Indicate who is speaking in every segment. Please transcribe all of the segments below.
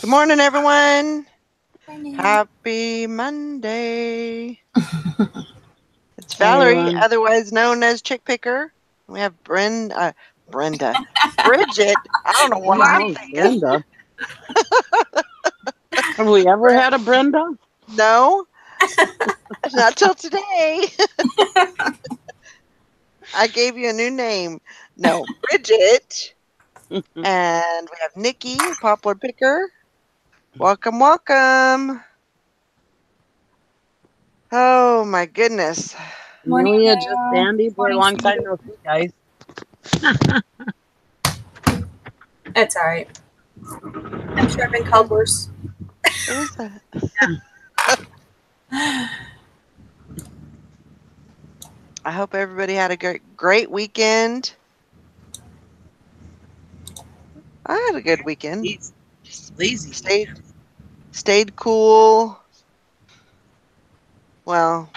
Speaker 1: Good morning, everyone.
Speaker 2: Morning.
Speaker 1: Happy Monday. It's
Speaker 3: Hi,
Speaker 1: Valerie,
Speaker 3: everyone.
Speaker 1: otherwise known as Chick Picker. We have Brenda, Bridget. I don't know what I'm
Speaker 3: Oh,
Speaker 1: thinking.
Speaker 3: Brenda. Have we ever had a Brenda?
Speaker 1: No, not till today. I gave you a new name. No, Bridget. And we have Nikki, Poplar Picker. Welcome, welcome. Oh, my goodness.
Speaker 2: Morning,
Speaker 3: Amelia, just
Speaker 2: Sarah.
Speaker 3: Sandy for a
Speaker 2: Morning,
Speaker 3: long time
Speaker 2: Steve.
Speaker 3: no see, guys.
Speaker 2: It's all right. I'm sure I've been called worse.
Speaker 1: It was a... I hope everybody had a great weekend. I had a good weekend.
Speaker 3: Lazy.
Speaker 1: Stayed cool. Well,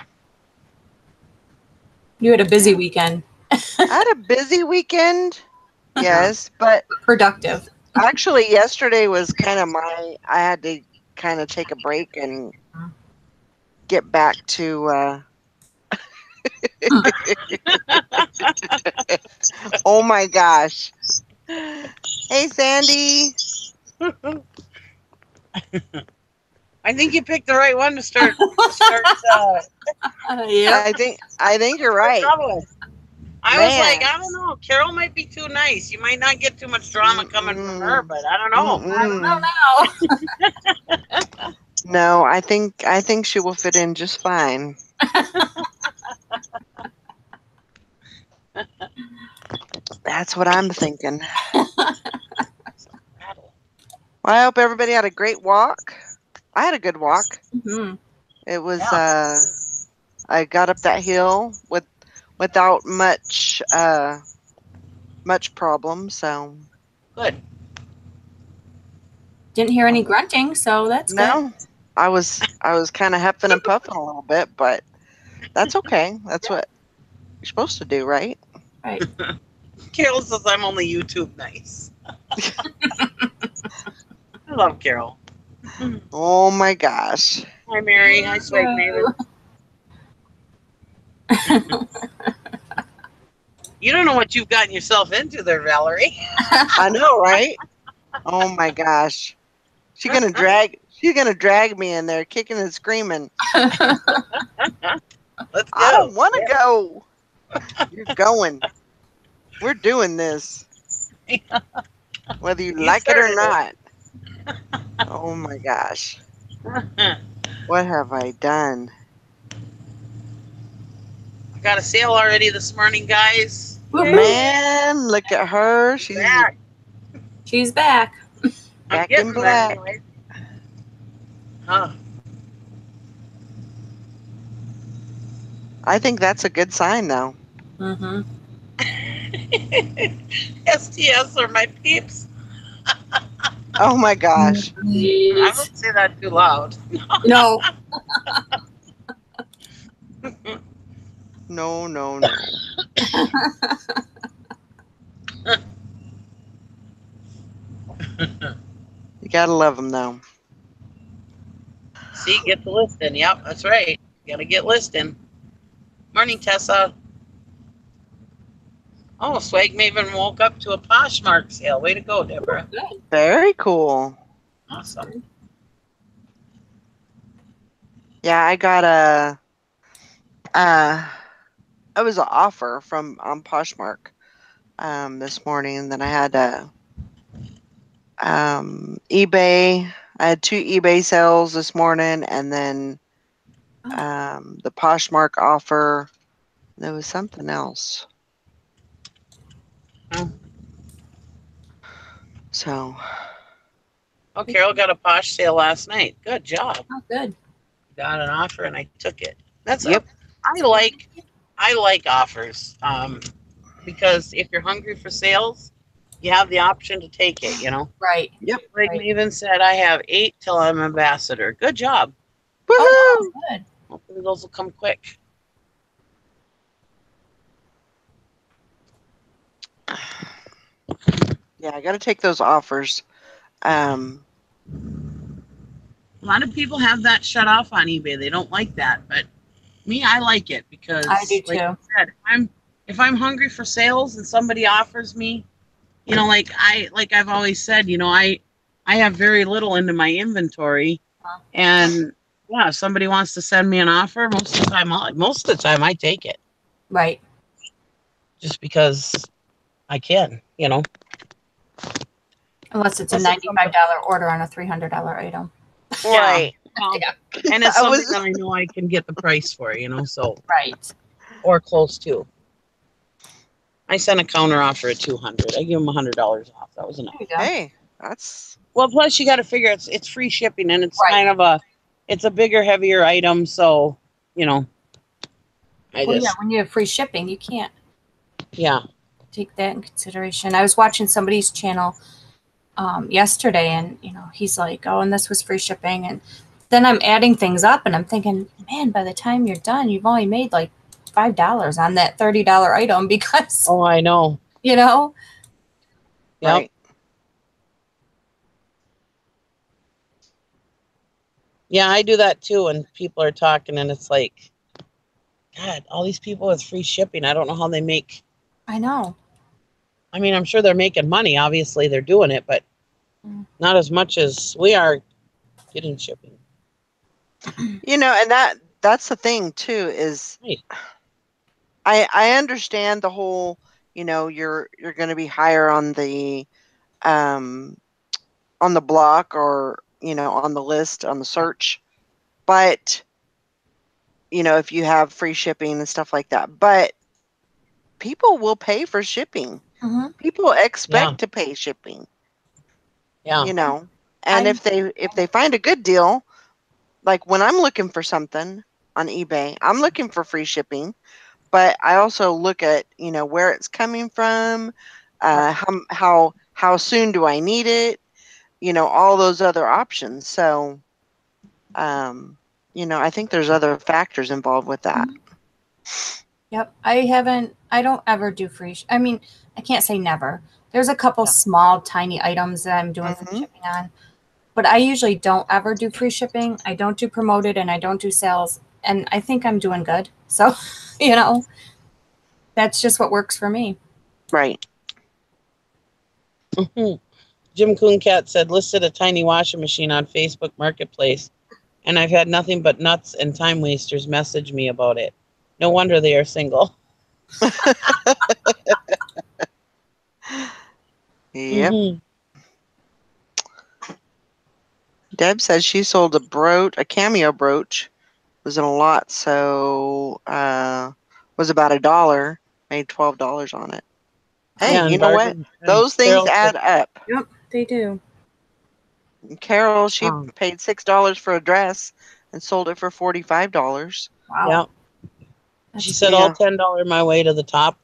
Speaker 2: You had a busy weekend.
Speaker 1: I had a busy weekend. Yes, but
Speaker 2: Productive.
Speaker 1: actually yesterday was kind of I had to kind of take a break and get back to oh my gosh. Hey Sandy.
Speaker 3: I think you picked the right one to start.
Speaker 2: Yeah.
Speaker 1: I think you're right.
Speaker 3: I was like, I don't know. Carol might be too nice. You might not get too much drama coming from her, but I don't know.
Speaker 2: I don't know now.
Speaker 1: No, I think she will fit in just fine. That's what I'm thinking. Well, I hope everybody had a great walk. I had a good walk.
Speaker 2: Mm-hmm.
Speaker 1: It was I got up that hill without much problem, so
Speaker 3: Good.
Speaker 2: Didn't hear any grunting, so that's good.
Speaker 1: no. I was kind of huffing and puffing a little bit, but that's okay. That's what you're supposed to do, right?
Speaker 2: Right.
Speaker 3: Carol says I'm only YouTube nice. I love Carol.
Speaker 1: Oh my gosh.
Speaker 3: Hi, Mary. Hi, Swag Maven. You don't know what you've gotten yourself into there, Valerie.
Speaker 1: I know, right? Oh my gosh. She's gonna drag me in there kicking and screaming.
Speaker 3: Let's go.
Speaker 1: I don't want to go. You're going. We're doing this. Whether you like it or not. Oh my gosh. What have I done?
Speaker 3: I got a sale already this morning, guys.
Speaker 1: Man, look at her. She's
Speaker 3: back.
Speaker 2: She's back.
Speaker 1: Back in black.
Speaker 3: Anyway. Huh.
Speaker 1: I think that's a good sign, though.
Speaker 2: Mm-hmm.
Speaker 3: STS are my peeps.
Speaker 1: Oh my gosh.
Speaker 3: I won't say that too loud.
Speaker 2: No.
Speaker 1: No. You gotta love them, though.
Speaker 3: See, get the listing. Yep, that's right. You gotta get listing. Morning, Tessa. Oh, Swag Maven woke up to a Poshmark sale. Way to go, Deborah.
Speaker 1: Very cool.
Speaker 3: Awesome.
Speaker 1: Yeah, I got it was an offer from Poshmark this morning, and then I had eBay. I had 2 eBay sales this morning, and then the Poshmark offer. There was something else.
Speaker 3: Oh.
Speaker 1: So.
Speaker 3: Oh, Carol got a Posh sale last night. Good job.
Speaker 2: Oh, good.
Speaker 3: Got an offer and I took it. That's
Speaker 1: Yep.
Speaker 3: I like offers. Because if you're hungry for sales, you have the option to take it, you know.
Speaker 2: Right.
Speaker 1: Yep.
Speaker 3: Like
Speaker 2: Right.
Speaker 3: Maven said, I have 8 till I'm ambassador. Good job.
Speaker 1: Woohoo!
Speaker 2: Oh, good.
Speaker 3: Hopefully those will come quick.
Speaker 1: Yeah, I got to take those offers.
Speaker 3: A lot of people have that shut off on eBay. They don't like that, but me, I like it because,
Speaker 2: I do
Speaker 3: like
Speaker 2: too.
Speaker 3: I said, if I'm hungry for sales and somebody offers me, like I've always said, I have very little into my inventory, and yeah, if somebody wants to send me an offer, most of the time I take it
Speaker 2: Right.
Speaker 3: just because I can,
Speaker 2: Unless it's a
Speaker 3: Unless it's something,
Speaker 2: $95 order on a $300 item.
Speaker 3: yeah,
Speaker 1: Right.
Speaker 3: well,
Speaker 2: Yeah.
Speaker 3: and it's
Speaker 1: I
Speaker 3: something
Speaker 1: was
Speaker 3: that I know I can get the price for, so
Speaker 2: Right.
Speaker 3: or close to. I sent a counter offer at 200. I give them $100 off. That was enough.
Speaker 2: There you go.
Speaker 1: hey, that's
Speaker 3: Well, plus you got to figure it's free shipping, and it's
Speaker 2: Right.
Speaker 3: kind of it's a bigger, heavier item, so I
Speaker 2: Well, yeah,
Speaker 3: just
Speaker 2: when you have free shipping, you can't
Speaker 3: yeah.
Speaker 2: take that in consideration. I was watching somebody's channel yesterday, and he's like, "Oh, and this was free shipping," and then I'm adding things up, and I'm thinking, man, by the time you're done, you've only made like $5 on that $30 item because
Speaker 3: Oh, I know.
Speaker 2: Yep.
Speaker 1: right.
Speaker 3: Yeah, I do that too. When people are talking, and it's like, God, all these people with free shipping. I don't know how they make.
Speaker 2: I know.
Speaker 3: I mean, I'm sure they're making money. Obviously, they're doing it, but not as much as we are getting shipping.
Speaker 1: And that's the thing too is
Speaker 3: Right.
Speaker 1: I understand the whole, you're going to be higher um on the block or, on the list on the search, but if you have free shipping and stuff like that, but people will pay for shipping.
Speaker 2: Mhm.
Speaker 1: People
Speaker 3: Yeah.
Speaker 1: expect to pay shipping,
Speaker 3: Yeah.
Speaker 1: and if they find a good deal, like when I'm looking for something on eBay, I'm looking for free shipping, but I also look at, where it's coming from, how soon do I need it, all those other options. So, I think there's other factors involved with that.
Speaker 2: Yep. I don't ever do I mean, I can't say never. There's a couple
Speaker 3: Yeah.
Speaker 2: small, tiny items that I'm doing free
Speaker 1: Mhm.
Speaker 2: shipping on, but I usually don't ever do free shipping. I don't do promoted and I don't do sales. And I think I'm doing good. So, that's just what works for me.
Speaker 1: Right.
Speaker 3: Jim Cooncat said listed a tiny washing machine on Facebook Marketplace, and I've had nothing but nuts and time wasters message me about it. No wonder they are single.
Speaker 1: Yep. Deb says she sold a cameo brooch. Was in a lot, so was about $1. Made $12 on it. Hey,
Speaker 3: Yeah,
Speaker 1: you
Speaker 3: and
Speaker 1: know what?
Speaker 3: bargain. And
Speaker 1: Those things
Speaker 3: Carol said,
Speaker 1: add up.
Speaker 2: Yep, they do.
Speaker 1: Carol, she
Speaker 3: um,
Speaker 1: paid $6 for a dress and sold it for $45.
Speaker 2: Wow.
Speaker 3: yeah.
Speaker 2: That's
Speaker 3: She
Speaker 2: good.
Speaker 3: said, all $10 my way to the top,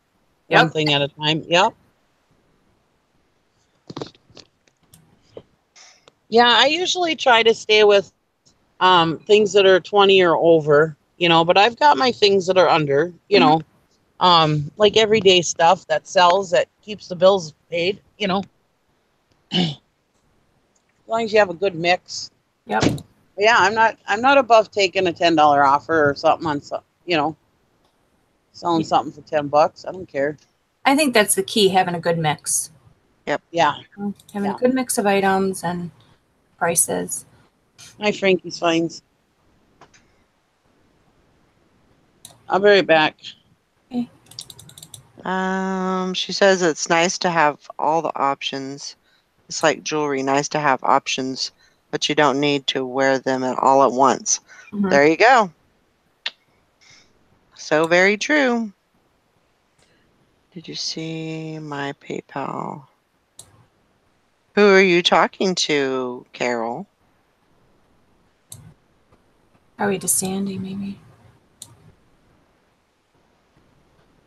Speaker 3: one
Speaker 2: Yep.
Speaker 3: thing at a time. Yep. Yeah, I usually try to stay with things that are 20 or over, but I've got my things that are under, like everyday stuff that sells, that keeps the bills paid, as long as you have a good mix.
Speaker 2: Yep.
Speaker 3: Yeah, I'm not above taking a $10 offer or something on some, selling something for $10. I don't care.
Speaker 2: I think that's the key, having a good mix.
Speaker 1: Yep.
Speaker 3: Yeah.
Speaker 2: Having
Speaker 3: Yeah.
Speaker 2: a good mix of items and prices.
Speaker 3: Hi, Frankie's Finds. I'll be right back.
Speaker 2: Okay.
Speaker 1: She says it's nice to have all the options. It's like jewelry, nice to have options, but you don't need to wear them all at once.
Speaker 2: Mhm.
Speaker 1: There you go. So very true. Did you see my PayPal? Who are you talking to, Carol?
Speaker 2: Probably to Sandy, maybe.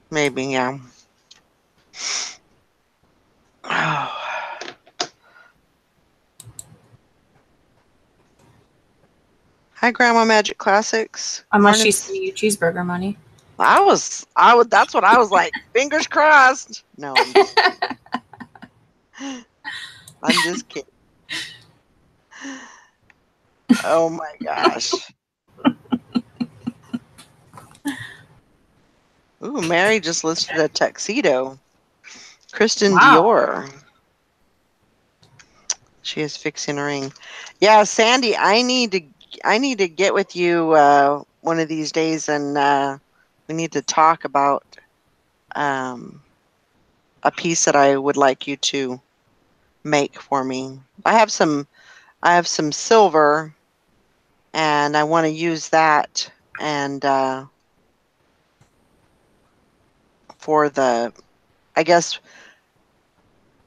Speaker 1: Maybe, yeah. Oh. Hi, Grandma Magic Classics.
Speaker 2: Unless
Speaker 1: Morning.
Speaker 2: she's sending you cheeseburger money.
Speaker 1: I would. That's what I was like. Fingers crossed. No, I'm just kidding. I'm just kidding. Oh my gosh. Ooh, Mary just listed a tuxedo. Kristen
Speaker 2: Wow.
Speaker 1: Dior. She is fixing a ring. Yeah, Sandy, I need to get with you one of these days, and we need to talk about um, a piece that I would like you to make for me. I have some silver, and I want to use that and for the, I guess,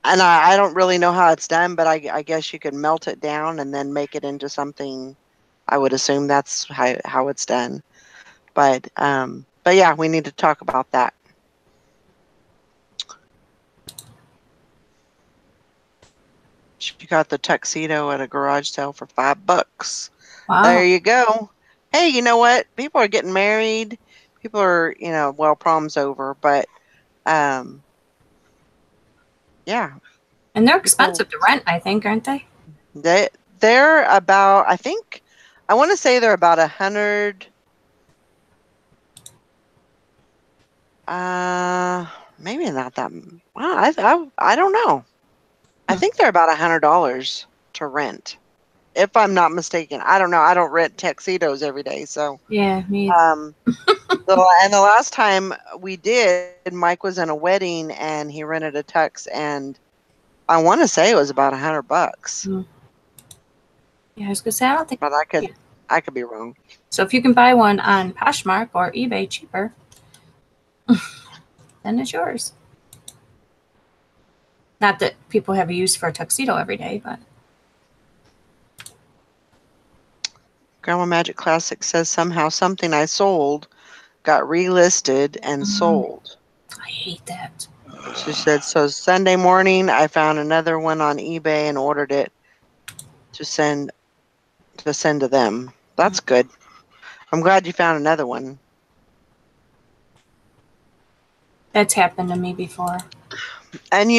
Speaker 1: and I don't really know how it's done, but I guess you could melt it down and then make it into something. I would assume that's how it's done. But yeah, we need to talk about that. She got the tuxedo at a garage sale for $5. There
Speaker 2: Wow.
Speaker 1: you go. Hey, you know what? People are getting married. People are, well, prom's over, but um, yeah,
Speaker 2: And they're
Speaker 1: people
Speaker 2: expensive to rent, I think, aren't they?
Speaker 1: they're about. I want to say they're about 100. Maybe not that. Wow, I don't know. I think they're about $100 to rent, if I'm not mistaken. I don't know. I don't rent tuxedos every day, so
Speaker 2: Yeah, me.
Speaker 1: um. And the last time we did, Mike was in a wedding and he rented a tux, and I want to say it was about $100,
Speaker 2: Yeah, I was gonna say I don't think.
Speaker 1: but I could be wrong.
Speaker 2: So if you can buy one on Poshmark or eBay cheaper, then it's yours. Not that people have a use for a tuxedo every day, but
Speaker 1: Grandma Magic Classic says somehow something I sold got relisted and sold.
Speaker 2: I hate that.
Speaker 1: She said, so Sunday morning I found another one on eBay and ordered it to send to them. That's good. I'm glad you found another one.
Speaker 2: That's happened to me before.
Speaker 1: And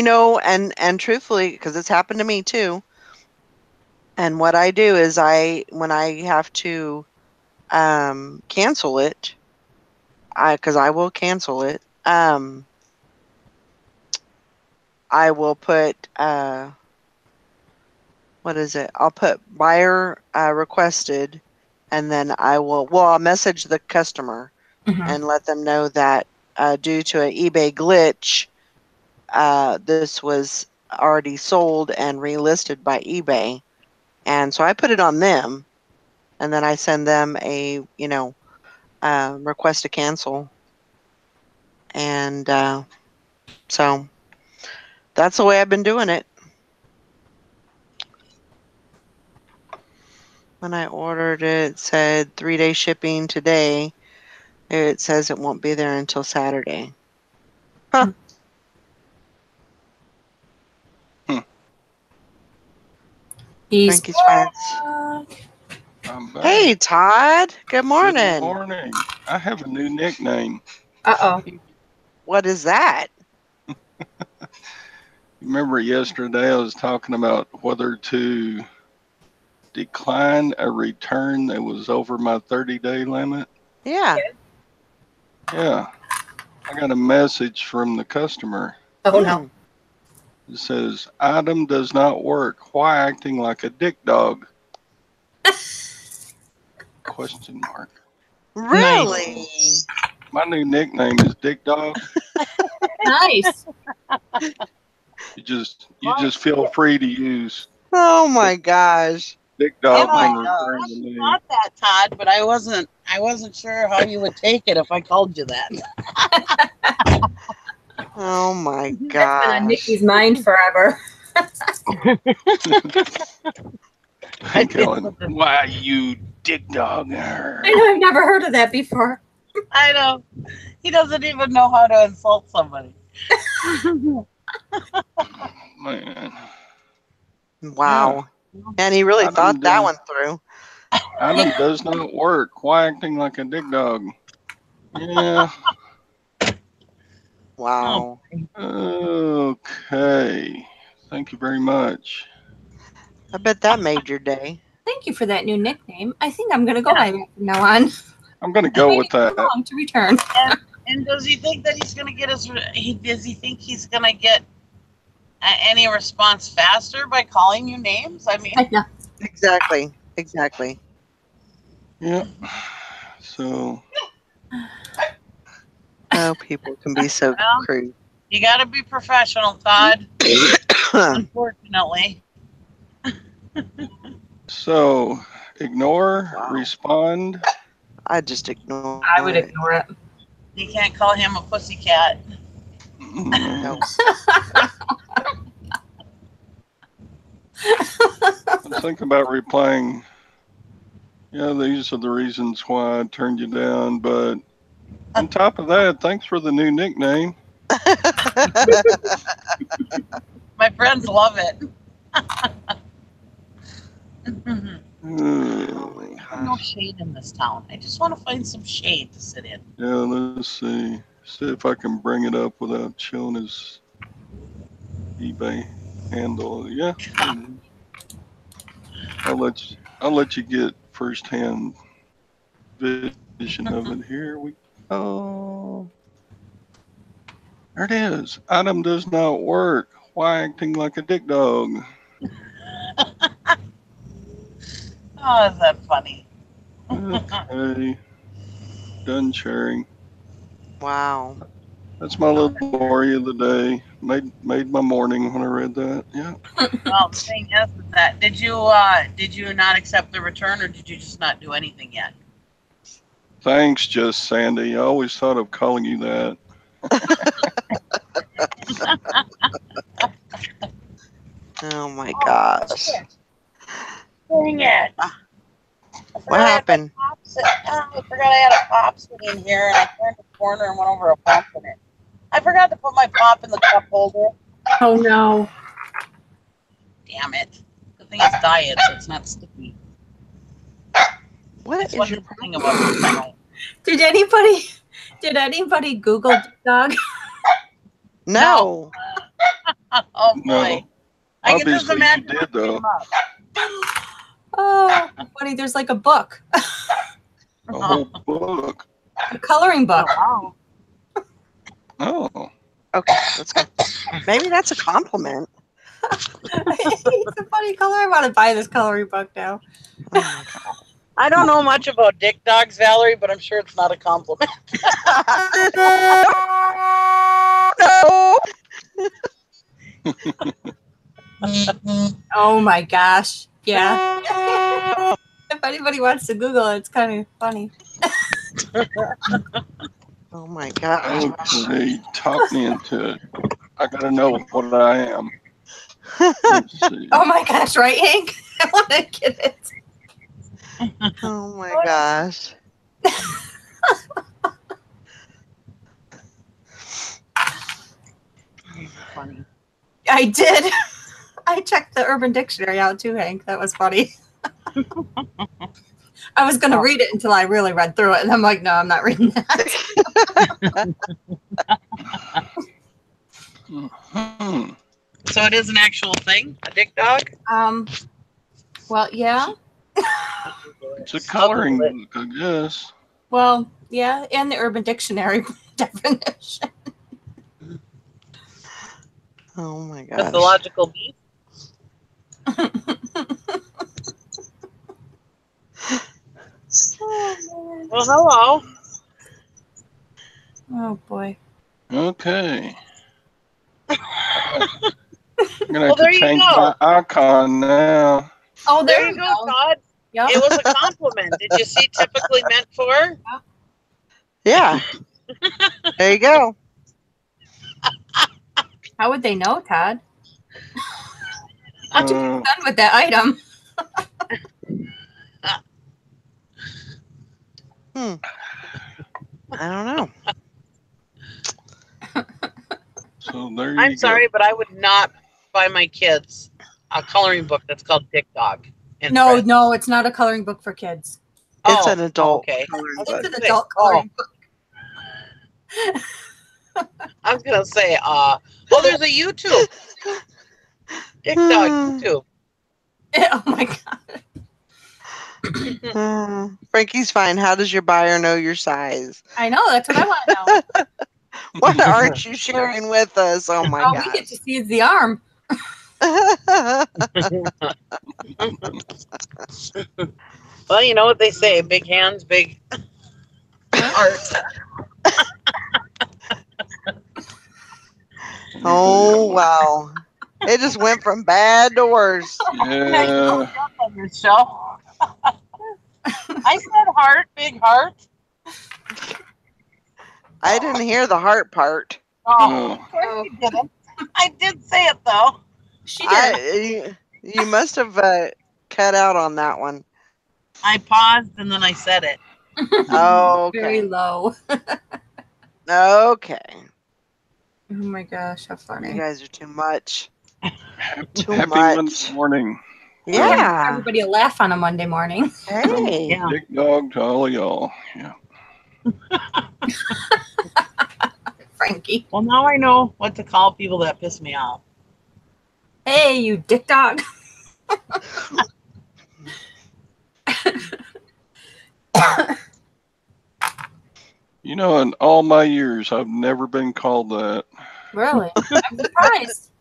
Speaker 1: and truthfully, because it's happened to me too. And what I do is when I have to cancel it, because I will cancel it, I will put what is it? I'll put buyer requested, and then I'll message the customer
Speaker 2: Mhm.
Speaker 1: and let them know that due to an eBay glitch, this was already sold and relisted by eBay. And so I put it on them, and then I send them a, request to cancel. And so that's the way I've been doing it. When I ordered it, it said 3-day shipping today. It says it won't be there until Saturday. Huh.
Speaker 2: He's
Speaker 1: Frankie's friends.
Speaker 4: I'm back.
Speaker 1: Hey, Todd. Good
Speaker 4: Good
Speaker 1: morning.
Speaker 4: morning. I have a new nickname.
Speaker 2: Uh-oh.
Speaker 1: What is that?
Speaker 4: Remember yesterday I was talking about whether to decline a return that was over my 30-day limit?
Speaker 1: Yeah.
Speaker 4: Yeah. I got a message from the customer.
Speaker 2: Oh no.
Speaker 4: It says, item does not work. Why acting like a dick dog? Question mark.
Speaker 1: Really?
Speaker 4: My new nickname is Dick Dog.
Speaker 2: Nice.
Speaker 4: You just feel free to use
Speaker 1: Oh my gosh.
Speaker 4: Dick
Speaker 1: Oh
Speaker 4: Dog
Speaker 1: my
Speaker 4: when
Speaker 1: gosh.
Speaker 4: referring to me.
Speaker 3: Not that, Todd, but I wasn't sure how you would take it if I called you that.
Speaker 1: Oh my
Speaker 2: That's been on
Speaker 1: gosh.
Speaker 2: Nikki's mind forever.
Speaker 4: Going, why you dick dog?
Speaker 2: I know, I've never heard of that before.
Speaker 3: I know. He doesn't even know how to insult somebody.
Speaker 4: Man.
Speaker 1: Wow. And he really thought that one through.
Speaker 4: Item does not work. Why acting like a dick dog? Yeah.
Speaker 1: Wow.
Speaker 4: Okay. Thank you very much.
Speaker 1: I bet that made your day.
Speaker 2: Thank you for that new nickname. I think I'm going to go by that from now on.
Speaker 4: I'm going to go with that.
Speaker 2: Long to return.
Speaker 3: And does he think that he's going to get his? Does he think he's going to get any response faster by calling you names? I mean,
Speaker 2: Yeah.
Speaker 1: Exactly. Exactly.
Speaker 4: Yeah. So.
Speaker 1: Oh, people can be so
Speaker 3: Well,
Speaker 1: crude.
Speaker 3: you got to be professional, Todd. Unfortunately.
Speaker 4: So, ignore,
Speaker 1: Wow.
Speaker 4: respond.
Speaker 1: I just ignore
Speaker 2: I would ignore it.
Speaker 3: You can't call him a pussycat.
Speaker 1: No.
Speaker 4: I'm thinking about replying. Yeah, these are the reasons why I turned you down. But on top of that, thanks for the new nickname.
Speaker 3: My friends love it.
Speaker 1: Oh my
Speaker 3: No
Speaker 1: gosh.
Speaker 3: shade in this town. I just want to find some shade to sit in.
Speaker 4: Yeah, let's see. See if I can bring it up without showing his eBay handle. Yeah. I'll let you get firsthand vision of it. Here we go. There it is. Item does not work. Why acting like a dick dog?
Speaker 3: Oh, is that funny?
Speaker 4: Okay. Done sharing.
Speaker 1: Wow.
Speaker 4: That's my little story of the day. Made my morning when I read that. Yeah.
Speaker 3: Well, the thing is that did you not accept the return, or did you just not do anything yet?
Speaker 4: Thanks, just Sandy. I always thought of calling you that.
Speaker 1: Oh my gosh.
Speaker 3: Shit. Dang it!
Speaker 1: What happened?
Speaker 3: I forgot I had a pop sitting here, and I turned the corner and went over a pop in it. I forgot to put my pop in the cup holder.
Speaker 2: Oh, no.
Speaker 3: Damn it! The thing is diet, so it's not sticky.
Speaker 1: What
Speaker 3: That's
Speaker 1: is
Speaker 3: one
Speaker 1: your
Speaker 3: good thing about this.
Speaker 2: Did anybody Google dog?
Speaker 1: No.
Speaker 3: Oh boy!
Speaker 4: No.
Speaker 3: I can just
Speaker 4: Obviously you
Speaker 3: imagine
Speaker 4: did,
Speaker 3: what
Speaker 4: though.
Speaker 3: came up.
Speaker 2: Oh, funny. There's like a book,
Speaker 4: A whole book.
Speaker 2: a coloring book.
Speaker 3: Oh, wow.
Speaker 4: Oh.
Speaker 1: Okay, let's go. Maybe that's a compliment.
Speaker 2: It's a funny color. I want to buy this coloring book now.
Speaker 1: Oh my god.
Speaker 3: I don't know much about dick dogs, Valerie, but I'm sure it's not a compliment.
Speaker 1: No.
Speaker 2: Oh my gosh. Yeah. If anybody wants to Google it, it's kind of funny.
Speaker 1: Oh my gosh.
Speaker 4: Okay. Talk me into it. I gotta know what I am. Let's see.
Speaker 2: Oh my gosh, right, Hank? I want to get it.
Speaker 1: Oh my gosh.
Speaker 3: Funny.
Speaker 2: I did. I checked the Urban Dictionary out too, Hank. That was funny. I was going to read it until I really read through it, and I'm like, no, I'm not reading that.
Speaker 4: Hmm.
Speaker 3: So it is an actual thing, a dick dog?
Speaker 2: Well, yeah.
Speaker 4: It's a coloring book, I guess.
Speaker 2: Well, yeah, and the Urban Dictionary definition.
Speaker 1: Oh my gosh.
Speaker 3: Pathological beast? Well, hello.
Speaker 2: Oh boy.
Speaker 4: Okay. I'm gonna
Speaker 3: Well,
Speaker 4: have
Speaker 3: there
Speaker 4: to
Speaker 3: you
Speaker 4: change
Speaker 3: go.
Speaker 4: my icon now.
Speaker 2: Oh,
Speaker 3: There you go, Todd.
Speaker 2: Yep.
Speaker 3: It was a compliment. Did you see typically meant for?
Speaker 1: Yeah. There you go.
Speaker 2: How would they know, Todd? After you're
Speaker 4: Uh,
Speaker 2: done with that item.
Speaker 1: I don't know.
Speaker 4: so there you
Speaker 3: I'm
Speaker 4: go.
Speaker 3: sorry, but I would not buy my kids a coloring book that's called Dick Dog. and
Speaker 2: No,
Speaker 3: Friends.
Speaker 2: no, it's not a coloring book for kids.
Speaker 1: It's
Speaker 3: Oh,
Speaker 1: an adult
Speaker 3: okay.
Speaker 1: coloring
Speaker 2: It's
Speaker 1: book.
Speaker 2: an adult coloring book.
Speaker 3: I was gonna say, there's a YouTube. Dick Dog YouTube.
Speaker 2: Oh my god.
Speaker 1: Frankie's fine. How does your buyer know your size?
Speaker 2: I know, that's what I want to know.
Speaker 1: What aren't you sharing with us? Oh my
Speaker 2: All we get to
Speaker 1: gosh.
Speaker 2: see is the arm.
Speaker 3: Well, you know what they say: big hands, big heart.
Speaker 1: Oh wow. It just went from bad to worse.
Speaker 4: Yeah.
Speaker 3: On your show. I said heart, big heart.
Speaker 1: I didn't hear the heart part.
Speaker 3: Oh,
Speaker 4: No.
Speaker 3: of course you didn't. I did say it though.
Speaker 2: She did.
Speaker 1: You must have cut out on that one.
Speaker 3: I paused and then I said it.
Speaker 2: Very
Speaker 1: Okay.
Speaker 2: low.
Speaker 1: Okay.
Speaker 2: Oh my gosh, how
Speaker 1: You
Speaker 2: funny.
Speaker 1: guys are too much. Too
Speaker 4: Happy Monday
Speaker 1: much.
Speaker 4: morning.
Speaker 1: Yeah.
Speaker 2: Everybody will laugh on a Monday morning.
Speaker 4: From
Speaker 1: Hey.
Speaker 3: Yeah.
Speaker 4: Dick Dog to all of y'all. Yeah.
Speaker 2: Frankie.
Speaker 3: Well, now I know what to call people that piss me off.
Speaker 2: Hey, you dick dog.
Speaker 4: You know, in all my years, I've never been called that.
Speaker 2: Really? I'm surprised.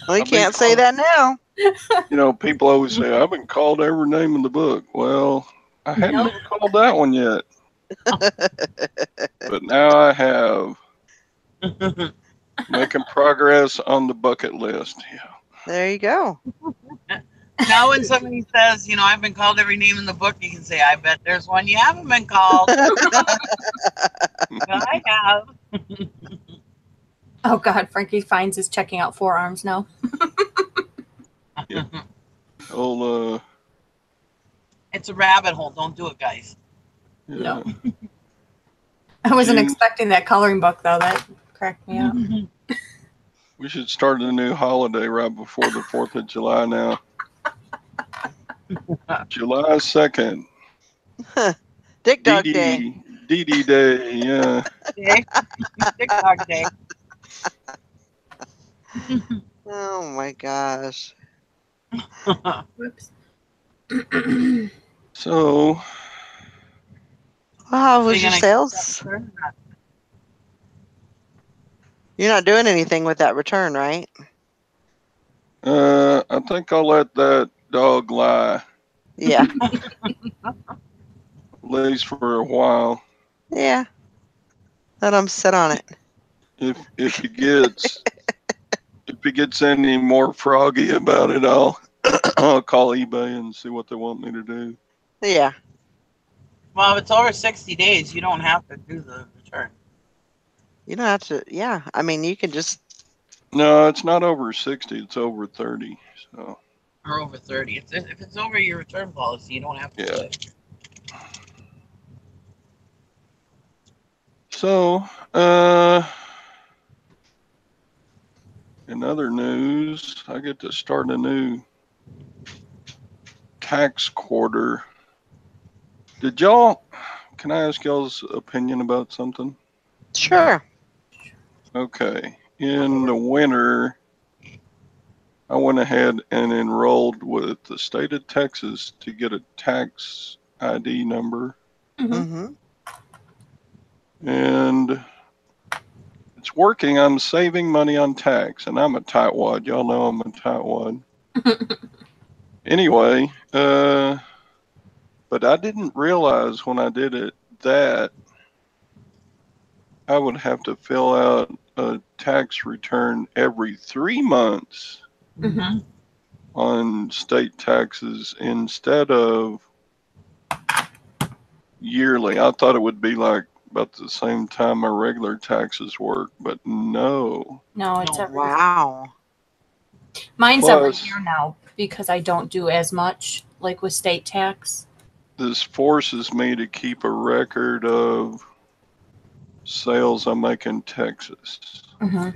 Speaker 1: Well, you
Speaker 4: I've been
Speaker 1: can't say
Speaker 4: called,
Speaker 1: that now.
Speaker 4: you know, people always say, I've been called every name in the book. Well, I hadn't
Speaker 2: Nope.
Speaker 4: been called that one yet, but now I have. Making progress on the bucket list. Yeah.
Speaker 1: There you go.
Speaker 3: Now, when somebody says, you know, I've been called every name in the book, you can say, I bet there's one you haven't been called. I have.
Speaker 2: Oh God, Frankie finds is checking out forearms now.
Speaker 4: Old,
Speaker 3: It's a rabbit hole. Don't do it, guys.
Speaker 4: yeah.
Speaker 2: No. I wasn't
Speaker 4: Jeans.
Speaker 2: expecting that coloring book though. That cracked me up.
Speaker 4: We should start a new holiday right before the 4th of July now. July 2nd.
Speaker 1: Dick Dog Day.
Speaker 4: DD Day. Yeah.
Speaker 3: Okay. TikTok day.
Speaker 1: Oh my gosh.
Speaker 2: Whoops.
Speaker 4: So,
Speaker 1: How
Speaker 3: So
Speaker 1: was
Speaker 3: you're
Speaker 1: your
Speaker 3: gonna
Speaker 1: sales? You're not doing anything with that return, right?
Speaker 4: I think I'll let that dog lie,
Speaker 1: Yeah.
Speaker 4: at least for a while.
Speaker 1: Yeah. Let him sit on it.
Speaker 4: If he gets any more froggy about it, I'll call eBay and see what they want me to do.
Speaker 1: Yeah.
Speaker 3: Well, if it's over 60 days, you don't have to do the return.
Speaker 1: You don't have to. Yeah. I mean, you can just.
Speaker 4: No, it's not over 60. It's over 30. So
Speaker 3: Or over 30. If it's over your return policy, you don't have to do
Speaker 4: yeah.
Speaker 3: it.
Speaker 4: So in other news, I get to start a new tax quarter. Did y'all? Can I ask y'all's opinion about something?
Speaker 1: Sure.
Speaker 4: Okay. In the winter, I went ahead and enrolled with the state of Texas to get a tax ID number.
Speaker 1: Mm-hmm.
Speaker 4: And it's working. I'm saving money on tax, and I'm a tightwad. Y'all know I'm a tightwad. Anyway, but I didn't realize when I did it that I would have to fill out a tax return every 3 months
Speaker 3: Mm-hmm.
Speaker 4: on state taxes instead of yearly. I thought it would be like about the same time my regular taxes work, but no.
Speaker 2: No, it's
Speaker 3: No.
Speaker 2: every.
Speaker 1: Wow.
Speaker 2: Mine's every
Speaker 4: Plus,
Speaker 2: year now because I don't do as much like with state tax.
Speaker 4: this forces me to keep a record of sales I make in Texas,
Speaker 2: Mm-hmm.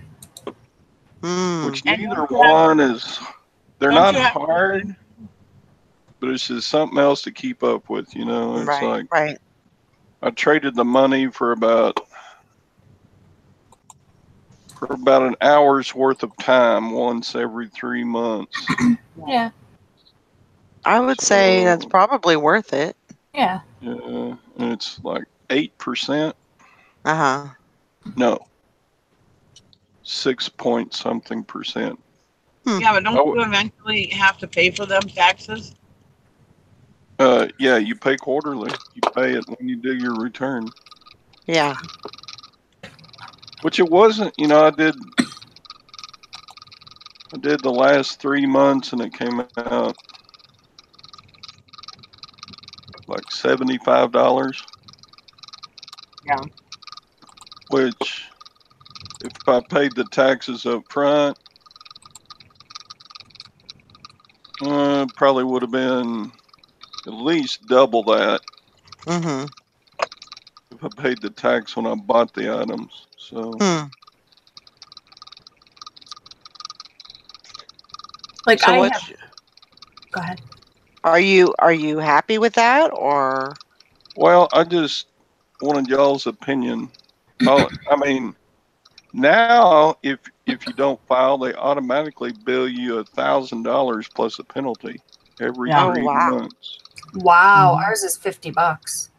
Speaker 1: Hmm.
Speaker 4: which
Speaker 3: And
Speaker 4: neither
Speaker 3: don't you have
Speaker 4: one is, they're
Speaker 3: don't
Speaker 4: not
Speaker 3: you have
Speaker 4: hard, but it's just something else to keep up with, you know. It's
Speaker 1: Right.
Speaker 4: like
Speaker 1: Right.
Speaker 4: I traded the money for about an hour's worth of time once every 3 months.
Speaker 2: Yeah.
Speaker 1: I would say that's
Speaker 4: So,
Speaker 1: probably worth it.
Speaker 2: Yeah.
Speaker 4: yeah, and it's like 8%.
Speaker 1: Uh huh.
Speaker 4: No, 6 point something percent.
Speaker 3: Yeah, but don't
Speaker 4: Oh,
Speaker 3: you eventually have to pay for them taxes?
Speaker 4: yeah, you pay quarterly. You pay it when you do your return.
Speaker 1: Yeah.
Speaker 4: Which it wasn't, I did the last 3 months and it came out like $75,
Speaker 3: Yeah.
Speaker 4: which if I paid the taxes up front, probably would have been at least double that
Speaker 1: Mm-hmm.
Speaker 4: if I paid the tax when I bought the items. So,
Speaker 1: Hmm.
Speaker 2: Like
Speaker 1: So
Speaker 2: I
Speaker 1: what?
Speaker 2: have. Go ahead.
Speaker 1: Are you happy with that or?
Speaker 4: well, I just wanted y'all's opinion. I mean, now if you don't file, they automatically bill you $1,000 plus a penalty every
Speaker 3: Yeah.
Speaker 1: Oh
Speaker 4: 3
Speaker 1: wow.
Speaker 4: months.
Speaker 2: Wow,
Speaker 3: Mhm.
Speaker 2: ours is $50.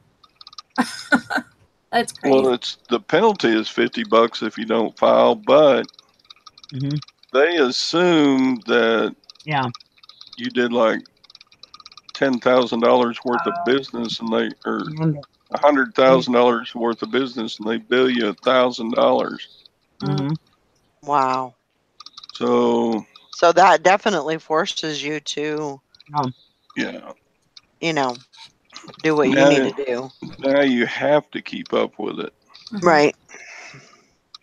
Speaker 2: That's
Speaker 4: Well,
Speaker 2: crazy.
Speaker 4: it's the penalty is $50 if you don't file, but
Speaker 3: Mhm.
Speaker 4: they assume that
Speaker 3: Yeah.
Speaker 4: you did like $10,000 worth of
Speaker 2: Wow.
Speaker 4: business, and they or
Speaker 3: Mhm.
Speaker 4: $100,000 worth of business, and they bill you $1,000.
Speaker 3: Mhm.
Speaker 1: Wow.
Speaker 4: So
Speaker 1: So that definitely forces you to,
Speaker 3: Yeah.
Speaker 4: yeah,
Speaker 1: you know, do what you need
Speaker 4: now
Speaker 1: to do.
Speaker 4: now you have to keep up with it
Speaker 2: Mhm.
Speaker 1: Right.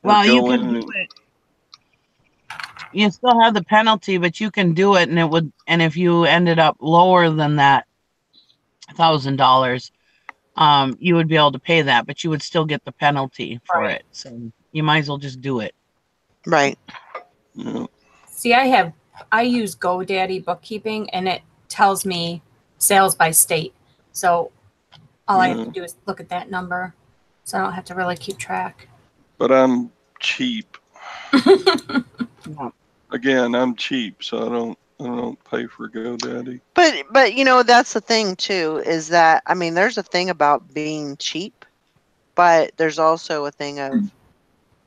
Speaker 4: or
Speaker 3: Well, you
Speaker 4: go
Speaker 3: can
Speaker 4: in
Speaker 3: do
Speaker 4: and
Speaker 3: it. You still have the penalty, but you can do it, and it would. And if you ended up lower than that $1,000, you would be able to pay that, but you would still get the penalty for
Speaker 2: Right.
Speaker 3: it. So you might as well just do it.
Speaker 1: Right.
Speaker 2: See, I use GoDaddy bookkeeping and it tells me sales by state. So all I have
Speaker 4: yeah.
Speaker 2: to do is look at that number. So I don't have to really keep track.
Speaker 4: But I'm cheap.
Speaker 3: Yeah.
Speaker 4: Again, I'm cheap, so I don't pay for GoDaddy.
Speaker 1: But that's the thing too, is that I mean there's a thing about being cheap, but there's also a thing of,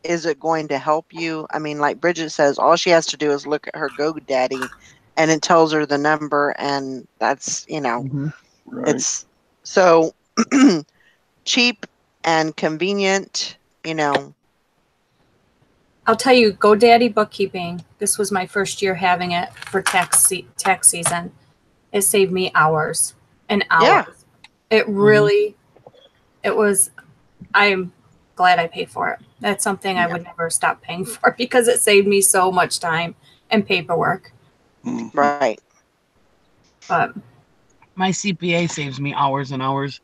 Speaker 1: is it going to help you? I mean, like Bridget says, all she has to do is look at her GoDaddy and it tells her the number, and that's,
Speaker 3: Mhm.
Speaker 4: Right.
Speaker 1: it's so cheap and convenient, you know.
Speaker 2: I'll tell you, GoDaddy bookkeeping. This was my first year having it for tax season. It saved me hours and
Speaker 1: Yeah,
Speaker 2: hours. It
Speaker 3: Mhm.
Speaker 2: really, it was. I'm glad I paid for it. That's something I
Speaker 1: yeah,
Speaker 2: would never stop paying for because it saved me so much time and paperwork.
Speaker 4: Mhm.
Speaker 1: right.
Speaker 2: But
Speaker 3: My CPA saves me hours and hours.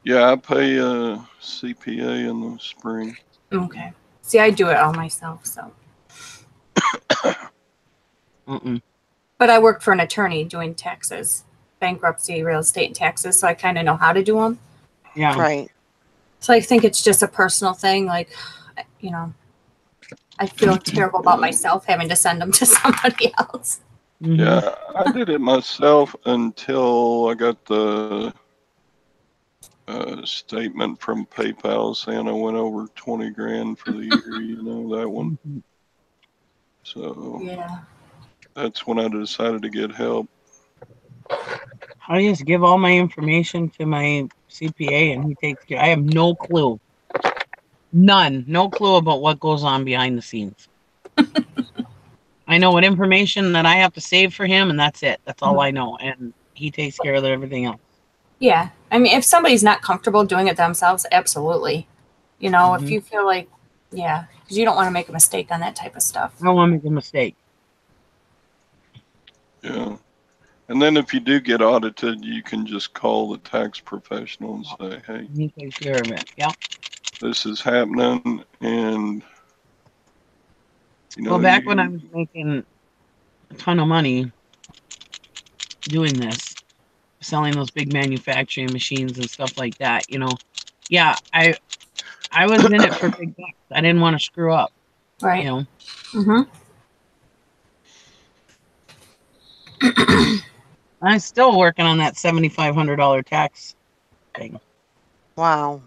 Speaker 4: Yeah, I pay CPA in the spring.
Speaker 2: okay, see, I do it all myself. So,
Speaker 3: Mm-mm.
Speaker 2: but I worked for an attorney doing taxes, bankruptcy, real estate, and taxes, so I kind of know how to do them.
Speaker 3: Yeah.
Speaker 1: Right.
Speaker 2: So I think it's just a personal thing. Like, you know, I feel terrible about
Speaker 4: Yeah,
Speaker 2: myself having to send them to somebody else.
Speaker 3: Mhm.
Speaker 4: yeah, I did it myself until I got the statement from PayPal saying I went over 20 grand for the year. That one.
Speaker 3: Mhm.
Speaker 4: So
Speaker 2: Yeah.
Speaker 4: that's when I decided to get help.
Speaker 3: I just give all my information to my CPA, and he takes care. I have no clue, none, no clue about what goes on behind the scenes. I know what information that I have to save for him, and that's it. That's all I know, and he takes care of everything else.
Speaker 2: Yeah. I mean, if somebody's not comfortable doing it themselves, absolutely. You know, if
Speaker 3: Mhm.
Speaker 2: you feel like, yeah, because you don't want to make a mistake on that type of stuff.
Speaker 3: I don't want to make a mistake.
Speaker 4: Yeah. And then if you do get audited, you can just call the tax professional and say, hey,
Speaker 3: He takes care of it. Yeah.
Speaker 4: this is happening. And,
Speaker 3: Well, back when I
Speaker 4: you,
Speaker 3: was making a ton of money doing this, selling those big manufacturing machines and stuff like that, yeah, I was in it for big bucks. I didn't want to screw up, you
Speaker 2: Right.
Speaker 3: know.
Speaker 2: Mm-hmm.
Speaker 3: I'm still working on that $7,500 tax thing.
Speaker 1: Wow.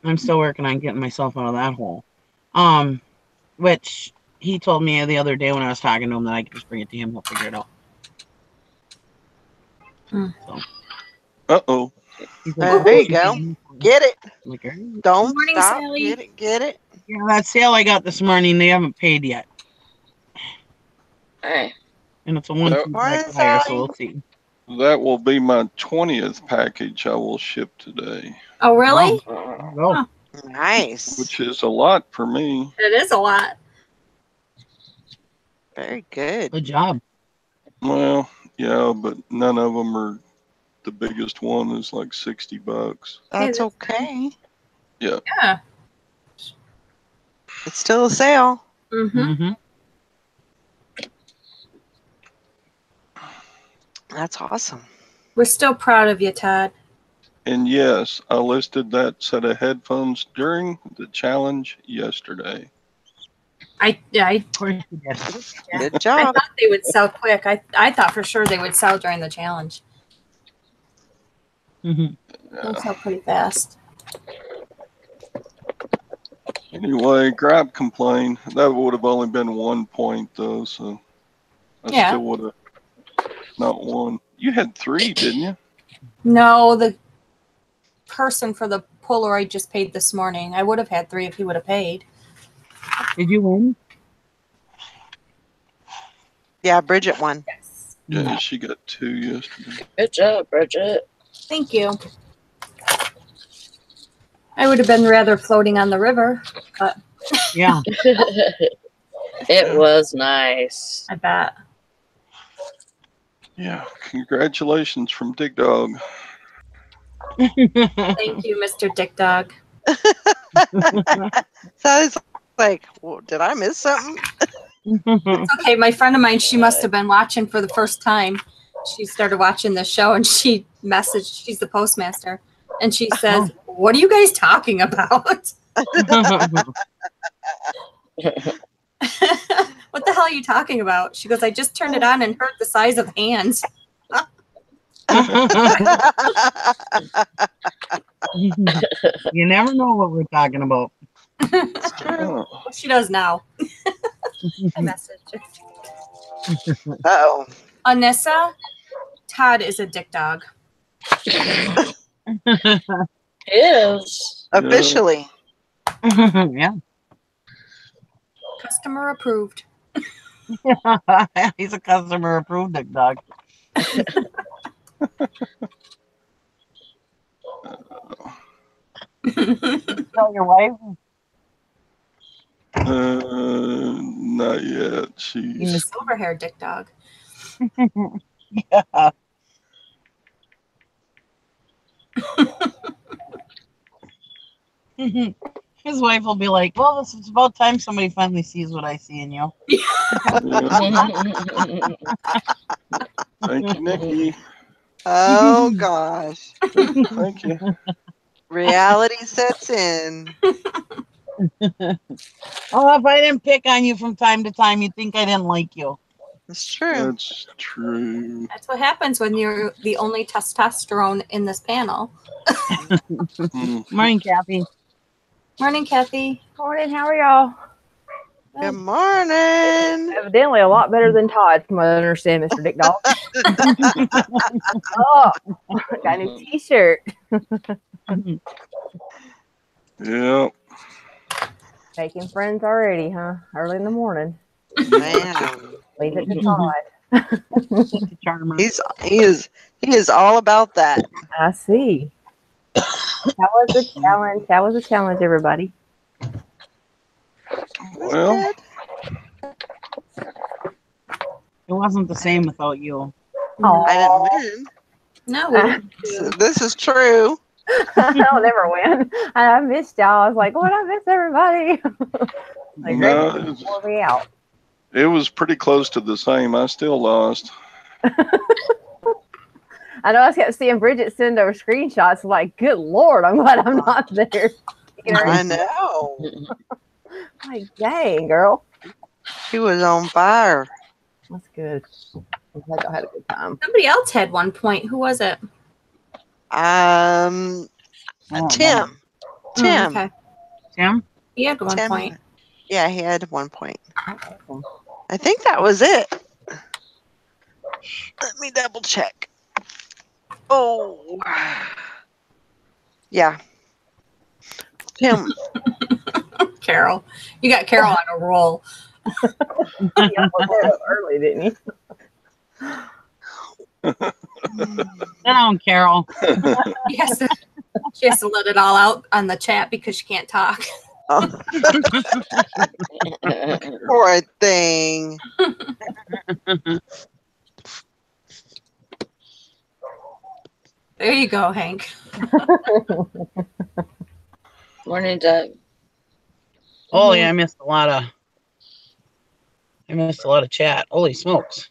Speaker 3: I'm still working on getting myself out of that hole. Which he told me the other day when I was talking to him that I could just bring it to him. He'll figure it out. So
Speaker 4: Uh-oh.
Speaker 3: he's
Speaker 1: There
Speaker 3: "Oh,
Speaker 1: you go. Get it.
Speaker 3: I'm like, "All right."
Speaker 1: Don't
Speaker 2: morning,
Speaker 1: stop.
Speaker 2: Sally.
Speaker 1: Get it. Get it.
Speaker 3: Yeah, that sale I got this morning, they haven't paid yet.
Speaker 5: Hey.
Speaker 3: And it's a 1
Speaker 4: Well,
Speaker 3: 2
Speaker 1: Morning,
Speaker 3: pack higher, so
Speaker 1: Sally.
Speaker 3: we'll see.
Speaker 4: That will be my 20th package I will ship today,
Speaker 2: Oh, really?
Speaker 3: Wow. Go.
Speaker 2: Huh.
Speaker 1: Nice.
Speaker 4: which is a lot for me.
Speaker 2: It is a lot.
Speaker 1: Very good.
Speaker 3: Good job.
Speaker 4: Well, yeah, but none of them are. The biggest one is like $60.
Speaker 1: That's
Speaker 2: that's
Speaker 1: okay.
Speaker 4: Yeah.
Speaker 2: Yeah.
Speaker 1: It's still a sale.
Speaker 2: Mm-hmm.
Speaker 3: Mm-hmm.
Speaker 1: That's awesome.
Speaker 2: We're still proud of you, Todd.
Speaker 4: And yes, I listed that set of headphones during the challenge yesterday.
Speaker 2: I
Speaker 3: Of course you did.
Speaker 2: Yeah.
Speaker 1: Good
Speaker 2: I
Speaker 1: job.
Speaker 2: thought they would sell quick. I thought for sure they would sell during the challenge.
Speaker 3: Mm-hmm.
Speaker 2: They'll sell pretty fast.
Speaker 4: Anyway, Grab complained. That would have only been 1 point though, so I
Speaker 2: Yeah.
Speaker 4: still would have not won. You had 3, didn't you?
Speaker 2: No, the person for the Polaroid just paid this morning. I would have had 3 if he would have paid.
Speaker 3: Did you win?
Speaker 1: Yeah, Bridget won.
Speaker 2: Yes.
Speaker 4: Yeah, she got 2 yesterday.
Speaker 5: Good job, Bridget.
Speaker 2: Thank you. I would have been rather floating on the river, but
Speaker 3: Yeah.
Speaker 5: It was nice.
Speaker 2: I bet.
Speaker 4: Yeah, congratulations from Dig Dog.
Speaker 2: Thank you, Mr. Dick Dog.
Speaker 1: So it's like, well, did I miss something?
Speaker 2: It's okay. My friend of mine, she must have been watching for the first time. She started watching the show and she messaged, she's the postmaster, and she says, "What are you guys talking about?" What the hell are you talking about? She goes, "I just turned it on and heard the size of hands."
Speaker 3: You never know what we're talking about.
Speaker 1: It's true.
Speaker 4: Oh,
Speaker 2: She does now. I messaged her.
Speaker 1: Uh-oh.
Speaker 2: Anissa, Todd is a dick dog.
Speaker 5: Is.
Speaker 1: Officially.
Speaker 3: Yeah.
Speaker 2: Customer approved.
Speaker 3: He's a customer approved Dick Dog. Tell your wife.
Speaker 4: Not yet.
Speaker 2: He's a
Speaker 4: She's
Speaker 2: silver haired dick dog.
Speaker 3: Yeah. His wife will be like, "Well, it's about time somebody finally sees what I see in you."
Speaker 4: yeah. Thank you, Nikki.
Speaker 1: Oh gosh.
Speaker 4: Thank you.
Speaker 1: Reality sets in.
Speaker 3: Oh, if I didn't pick on you from time to time, you'd think I didn't like you.
Speaker 1: It's true.
Speaker 4: That's true.
Speaker 2: That's what happens when you're the only testosterone in this panel.
Speaker 4: Mm.
Speaker 3: Morning, Kathy.
Speaker 2: Morning, Kathy.
Speaker 6: Morning, how are y'all?
Speaker 1: Good morning.
Speaker 6: Evidently a lot better than Todd, from what I understand, Mr. Dick Dog. Oh, got a new t-shirt.
Speaker 4: Yeah.
Speaker 6: Making friends already, huh? Early in the morning.
Speaker 1: Man.
Speaker 6: Leave it to Todd.
Speaker 3: Charmer.
Speaker 1: He is all about that.
Speaker 6: I see. How was the challenge? How was the challenge, everybody?
Speaker 4: Well,
Speaker 3: It wasn't the same without you.
Speaker 6: Oh,
Speaker 1: I didn't win.
Speaker 2: No,
Speaker 1: This is true.
Speaker 6: I'll never win. I missed y'all. I was like, what? I missed everybody. Like,
Speaker 4: No,
Speaker 6: Greg wore me out.
Speaker 4: it was pretty close to the same. I still lost.
Speaker 6: I know I kept seeing Bridget send over screenshots. I'm like, good Lord, I'm glad I'm not there.
Speaker 1: I know.
Speaker 6: Like, dang, girl.
Speaker 1: She was on fire.
Speaker 6: That's good. Like I had a good time.
Speaker 2: Somebody else had 1 point. Who was it?
Speaker 1: Um,
Speaker 3: I don't
Speaker 1: Tim.
Speaker 3: remember.
Speaker 1: Tim.
Speaker 2: Okay.
Speaker 3: Tim?
Speaker 2: He had 1
Speaker 1: Tim.
Speaker 2: point.
Speaker 1: Yeah, he had 1 point.
Speaker 6: Awesome.
Speaker 1: I think that was it. Let me double check. Oh. Yeah. Tim.
Speaker 2: Carol. You got Carol on a roll.
Speaker 6: You almost had up early, didn't you?
Speaker 3: Sit down, Carol.
Speaker 2: She has to let it all out on the chat because she can't talk.
Speaker 1: Oh, poor thing.
Speaker 2: There you go, Hank.
Speaker 5: Morning, Doug.
Speaker 3: Oh yeah, I missed a lot of chat. Holy smokes.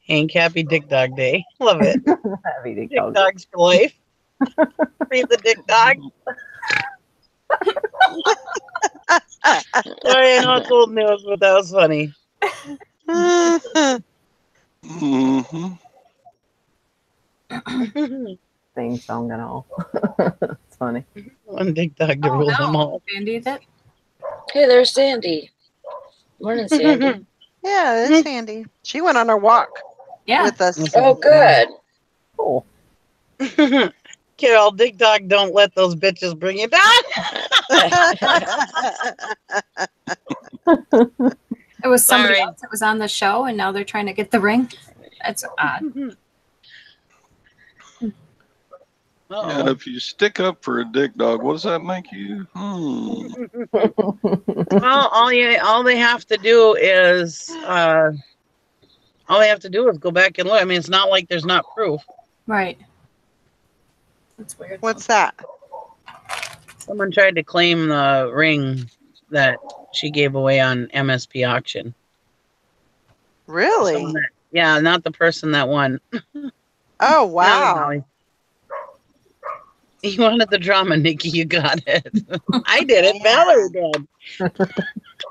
Speaker 3: Hank, happy Dick Dog Day. Love it.
Speaker 6: Happy Dick
Speaker 3: Dick
Speaker 6: Dog.
Speaker 3: Dogs for life. Free the Dick Dog. Sorry, I know it's old news, but that was funny.
Speaker 4: Mm-hmm.
Speaker 6: Theme song and all. It's funny.
Speaker 3: One Dick Dog to rule them all.
Speaker 2: Sandy, that
Speaker 5: Hey, there's Sandy. Morning, Sandy.
Speaker 1: Yeah, it's Sandy. She went on her walk
Speaker 2: yeah.
Speaker 1: with us.
Speaker 5: Oh, good.
Speaker 6: Cool.
Speaker 3: Carol, Dick Dog, don't let those bitches bring you down.
Speaker 2: It was somebody
Speaker 3: Sorry.
Speaker 2: else that was on the show, and now they're trying to get the ring. That's odd.
Speaker 4: And if you stick up for a dick dog, what does that make you?
Speaker 3: Well, all they have to do is go back and look. I mean, it's not like there's not proof.
Speaker 2: Right. That's weird.
Speaker 1: What's that?
Speaker 3: Someone tried to claim the ring that she gave away on MSP auction.
Speaker 1: Really?
Speaker 3: Someone that- yeah, not the person that won.
Speaker 1: Oh, wow.
Speaker 3: You wanted the drama, Nikki. You got it. I did it. Valerie did.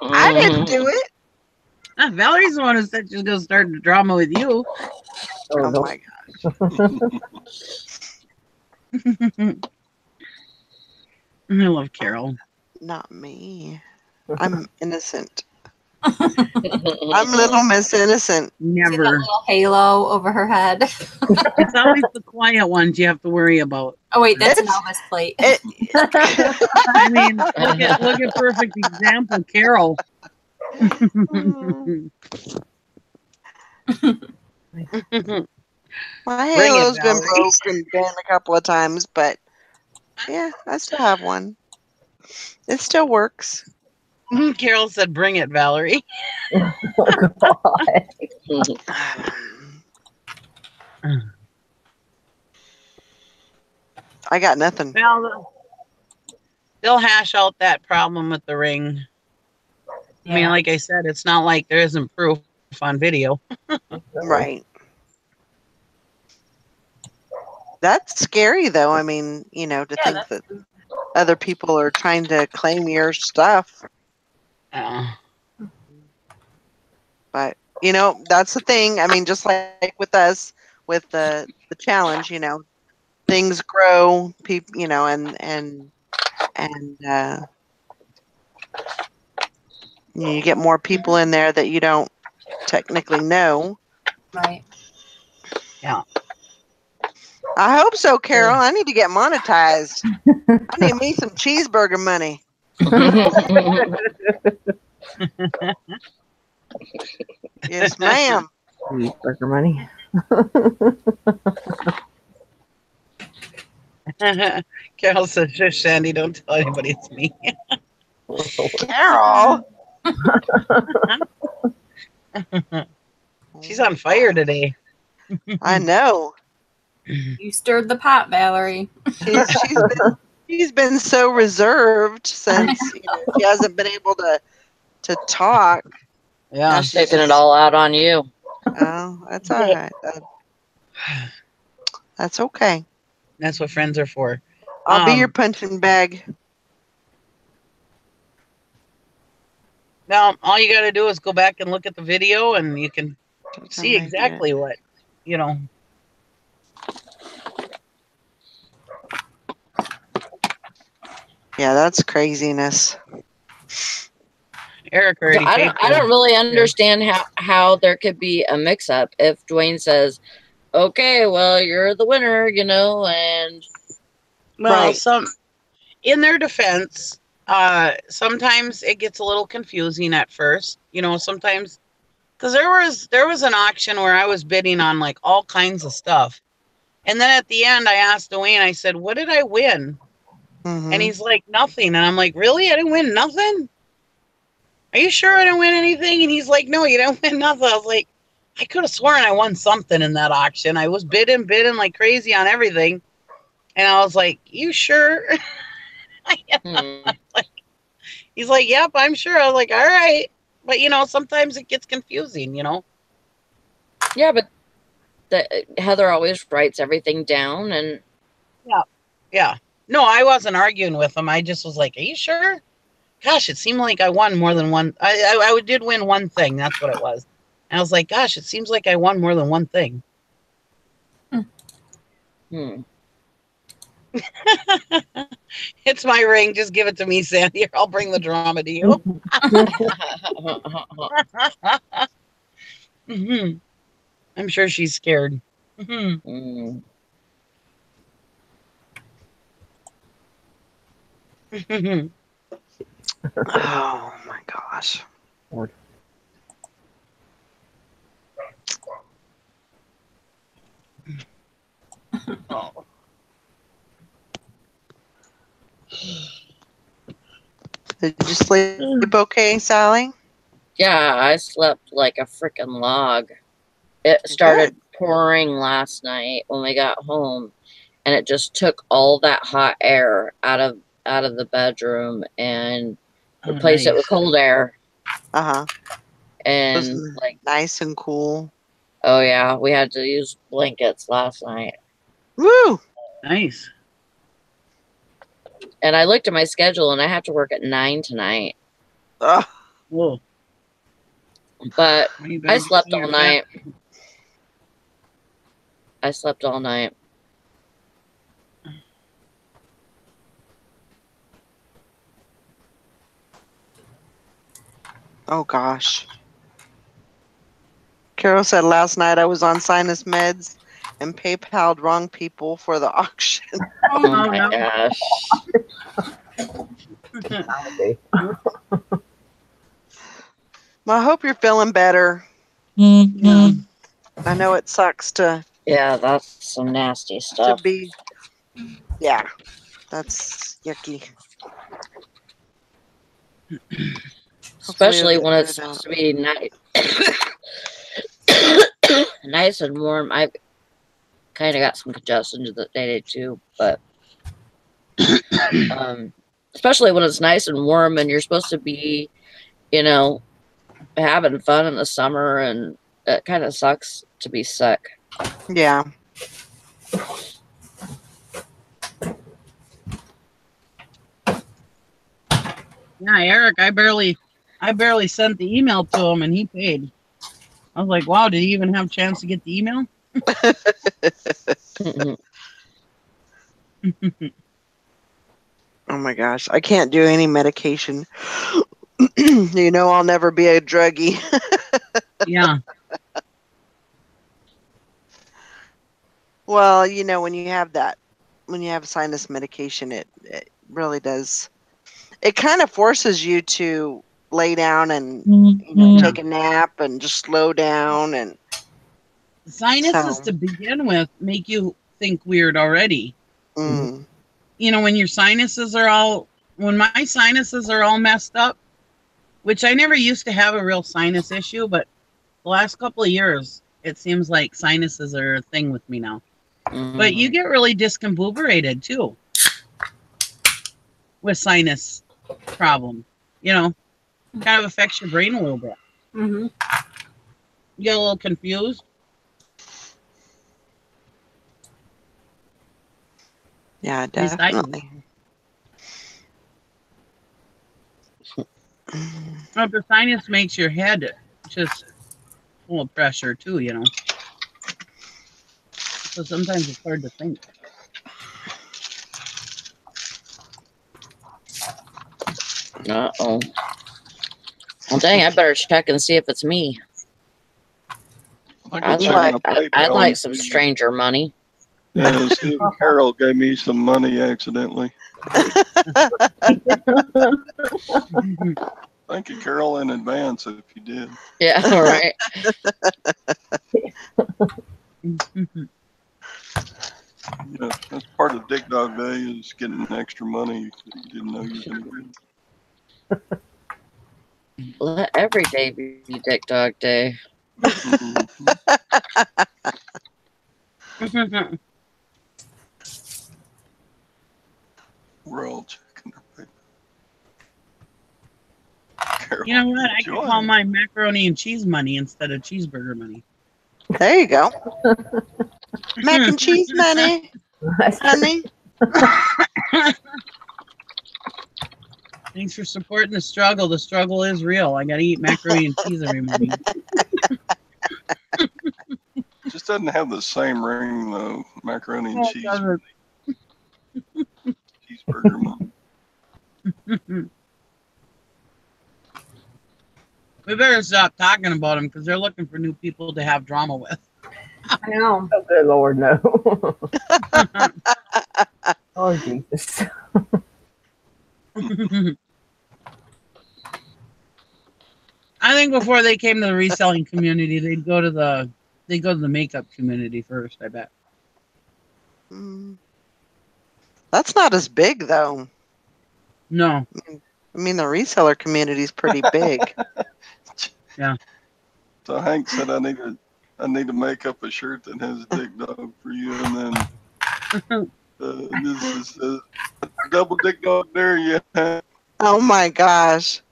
Speaker 1: I didn't do it.
Speaker 3: Valerie's the one who said she's going to start the drama with you.
Speaker 1: Oh, my God.
Speaker 3: I love Carol.
Speaker 1: Not me. I'm innocent. I'm little Miss Innocent.
Speaker 2: She's got a
Speaker 3: Never.
Speaker 2: little halo over her head.
Speaker 3: It's always the quiet ones you have to worry about.
Speaker 2: Oh wait, that's an
Speaker 1: It's-
Speaker 2: Elvis plate.
Speaker 3: I mean, look at perfect example, Carol.
Speaker 1: My
Speaker 3: Bring it,
Speaker 1: halo's been
Speaker 3: Valerie.
Speaker 1: broken down a couple of times, but yeah, I still have one. It still works.
Speaker 3: Carol said, "Bring it, Valerie."
Speaker 6: Oh, God.
Speaker 1: I got nothing.
Speaker 3: Well, they'll hash out that problem with the ring. I mean, like I said, it's not like there isn't proof on video.
Speaker 1: Right. That's scary, though. I mean, to think that other people are trying to claim your stuff. But, that's the thing. I mean, just like with us, with the challenge, things grow, people, and you get more people in there that you don't technically know.
Speaker 2: Right.
Speaker 3: Yeah.
Speaker 1: I hope so, Carol. I need to get monetized. I need me some cheeseburger money. Yes, ma'am.
Speaker 6: Cheeseburger money.
Speaker 3: Carol says, "Shush, Sandy, don't tell anybody it's me."
Speaker 1: Carol.
Speaker 3: She's on fire today.
Speaker 1: I know.
Speaker 2: You stirred the pot, Valerie.
Speaker 1: She's been so reserved since she hasn't been able to talk.
Speaker 3: Yeah.
Speaker 1: Now she's
Speaker 5: Taking it all out on you.
Speaker 1: Oh, that's all right. That's okay.
Speaker 3: That's what friends are for.
Speaker 1: I'll be your punching bag.
Speaker 3: Now, all you got to do is go back and look at the video, and you can see
Speaker 1: Something like that.
Speaker 3: exactly what, you know.
Speaker 1: Yeah, that's craziness.
Speaker 3: Eric already
Speaker 5: I
Speaker 3: paid
Speaker 5: don't.
Speaker 3: for
Speaker 5: I don't really
Speaker 3: it.
Speaker 5: understand how there could be a mix-up if Dwayne says, "Okay, well, you're the winner," and
Speaker 3: Well,
Speaker 1: Right.
Speaker 3: in their defense, sometimes it gets a little confusing at first. Sometimes because there was an auction where I was bidding on like all kinds of stuff, and then at the end I asked Dwayne. I said, "What did I win?" And
Speaker 1: Hmm.
Speaker 3: he's like, "Nothing." And I'm like, "Really? I didn't win nothing? Are you sure I didn't win anything?" And he's like, "No, you didn't win nothing." I was like, I could have sworn I won something in that auction. I was bidding like crazy on everything. And I was like, "You sure?"
Speaker 5: hmm.
Speaker 3: He's like, "Yep, I'm sure." I was like, "All right." But, sometimes it gets confusing.
Speaker 5: Yeah, but Heather always writes everything down, and
Speaker 3: Yeah. Yeah. No, I wasn't arguing with him. I just was like, "Are you sure?" Gosh, it seemed like I won more than one. I did win one thing. That's what it was. And I was like, "Gosh, it seems like I won more than one thing."
Speaker 5: hmm.
Speaker 3: It's my ring. Just give it to me, Sandy. I'll bring the drama to you. Mhm. I'm sure she's scared. Mhm.
Speaker 5: Mm.
Speaker 3: Mhm.
Speaker 1: Oh my gosh.
Speaker 6: Lord.
Speaker 3: Oh.
Speaker 1: Did you sleep okay, Sally?
Speaker 5: Yeah, I slept like a freaking log. It
Speaker 1: Good.
Speaker 5: started pouring last night when we got home, and it just took all that hot air out of the bedroom and
Speaker 3: Oh,
Speaker 5: replaced it with
Speaker 3: nice.
Speaker 5: cold air.
Speaker 1: Uh-huh. So it's
Speaker 5: And like,
Speaker 1: nice and cool.
Speaker 5: oh yeah, we had to use blankets last night.
Speaker 1: Woo!
Speaker 3: Nice.
Speaker 5: And I looked at my schedule, and I have to work at 9 tonight.
Speaker 1: Ugh.
Speaker 3: Whoa.
Speaker 5: But
Speaker 3: You
Speaker 5: I
Speaker 3: better get
Speaker 5: slept
Speaker 3: some of
Speaker 5: all
Speaker 3: your fat.
Speaker 5: night. I slept all night.
Speaker 1: Oh gosh. Carol said last night I was on sinus meds and PayPal'd wrong people for the auction.
Speaker 5: Oh
Speaker 3: Oh,
Speaker 5: my
Speaker 3: no.
Speaker 5: gosh.
Speaker 6: Okay.
Speaker 1: Well, I hope you're feeling better.
Speaker 3: Yeah.
Speaker 1: I know it sucks to
Speaker 5: Yeah, that's some nasty stuff.
Speaker 1: be. Yeah, that's yucky. Hopefully you'll
Speaker 5: Especially
Speaker 1: get
Speaker 5: when it's
Speaker 1: through
Speaker 5: supposed
Speaker 1: that.
Speaker 5: to be nice and warm. I've kind of got some congestion today too, but um, especially when it's nice and warm and you're supposed to be, you know, having fun in the summer, and it kind of sucks to be sick.
Speaker 1: Yeah.
Speaker 3: Yeah, Eric, I barely sent the email to him and he paid. I was like, wow, did he even have a chance to get the email?
Speaker 5: Mhm.
Speaker 1: Oh my gosh, I can't do any medication. I'll never be a druggie.
Speaker 3: Yeah.
Speaker 1: Well, when you have sinus medication, it really does. It kind of forces you to lay down and,
Speaker 3: Yeah.
Speaker 1: take a nap and just slow down. And
Speaker 3: Sinuses
Speaker 1: so,
Speaker 3: to begin with make you think weird already.
Speaker 1: mm,
Speaker 3: When when my sinuses are all messed up, which I never used to have a real sinus issue, but the last couple of years, it seems like sinuses are a thing with me now. But you
Speaker 5: Mhm.
Speaker 3: get really discombobulated too with sinus problem. Kind of affects your brain a little bit.
Speaker 2: Mm-hmm.
Speaker 3: You get a little confused.
Speaker 1: yeah,
Speaker 3: At least I do.
Speaker 1: definitely.
Speaker 3: Well, the sinus makes your head just full of pressure too, you know. So sometimes it's hard to think.
Speaker 5: Uh-oh. Well, dang, I better check and see if it's me.
Speaker 4: I
Speaker 5: I'd
Speaker 4: could check
Speaker 5: like,
Speaker 4: my
Speaker 5: I'd
Speaker 4: PayPal
Speaker 5: like
Speaker 4: and
Speaker 5: some
Speaker 4: see.
Speaker 5: stranger money.
Speaker 4: Yeah, see if Carol gave me some money accidentally. Thank you, Carol, in advance if you did.
Speaker 5: Yeah, all right.
Speaker 4: Yeah, that's part of Dick Dog Day is getting extra money that you didn't know you were going to get.
Speaker 5: Let every day be Dick Dog Day.
Speaker 4: Mhm. We're all checking our PayPal. Carol,
Speaker 3: You know what? I could
Speaker 4: enjoy.
Speaker 3: call mine macaroni and cheese money instead of cheeseburger money.
Speaker 1: There you go. Mac and cheese money,
Speaker 6: That's true.
Speaker 1: honey.
Speaker 3: Thanks for supporting the struggle. The struggle is real. I got to eat macaroni and cheese every morning.
Speaker 4: Just doesn't have the same ring though. Macaroni and
Speaker 3: Oh, it
Speaker 4: cheese,
Speaker 3: doesn't.
Speaker 4: cheeseburger money.
Speaker 3: We better stop talking about them because they're looking for new people to have drama with.
Speaker 2: I know.
Speaker 6: Oh, good Lord, no. Oh, Jesus.
Speaker 3: I think before they came to the reselling community, they'd go to the makeup community first. I bet.
Speaker 1: Mm. That's not as big though.
Speaker 3: No.
Speaker 1: I mean, the reseller community is pretty big.
Speaker 3: Yeah.
Speaker 4: So Hank said I need to make up a shirt that has Dick Dog for you, and then this is double Dick Dog there, yeah.
Speaker 1: Oh my gosh.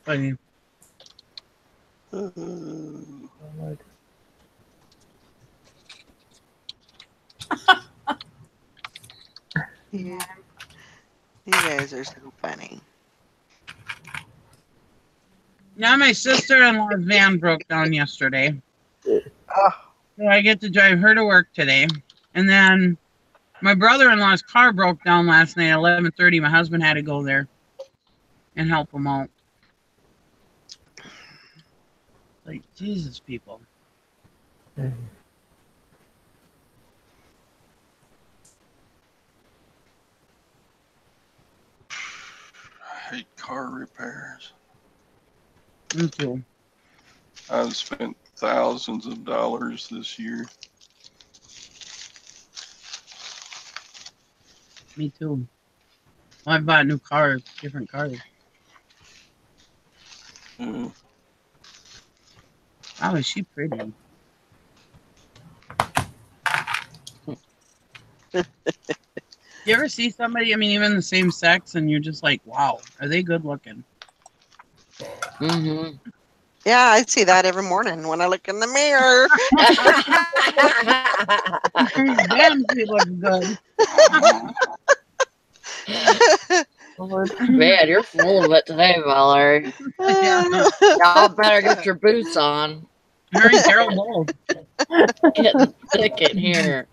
Speaker 3: Funny.
Speaker 1: Yeah. You guys are so funny.
Speaker 3: Now my sister-in-law's van broke down yesterday.
Speaker 1: Oh,
Speaker 3: So I get to drive her to work today. And then my brother-in-law's car broke down last night at 11:30. My husband had to go there and help him out. Like, Jesus, people.
Speaker 4: I hate car repairs.
Speaker 3: Me too.
Speaker 4: I've spent thousands of dollars this year.
Speaker 3: Me too. Well, I bought new cars, different cars.
Speaker 4: Uh,
Speaker 3: Wow, is she pretty? You ever see somebody, I mean, even the same sex, and you're just like, wow, are they good looking?
Speaker 5: Mm-hmm.
Speaker 1: yeah, I see that every morning when I look in the mirror.
Speaker 3: Damn, she looks good.
Speaker 5: Man, you're full of it today, Valerie.
Speaker 3: Yeah.
Speaker 5: Y'all better get your boots on.
Speaker 3: Her and Carol both.
Speaker 5: Getting thick in here.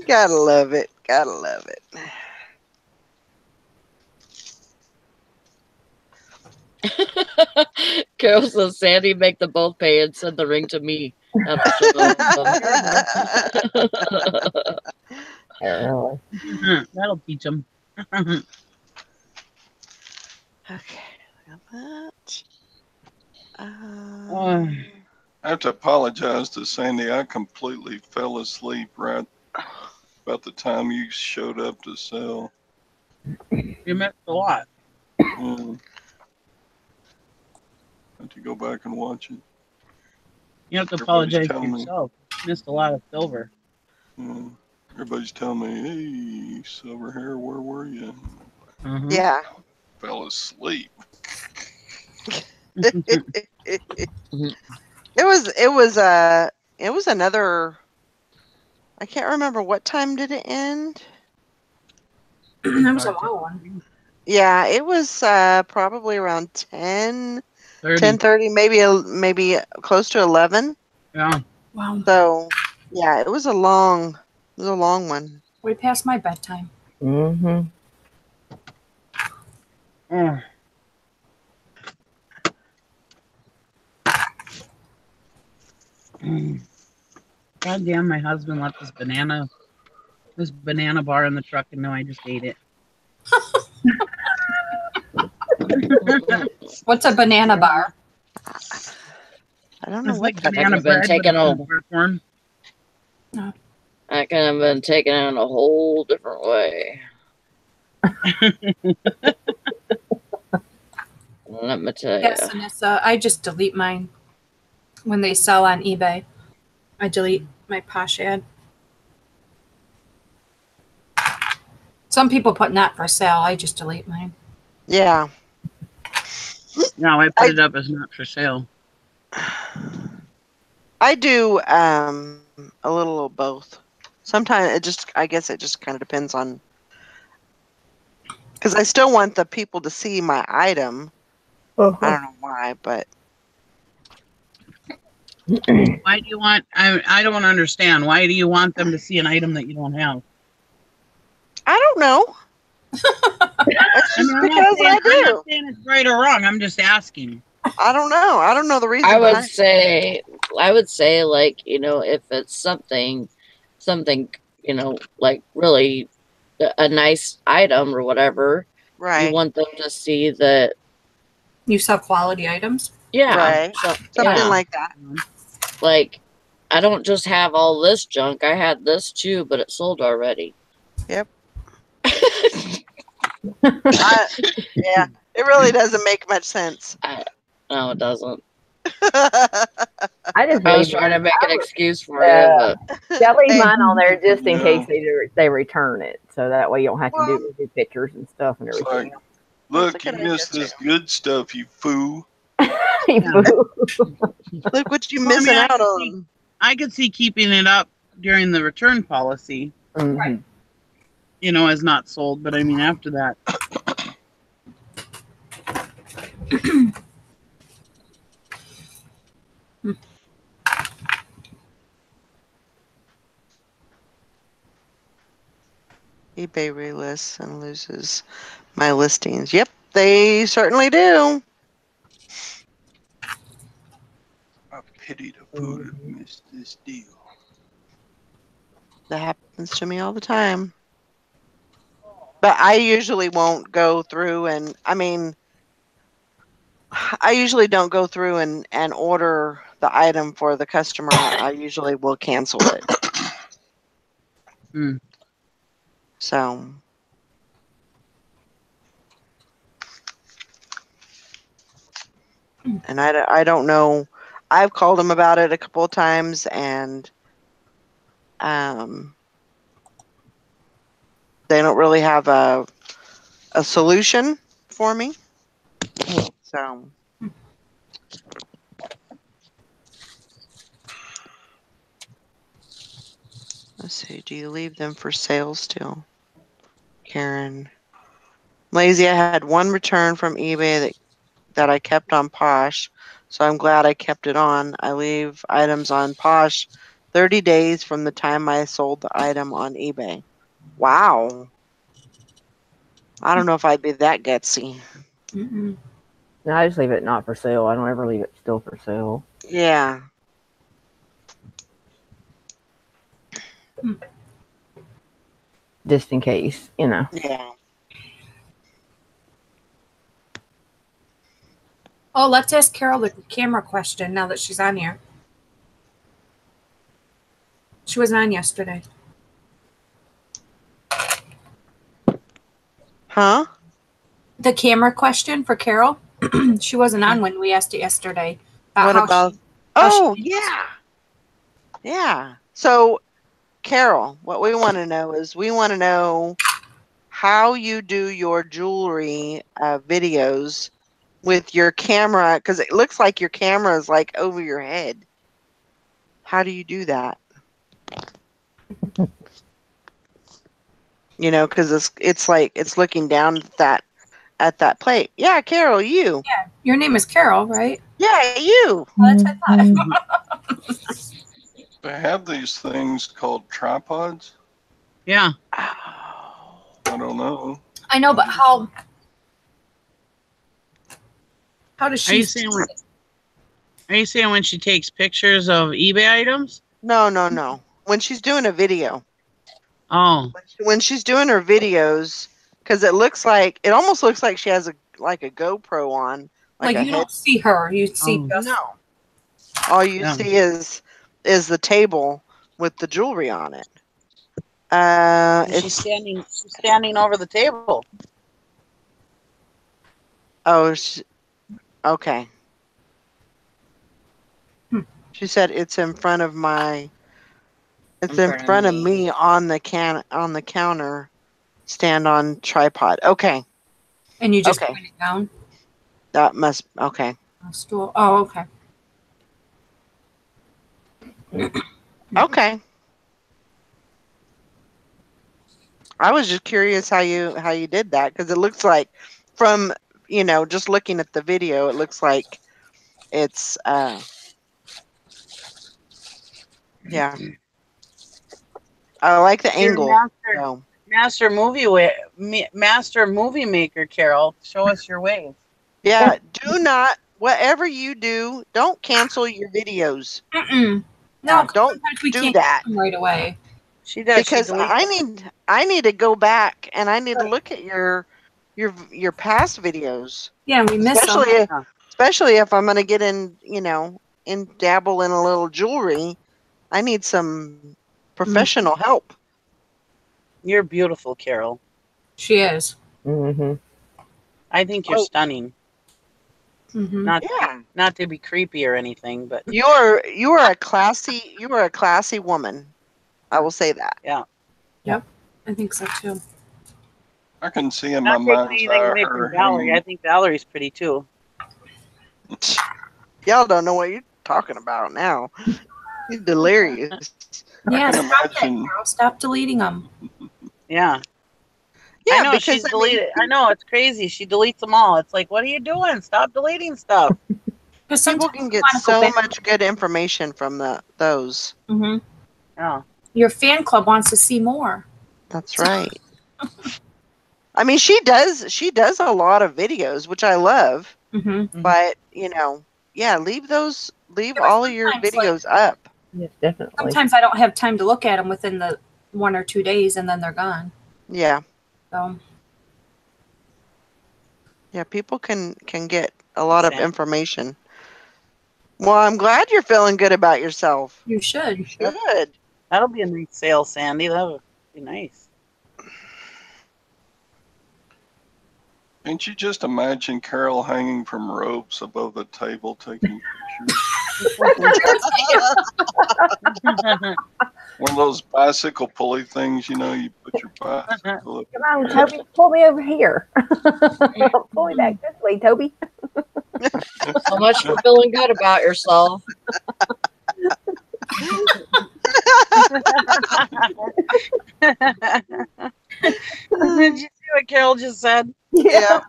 Speaker 1: Gotta love it. Gotta love it.
Speaker 5: Carol says, Sandy, make them both pay and send the ring to me. That'll show them.
Speaker 6: Really?
Speaker 3: That'll teach them.
Speaker 1: Okay, got that.
Speaker 4: I have to apologize to Sandy. I completely fell asleep right about the time you showed up to sell.
Speaker 3: You missed a lot.
Speaker 4: I have to go back and watch it.
Speaker 3: You have to
Speaker 4: Everybody's
Speaker 3: apologize to
Speaker 4: telling me.
Speaker 3: yourself. Missed a lot of silver.
Speaker 4: Everybody's telling me, hey, silver hair, where were you?
Speaker 3: Mhm.
Speaker 1: Yeah.
Speaker 4: Fell asleep.
Speaker 1: It was another I can't remember what time did it end.
Speaker 2: That was a long one.
Speaker 1: Yeah, it was probably around 10,
Speaker 3: 30.
Speaker 1: 10:30, maybe close to 11.
Speaker 3: Yeah.
Speaker 2: Wow.
Speaker 1: So, yeah, it was a long one.
Speaker 2: Way past my bedtime.
Speaker 6: Mm-hmm.
Speaker 3: Oh. God damn, my husband left this banana bar in the truck, and now I just ate it.
Speaker 2: What's a banana bar?
Speaker 1: I don't know
Speaker 3: It's
Speaker 1: what
Speaker 3: like
Speaker 1: that
Speaker 5: That
Speaker 3: banana
Speaker 5: could have been
Speaker 3: bread, but
Speaker 5: taken
Speaker 3: it's in
Speaker 5: on.
Speaker 3: bar form.
Speaker 5: That could have been taken in a whole different way. Let me tell you.
Speaker 2: Yes, Anissa. I just delete mine when they sell on eBay. I delete my Posh ad. Some people put not for sale. I just delete mine.
Speaker 1: Yeah.
Speaker 3: No, I put it up as not for sale.
Speaker 1: I do a little of both. Sometimes I guess it just kind of depends on, because I still want the people to see my item. I don't know why, but
Speaker 3: Why do you want? I don't understand. Why do you want them to see an item that you don't have?
Speaker 1: I don't know. It's just
Speaker 3: I'm
Speaker 1: because I
Speaker 3: not
Speaker 1: do.
Speaker 3: saying it's right or wrong. I'm just asking.
Speaker 1: I don't know. I don't know the reason
Speaker 5: I would
Speaker 1: behind it.
Speaker 5: say, like, if it's something, like really a nice item or whatever, you
Speaker 1: Right.
Speaker 5: want them to see that.
Speaker 2: You sell quality items?
Speaker 5: Yeah.
Speaker 1: Right. Something
Speaker 5: Yeah.
Speaker 1: like that.
Speaker 5: Like, I don't just have all this junk. I had this too, but it sold already.
Speaker 1: Yep. Yeah. It really doesn't make much sense.
Speaker 5: No, it doesn't.
Speaker 6: I just
Speaker 5: I was
Speaker 6: leave
Speaker 5: trying to
Speaker 6: mine.
Speaker 5: make an excuse for you, but
Speaker 6: I leave
Speaker 1: Hey,
Speaker 6: mine on there just in
Speaker 4: No.
Speaker 6: case they return it, so that way you don't have to
Speaker 1: Well,
Speaker 6: do pictures and stuff and
Speaker 4: It's
Speaker 6: everything.
Speaker 4: like,
Speaker 1: that's a
Speaker 4: look,
Speaker 1: good
Speaker 4: you
Speaker 1: idea
Speaker 4: missed
Speaker 1: too.
Speaker 4: this good stuff, you fool.
Speaker 1: Look what you
Speaker 3: Well, I mean,
Speaker 1: missing out on.
Speaker 3: I could see keeping it up during the return policy,
Speaker 6: Mhm.
Speaker 3: as not sold. But I mean, after that,
Speaker 1: eBay relists and loses my listings. Yep, they certainly do.
Speaker 4: I pity the fool that missed this deal.
Speaker 1: That happens to me all the time. But I usually won't go through and I usually don't go through and order the item for the customer. I usually will cancel it.
Speaker 3: Hmm.
Speaker 1: So and I don't know. I've called them about it a couple of times and they don't really have a solution for me. So let's see. Do you leave them for sale still? Karen. Lazy, I had one return from eBay that I kept on Posh, so I'm glad I kept it on. I leave items on Posh 30 days from the time I sold the item on eBay. Wow. I don't know if I'd be that gutsy.
Speaker 2: Mm-mm.
Speaker 6: No, I just leave it not for sale. I don't ever leave it still for sale.
Speaker 1: Yeah.
Speaker 6: Just in case,
Speaker 1: Yeah.
Speaker 2: Oh, let's ask Carol the camera question now that she's on here. She wasn't on yesterday.
Speaker 1: Huh?
Speaker 2: The camera question for Carol. She wasn't on when we asked it yesterday.
Speaker 1: What about? Oh, yeah. Yeah. So, Carol, what we want to know is we want to know how you do your jewelry videos with your camera, because it looks like your camera is like over your head. How do you do that? You know, because it's like it's looking down at that plate. Yeah, Carol, you.
Speaker 2: Yeah, your name is Carol, right?
Speaker 1: Yeah, you.
Speaker 2: Oh, that's what I thought.
Speaker 4: They have these things called tripods.
Speaker 3: Yeah.
Speaker 1: Oh.
Speaker 4: I don't know.
Speaker 2: I know, but how does
Speaker 3: Are
Speaker 2: she?
Speaker 3: you saying when she takes pictures of eBay items?
Speaker 1: No, no, no. When she's doing a video,
Speaker 3: Oh.
Speaker 1: when she's doing her videos, because it almost looks like she has a GoPro on, like
Speaker 2: Like
Speaker 1: a
Speaker 2: you
Speaker 1: head.
Speaker 2: don't see her, you see
Speaker 3: Oh.
Speaker 2: just
Speaker 1: No, all you
Speaker 3: Yeah.
Speaker 1: see is the table with the jewelry on it.
Speaker 3: She's
Speaker 1: It's
Speaker 3: standing over the table.
Speaker 1: oh, okay.
Speaker 2: Hmm.
Speaker 1: She said it's in front of my. It's in front of me on the counter, stand on tripod. Okay,
Speaker 2: and you just
Speaker 1: okay,
Speaker 2: point it down.
Speaker 1: that must okay.
Speaker 2: On a stool. Oh, okay.
Speaker 1: Okay. I was just curious how you did that because it looks like from just looking at the video, it looks like it's yeah. I like the
Speaker 3: You're
Speaker 1: angle. So
Speaker 3: master movie maker, Carol. Show us your ways.
Speaker 1: yeah, do not whatever you do, don't cancel your videos.
Speaker 2: Mm-mm. No,
Speaker 3: Yeah.
Speaker 2: 'cause
Speaker 1: Don't
Speaker 2: sometimes we
Speaker 1: do
Speaker 2: can't
Speaker 1: that.
Speaker 2: get them right away.
Speaker 3: She does. She
Speaker 1: Because
Speaker 3: deletes it.
Speaker 1: I need to go back and I need to look at your past videos,
Speaker 2: Yeah, we miss them.
Speaker 1: especially
Speaker 3: Yeah.
Speaker 1: especially if I'm gonna get in dabble in a little jewelry. I need some professional help.
Speaker 3: You're beautiful, Carol.
Speaker 2: She is.
Speaker 6: Mm-hmm.
Speaker 3: I think you're
Speaker 1: Oh.
Speaker 3: stunning.
Speaker 2: Mm-hmm.
Speaker 3: Not to be creepy or anything, but
Speaker 1: You are a classy woman. I will say that.
Speaker 3: yeah.
Speaker 2: Yep, I think so too.
Speaker 4: I can see in my
Speaker 3: Not taking
Speaker 4: mind's
Speaker 3: anything
Speaker 4: eye
Speaker 3: away
Speaker 4: her
Speaker 3: from Valerie. I
Speaker 4: hanging.
Speaker 3: think Valerie's pretty too.
Speaker 1: Y'all don't know what you're talking about now. You're delirious.
Speaker 2: Yeah,
Speaker 4: can
Speaker 2: stop that,
Speaker 4: imagine.
Speaker 2: Carol. Stop deleting them.
Speaker 3: Yeah. I
Speaker 1: Yeah,
Speaker 3: know
Speaker 1: because
Speaker 3: she's deleted. I know it's crazy. She deletes them all. It's like, what are you doing? Stop deleting stuff.
Speaker 2: Because
Speaker 1: people
Speaker 2: sometimes
Speaker 1: can
Speaker 2: you
Speaker 1: get
Speaker 2: want to go
Speaker 1: so
Speaker 2: back.
Speaker 1: much good information from those.
Speaker 2: Mm-hmm.
Speaker 3: Yeah.
Speaker 2: Your fan club wants to see more.
Speaker 1: That's right. I mean, she does a lot of videos, which I love.
Speaker 2: Mm-hmm.
Speaker 1: But yeah, leave all of your videos up.
Speaker 6: Yes, definitely.
Speaker 2: Sometimes I don't have time to look at them within the 1 or 2 days, and then they're gone.
Speaker 1: Yeah,
Speaker 2: So
Speaker 1: yeah, people can get a lot of
Speaker 3: Exactly.
Speaker 1: information. Well, I'm glad you're feeling good about yourself.
Speaker 2: you should.
Speaker 1: Good.
Speaker 3: That'll be a nice sale, Sandy. That would be nice.
Speaker 4: Can't you just imagine Carol hanging from ropes above the table taking pictures? One of those bicycle pulley things, you put your bicycle up.
Speaker 6: Come on, Toby, pull me over here. Pull me back this way, Toby.
Speaker 5: So much for feeling good about yourself.
Speaker 3: Did you see what Carol just said?
Speaker 1: Yeah.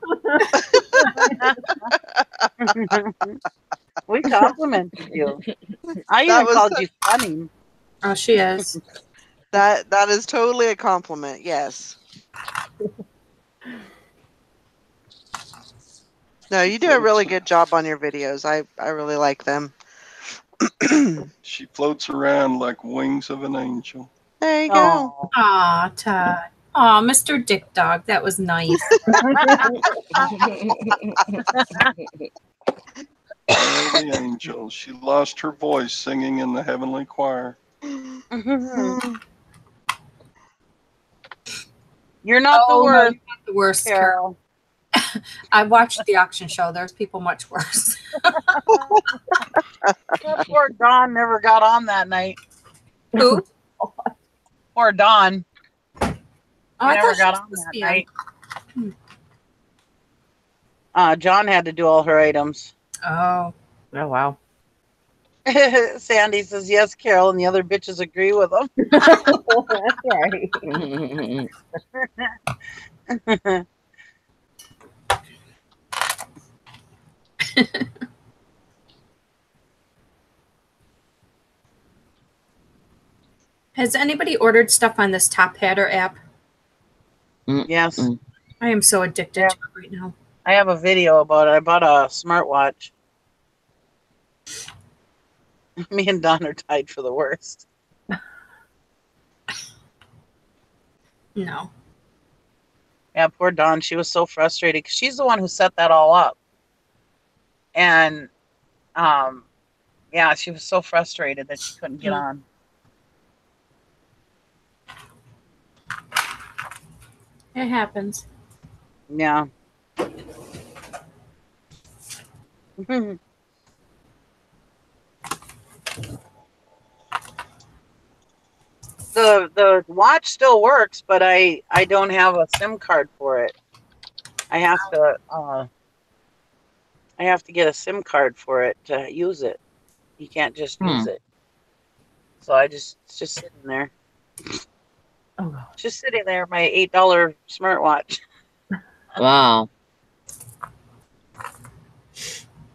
Speaker 3: We complimented you. I
Speaker 1: That
Speaker 3: even
Speaker 1: was
Speaker 3: called you funny.
Speaker 2: Oh, she is.
Speaker 1: that is totally a compliment. Yes. No, you do a really good job on your videos. I really like them.
Speaker 4: She floats around like wings of an angel.
Speaker 1: There you go.
Speaker 3: Oh.
Speaker 2: Aw, Todd. Aw, Mr. Dick Dog. That was nice.
Speaker 4: Oh, the angel. She lost her voice singing in the heavenly choir.
Speaker 3: You're not the
Speaker 2: Oh, no,
Speaker 3: worst,
Speaker 2: you're not the worst, Carol.
Speaker 3: Carol.
Speaker 2: I watched the auction show. There's people much worse.
Speaker 3: That poor Dawn never got on that night.
Speaker 2: Who?
Speaker 3: Poor Dawn.
Speaker 2: Oh, I
Speaker 3: Never
Speaker 2: thought she
Speaker 3: got
Speaker 2: was
Speaker 3: on
Speaker 2: supposed to
Speaker 3: that
Speaker 2: be on.
Speaker 3: night. John had to do all her items.
Speaker 2: Oh.
Speaker 6: Oh, wow.
Speaker 3: Sandy says yes, Carol, and the other bitches agree with him.
Speaker 6: That's right.
Speaker 2: Has anybody ordered stuff on this Top Hatter app?
Speaker 3: Yes,
Speaker 2: I am so addicted
Speaker 3: Yeah.
Speaker 2: to it right now.
Speaker 3: I have a video about it. I bought a smartwatch. Me and Don are tied for the worst.
Speaker 2: No.
Speaker 3: Yeah, poor Dawn. She was so frustrated because she's the one who set that all up. And yeah, she was so frustrated that she couldn't get on.
Speaker 2: It happens.
Speaker 3: Yeah. The watch still works, but I don't have a SIM card for it. I have to get a SIM card for it to use it. You can't just use it. So it's just sitting there.
Speaker 6: Oh, God.
Speaker 3: Just sitting there, my $8 smartwatch.
Speaker 5: Wow.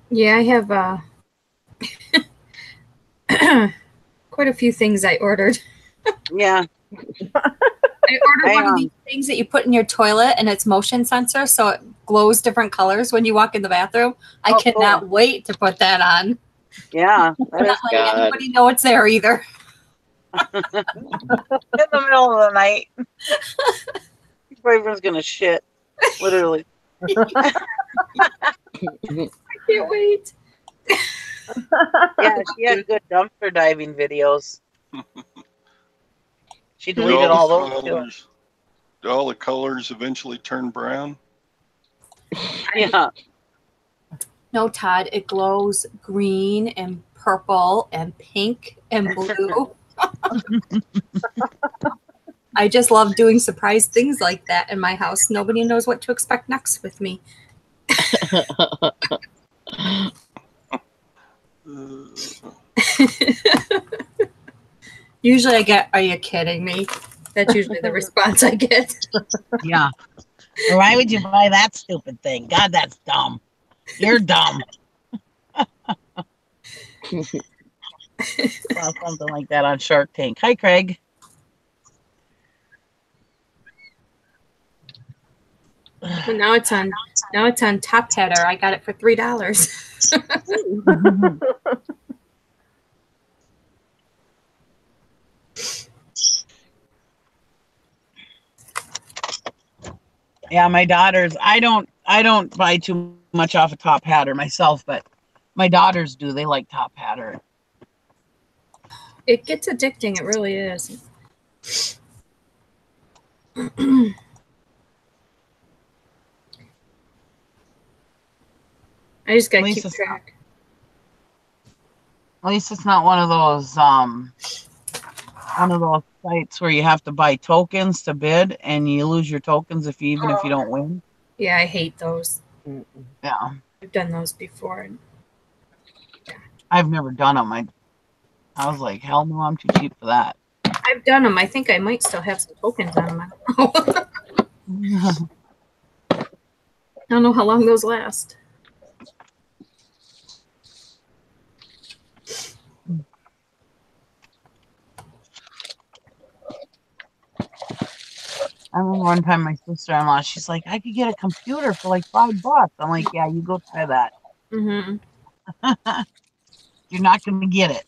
Speaker 2: Yeah, I have quite a few things I ordered.
Speaker 3: Yeah.
Speaker 2: I ordered one of these things that you put in your toilet and it's motion sensor, so it glows different colors when you walk in the bathroom. I cannot wait to put that on.
Speaker 3: Yeah.
Speaker 2: I'm not letting anybody know it's there either.
Speaker 3: In the middle of the night. Your boyfriend's gonna shit. Literally.
Speaker 2: I can't wait.
Speaker 3: Yeah, she had good dumpster diving videos. She deleted all those too.
Speaker 4: Do all the colors eventually turn brown?
Speaker 3: Yeah.
Speaker 2: No, Todd, it glows green and purple and pink and blue. I just love doing surprise things like that in my house. Nobody knows what to expect next with me. Usually I get, are you kidding me? That's usually the response I get.
Speaker 3: Yeah. Why would you buy that stupid thing? God, that's dumb. You're dumb. Saw something like that on Shark Tank. Hi, Craig.
Speaker 2: But now it's on Top Hatter. I got it for $3.
Speaker 3: Yeah, my daughters. I don't buy too much off of Top Hatter myself, but my daughters do. They like Top Hatter.
Speaker 2: It gets addicting. It really is. I just gotta keep track.
Speaker 3: At least it's not one of those sites where you have to buy tokens to bid and you lose your tokens if you don't win.
Speaker 2: Yeah, I hate those.
Speaker 3: Yeah.
Speaker 2: I've done those before.
Speaker 3: I've never done them. I was like, hell no, I'm too cheap for that.
Speaker 2: I've done them. I think I might still have some tokens on them. I don't know how long those last.
Speaker 3: I remember one time my sister-in-law, she's like, I could get a computer for like $5. I'm like, yeah, you go try that.
Speaker 2: Mm-hmm.
Speaker 3: You're not going to get it.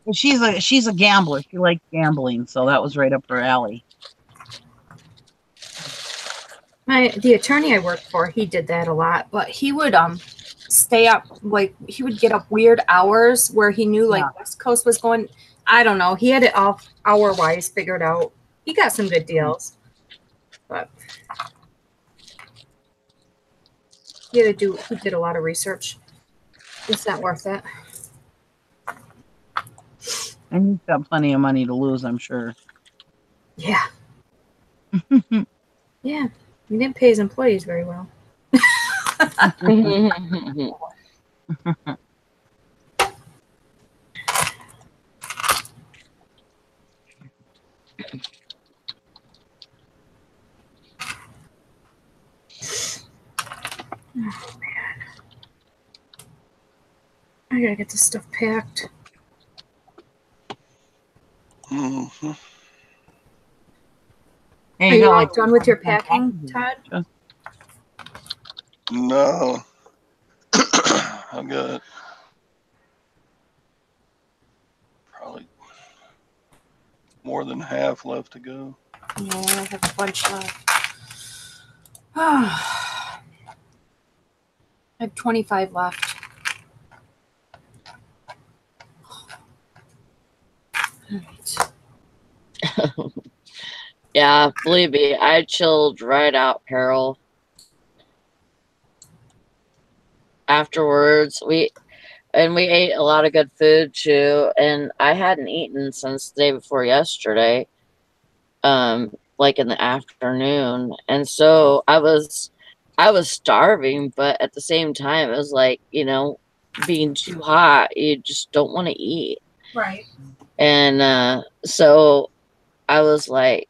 Speaker 3: But she's a gambler. She likes gambling, so that was right up her alley.
Speaker 2: The attorney I worked for, he did that a lot, but he would stay up, like he would get up weird hours where he knew like West Coast was going. I don't know. He had it all hour wise figured out. He got some good deals, but he did a lot of research. It's not worth it.
Speaker 3: And he's got plenty of money to lose, I'm sure.
Speaker 2: Yeah. Yeah. He didn't pay his employees very well. I gotta get this stuff packed.
Speaker 4: Mm-hmm.
Speaker 3: Hey,
Speaker 2: Are you
Speaker 3: got
Speaker 2: all
Speaker 3: like
Speaker 2: done with your
Speaker 3: 10
Speaker 2: packing,
Speaker 3: packages.
Speaker 2: Todd?
Speaker 4: No. I've got probably more than half left to go.
Speaker 2: Yeah, I have a bunch left. I have 25 left. Alright.
Speaker 5: Yeah, believe me, I chilled right out, Carol. Afterwards, we ate a lot of good food too, and I hadn't eaten since the day before yesterday, like in the afternoon, and so I was starving, but at the same time, it was like, being too hot, you just don't want to eat,
Speaker 2: Right.
Speaker 5: and so I was like,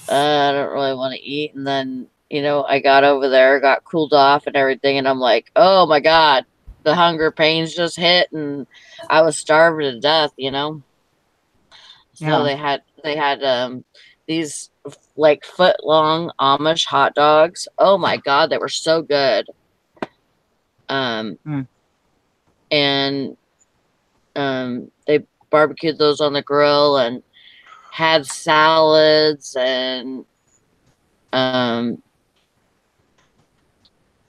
Speaker 5: I don't really want to eat, and then I got over there, got cooled off and everything, and I'm like, oh my God, the hunger pains just hit, and I was starving to death. So
Speaker 3: Yeah.
Speaker 5: they had these like foot long Amish hot dogs. Oh my God, they were so good.
Speaker 3: Mm.
Speaker 5: And they barbecued those on the grill and had salads and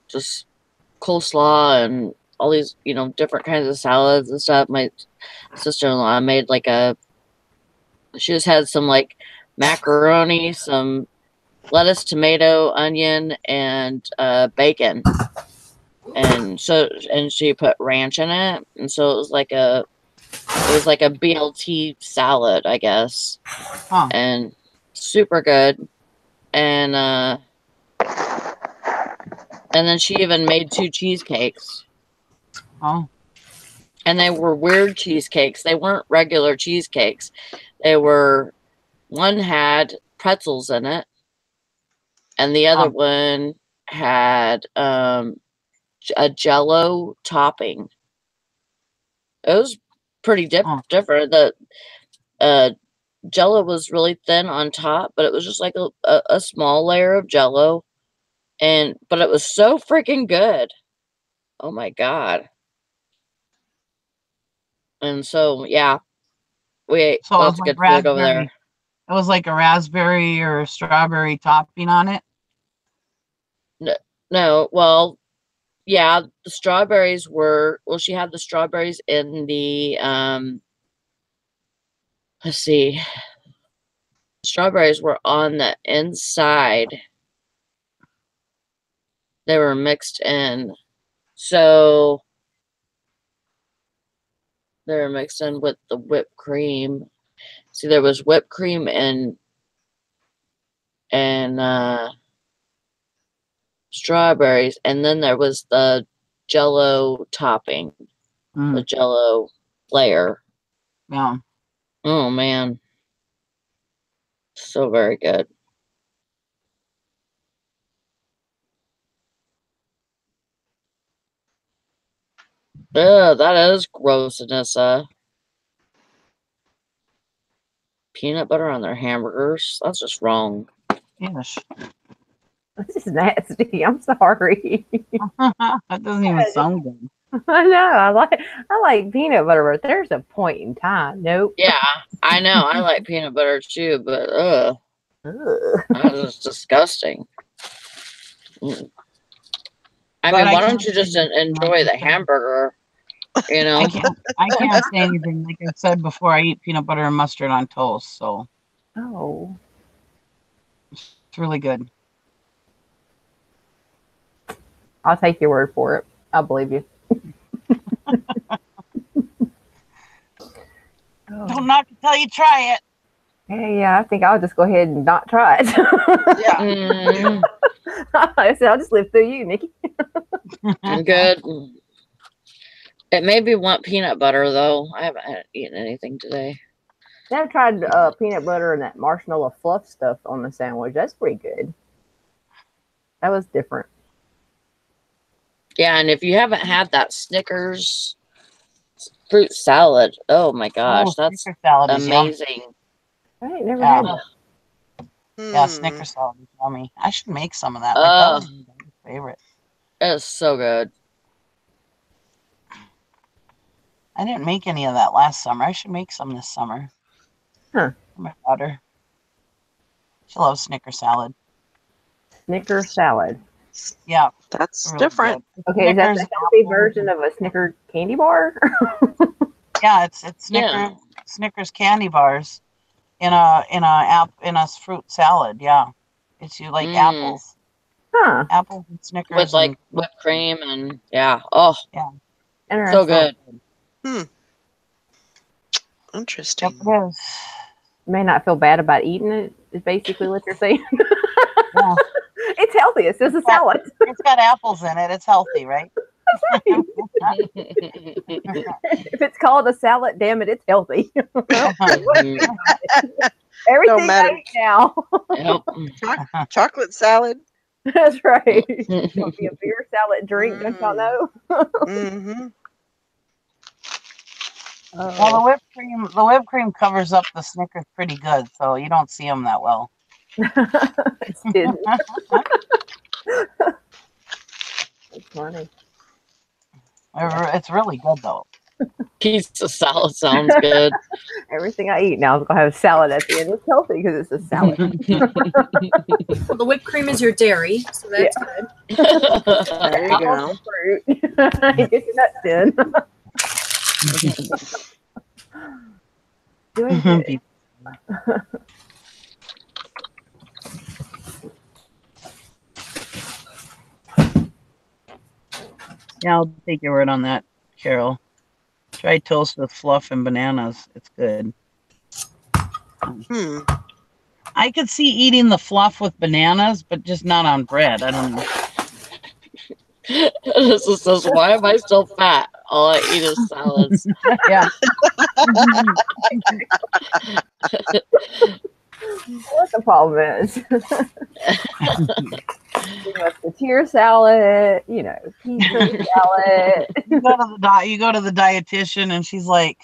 Speaker 5: just coleslaw and all these, different kinds of salads and stuff. My sister-in-law made she just had some like macaroni, some lettuce, tomato, onion, and bacon. And she put ranch in it. And so it was like a BLT salad, I guess.
Speaker 3: Huh.
Speaker 5: And super good. And then she even made 2 cheesecakes.
Speaker 3: Oh.
Speaker 5: And they were weird cheesecakes. They weren't regular cheesecakes. One had pretzels in it, and the other one had a Jello topping. It was pretty different. The Jello was really thin on top, but it was just like a small layer of Jello, but it was so freaking good. Oh my God. And so, yeah, we ate
Speaker 3: So it was
Speaker 5: lots of
Speaker 3: like
Speaker 5: good food over
Speaker 3: raspberry.
Speaker 5: there.
Speaker 3: It was like a raspberry or a strawberry topping on it.
Speaker 5: No, well, yeah, the strawberries she had the strawberries in the, let's see, strawberries were on the inside. They were mixed in. So they were mixed in with the whipped cream. See, there was whipped cream and strawberries, and then there was the Jello topping, the Jello layer.
Speaker 3: Yeah.
Speaker 5: Oh man, so very good. Ugh, that is gross, Anissa. Peanut butter on their hamburgers? That's just wrong.
Speaker 3: Yes.
Speaker 6: This is nasty. I'm sorry.
Speaker 3: That doesn't even sound good.
Speaker 6: I know. I like peanut butter, but there's a point in time. Nope.
Speaker 5: Yeah, I know. I like peanut butter too, but
Speaker 6: Ugh.
Speaker 5: that is disgusting. I
Speaker 3: But
Speaker 5: mean,
Speaker 3: I
Speaker 5: why
Speaker 3: can't
Speaker 5: don't you
Speaker 3: say
Speaker 5: just
Speaker 3: anything, like
Speaker 5: enjoy
Speaker 3: I
Speaker 5: the
Speaker 3: said.
Speaker 5: hamburger?
Speaker 3: I can't say anything. Like I said before, I eat peanut butter and mustard on toast, so
Speaker 6: Oh.
Speaker 3: it's really good.
Speaker 6: I'll take your word for it. I'll believe you.
Speaker 3: Don't knock it till you try it.
Speaker 6: Yeah, I think I'll just go ahead and not try it.
Speaker 1: Yeah.
Speaker 6: I said I'll just live through you, Nikki.
Speaker 5: Good. It made me want peanut butter, though. I haven't eaten anything today.
Speaker 6: I've tried peanut butter and that marshmallow fluff stuff on the sandwich. That's pretty good. That was different.
Speaker 5: Yeah, and if you haven't had that Snickers fruit salad. Oh my gosh,
Speaker 3: Oh,
Speaker 5: that's
Speaker 3: Snicker salad is yum.
Speaker 5: amazing.
Speaker 6: I ain't never
Speaker 3: Yeah.
Speaker 6: had that.
Speaker 3: Yeah,
Speaker 1: Hmm.
Speaker 3: Snicker salad is yummy. I should make some of that. Like that was my favorite.
Speaker 5: It is so good.
Speaker 3: I didn't make any of that last summer. I should make some this summer.
Speaker 6: Huh.
Speaker 3: For my daughter. She loves Snicker salad.
Speaker 6: Snicker salad.
Speaker 3: Yeah,
Speaker 1: That's
Speaker 3: really
Speaker 1: different.
Speaker 3: good.
Speaker 6: Okay, is that
Speaker 3: Snickers,
Speaker 6: the healthy
Speaker 3: apples,
Speaker 6: version of a Snicker candy bar?
Speaker 3: Yeah, it's
Speaker 5: Yeah.
Speaker 3: Snickers candy bars in a fruit salad. Yeah, it's you like
Speaker 5: Mm.
Speaker 3: apples,
Speaker 6: Huh.
Speaker 3: apples and Snickers
Speaker 5: With like
Speaker 3: and
Speaker 5: whipped cream and yeah. Oh,
Speaker 3: yeah.
Speaker 6: Interesting.
Speaker 5: so good.
Speaker 3: Yep,
Speaker 1: Interesting.
Speaker 3: it is.
Speaker 6: You may not feel bad about eating it, is basically what you're saying.
Speaker 3: Yeah,
Speaker 6: It's healthy. It's just a salad.
Speaker 3: it's got apples in it. It's healthy, right?
Speaker 6: If it's called a salad, damn it, it's healthy.
Speaker 5: Mhm.
Speaker 6: Everything
Speaker 1: matter.
Speaker 6: I eat now.
Speaker 5: Yep.
Speaker 1: Chocolate salad.
Speaker 6: That's right. It'll be a beer salad drink, don't y'all know?
Speaker 1: Mm-hmm.
Speaker 3: Well, the whipped cream covers up the Snickers pretty good, so you don't see them that well.
Speaker 6: It's Disney. It's funny.
Speaker 3: It's really good though.
Speaker 5: Piece of salad sounds good.
Speaker 6: Everything I eat now is gonna have a salad at the end. It's healthy because it's a salad.
Speaker 2: Well, the whipped cream is your dairy, so that's good.
Speaker 1: There you go.
Speaker 6: Also fruit. You get your nuts in. Doing good.
Speaker 3: Yeah, I'll take your word on that, Carol. Try toast with fluff and bananas. It's good.
Speaker 1: Hmm.
Speaker 3: I could see eating the fluff with bananas, but just not on bread. I don't know.
Speaker 5: This is says, why am I still fat? All I eat is salads.
Speaker 3: Yeah.
Speaker 6: What the problem is? Musketeer salad, pizza salad.
Speaker 3: You go to the dietitian, and she's like,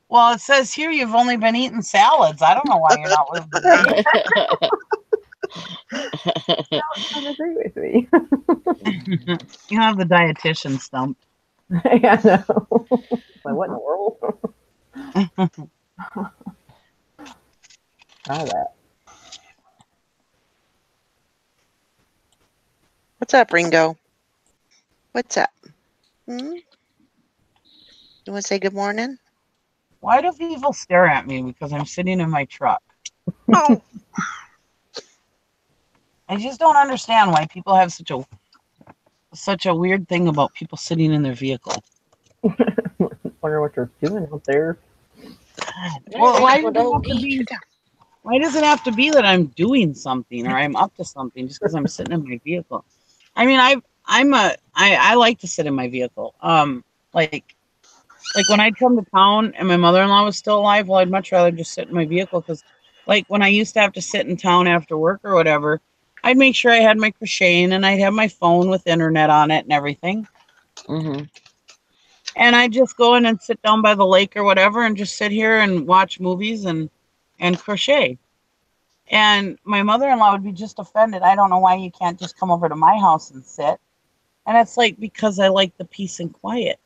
Speaker 3: "Well, it says here you've only been eating salads. I don't know why you're not losing weight."
Speaker 6: Don't agree with me.
Speaker 3: You have the dietitian stumped.
Speaker 6: I know. Like, what in the world? Try that.
Speaker 1: What's up, Ringo? What's up? Hmm? You want to say good morning?
Speaker 3: Why do people stare at me because I'm sitting in my truck?
Speaker 1: Oh,
Speaker 3: I just don't understand why people have such a weird thing about people sitting in their vehicle.
Speaker 6: Wonder what you're doing out there.
Speaker 3: Well, why does it have to be that I'm doing something or I'm up to something just because I'm sitting in my vehicle? I mean, I like to sit in my vehicle. Like when I'd come to town and my mother-in-law was still alive, well, I'd much rather just sit in my vehicle because, like, when I used to have to sit in town after work or whatever, I'd make sure I had my crocheting and I'd have my phone with internet on it and everything.
Speaker 5: Mm-hmm.
Speaker 3: And I'd just go in and sit down by the lake or whatever and just sit here and watch movies and crochet. And my mother-in-law would be just offended. I don't know why you can't just come over to my house and sit. And it's like, because I like the peace and quiet.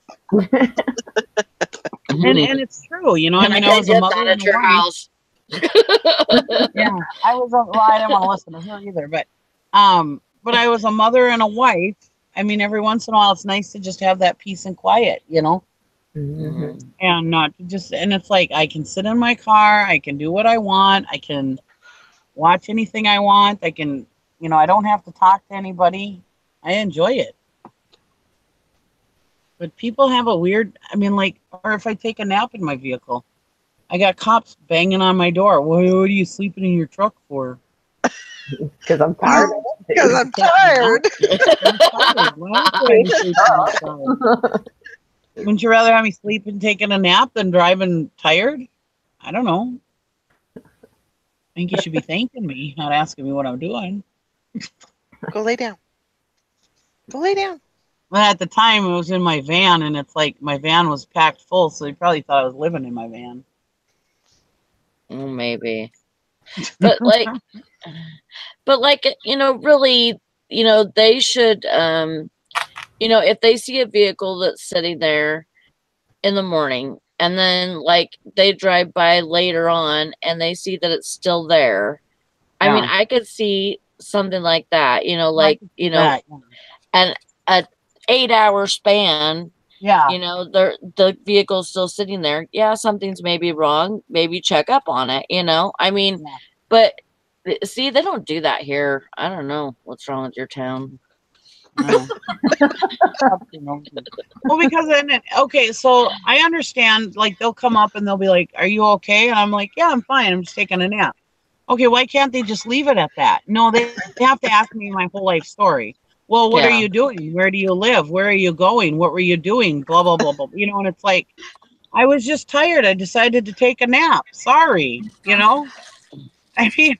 Speaker 3: And it's true, I mean, I was a mother
Speaker 5: at your
Speaker 3: and a wife.
Speaker 5: house.
Speaker 3: Yeah, well, I didn't want to listen to her either, but I was a mother and a wife. I mean, every once in a while, it's nice to just have that peace and quiet,
Speaker 6: Mm-hmm.
Speaker 3: and not just. And it's like I can sit in my car, I can do what I want, I can watch anything I want, I can, I don't have to talk to anybody. I enjoy it. But people have a weird, I mean, like, or if I take a nap in my vehicle, I got cops banging on my door. What are you sleeping in your truck for?
Speaker 6: Because I'm tired.
Speaker 1: because I'm tired.
Speaker 3: Wouldn't you rather have me sleep and taking a nap than driving tired? I don't know. I think you should be thanking me, not asking me what I'm doing.
Speaker 1: Go lay down. Go lay down.
Speaker 3: But at the time, it was in my van, and it's like my van was packed full, so they probably thought I was living in my van.
Speaker 5: Maybe. But like, really, they should, if they see a vehicle that's sitting there in the morning and then like they drive by later on and they see that it's still there. I mean,
Speaker 3: Yeah.
Speaker 5: I could see something like that,
Speaker 3: I
Speaker 5: like,
Speaker 3: could see that,
Speaker 5: an a 8-hour span,
Speaker 3: yeah.
Speaker 5: the vehicle's still sitting there. Yeah, something's maybe wrong. Maybe check up on it, I mean,
Speaker 3: Yeah.
Speaker 5: but see, they don't do that here. I don't know what's wrong with your town.
Speaker 3: No. Well, because okay, so I understand, like, they'll come up and they'll be like, "Are you okay?" And I'm like, "Yeah, I'm fine. I'm just taking a nap." Okay, why can't they just leave it at that? No, they have to ask me my whole life story. Well, what are
Speaker 5: Yeah.
Speaker 3: you doing? Where do you live? Where are you going? What were you doing? Blah, blah, blah, blah. And it's like, I was just tired. I decided to take a nap. Sorry. I mean,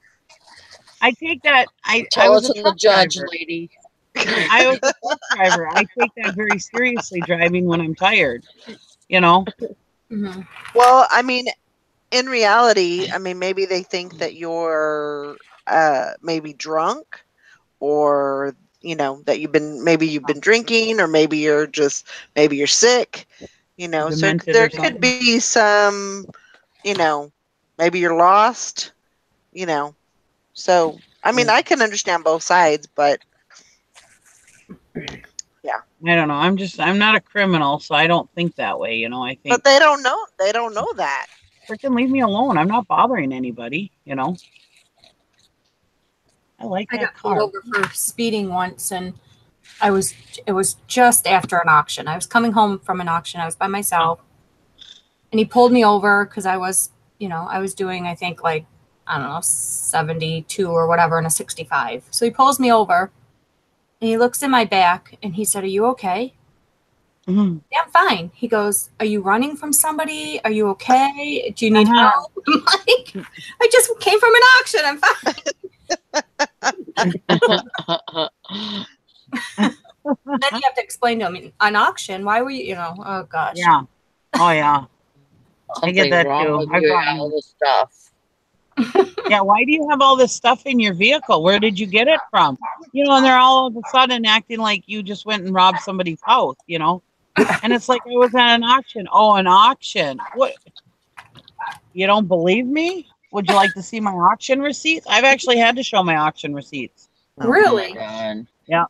Speaker 3: I take that. I
Speaker 5: Tell
Speaker 3: was
Speaker 5: it
Speaker 3: a
Speaker 5: to the
Speaker 3: truck
Speaker 5: judge,
Speaker 3: driver.
Speaker 5: lady.
Speaker 3: I was a truck driver. I take that very seriously, driving when I'm tired.
Speaker 2: Mhm.
Speaker 1: Well, I mean, in reality, I mean, maybe they think that you're maybe drunk, or that you've been drinking, or maybe you're sick, so
Speaker 3: Demented
Speaker 1: there
Speaker 3: or
Speaker 1: could
Speaker 3: something.
Speaker 1: be some, maybe you're lost, so I mean, I can understand both sides, but
Speaker 3: I don't know. I'm not a criminal, so I don't think that way. I think,
Speaker 1: but they don't know that.
Speaker 3: freaking leave me alone. I'm not bothering anybody. I like
Speaker 2: I
Speaker 3: that
Speaker 2: got pulled
Speaker 3: car.
Speaker 2: over for speeding once, and it was just after an auction. I was coming home from an auction. I was by myself, and he pulled me over because I was doing, I think, like, I don't know, 72 or whatever in a 65. So he pulls me over and he looks in my back and he said, "Are you okay?"
Speaker 3: Mhm.
Speaker 2: "Yeah, I'm fine." He goes, "Are you running from somebody? Are you okay? Do you need help?" I'm like, "I just came from an auction. I'm fine." Then you have to explain to him, an auction, why were you, oh gosh.
Speaker 3: Yeah. Oh, yeah. I get
Speaker 5: Something's
Speaker 3: that
Speaker 5: wrong
Speaker 3: too.
Speaker 5: with
Speaker 3: I've
Speaker 5: you,
Speaker 3: gotten
Speaker 5: all
Speaker 3: them.
Speaker 5: this stuff.
Speaker 3: Yeah. Why do you have all this stuff in your vehicle? Where did you get it from? And they're all of a sudden acting like you just went and robbed somebody's house, And it's like, I was at an auction. Oh, an auction. What? You don't believe me? Would you like to see my auction receipts? I've actually had to show my auction receipts.
Speaker 5: Oh my
Speaker 2: Really?
Speaker 5: God.
Speaker 3: Yeah.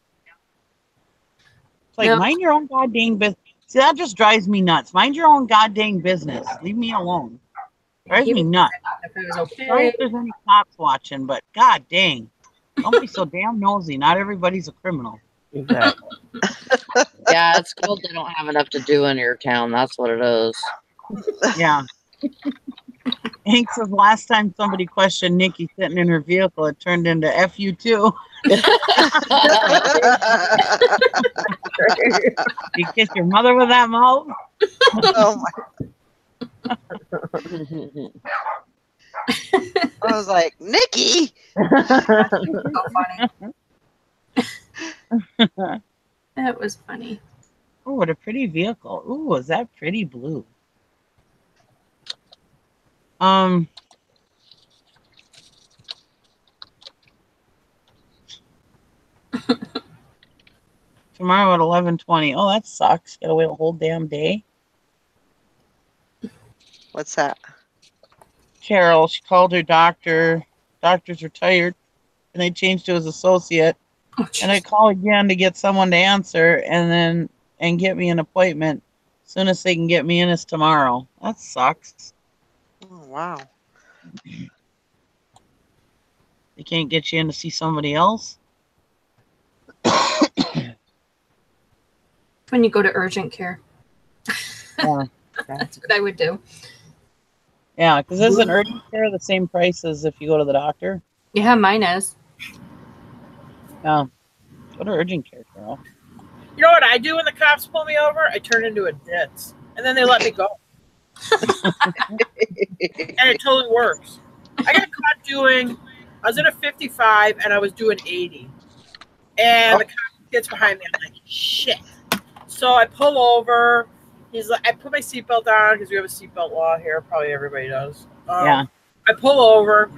Speaker 3: It's like,
Speaker 2: No.
Speaker 3: mind your own goddamn business. See, that just drives me nuts. Mind your own goddamn business. Leave me alone. Drives
Speaker 2: He
Speaker 3: me
Speaker 2: was
Speaker 3: nuts.
Speaker 2: if it was
Speaker 3: Sorry
Speaker 2: okay.
Speaker 3: if there's any cops watching, but god dang. Don't be so damn nosy. Not everybody's a criminal.
Speaker 6: Exactly.
Speaker 5: Yeah, it's called they don't have enough to do in your town. That's what it is.
Speaker 3: Yeah. Hank says last time somebody questioned Nikki sitting in her vehicle, it turned into F you too. You kiss your mother with that mouth?
Speaker 1: Oh my! I was like, Nikki.
Speaker 2: So funny. That was funny.
Speaker 3: Oh, what a pretty vehicle. Ooh, is that pretty blue? Tomorrow at 11:20. Oh, that sucks. Gotta wait a whole damn day.
Speaker 1: What's that?
Speaker 3: Carol, she called her doctor. Doctor's retired, and they changed to his associate.
Speaker 2: Oh,
Speaker 3: And I call again to get someone to answer, and get me an appointment. Soonest they can get me in is tomorrow. That sucks.
Speaker 1: Oh wow!
Speaker 3: They can't get you in to see somebody else.
Speaker 2: When you go to urgent care.
Speaker 3: Yeah.
Speaker 2: That's what I would do.
Speaker 3: Yeah, because isn't urgent care the same price as if you go to the doctor?
Speaker 2: Yeah, mine is.
Speaker 3: Yeah. Go to urgent care, Carol.
Speaker 7: You know what I do when the cops pull me over? I turn into a ditz, and then they let me go. And it totally works. I got caught I was in a 55 and I was doing 80. And the cop gets behind me. I'm like, shit. So I pull over. He's like, I put my seatbelt on because we have a seatbelt law here. Probably everybody does.
Speaker 3: Yeah.
Speaker 7: I pull over.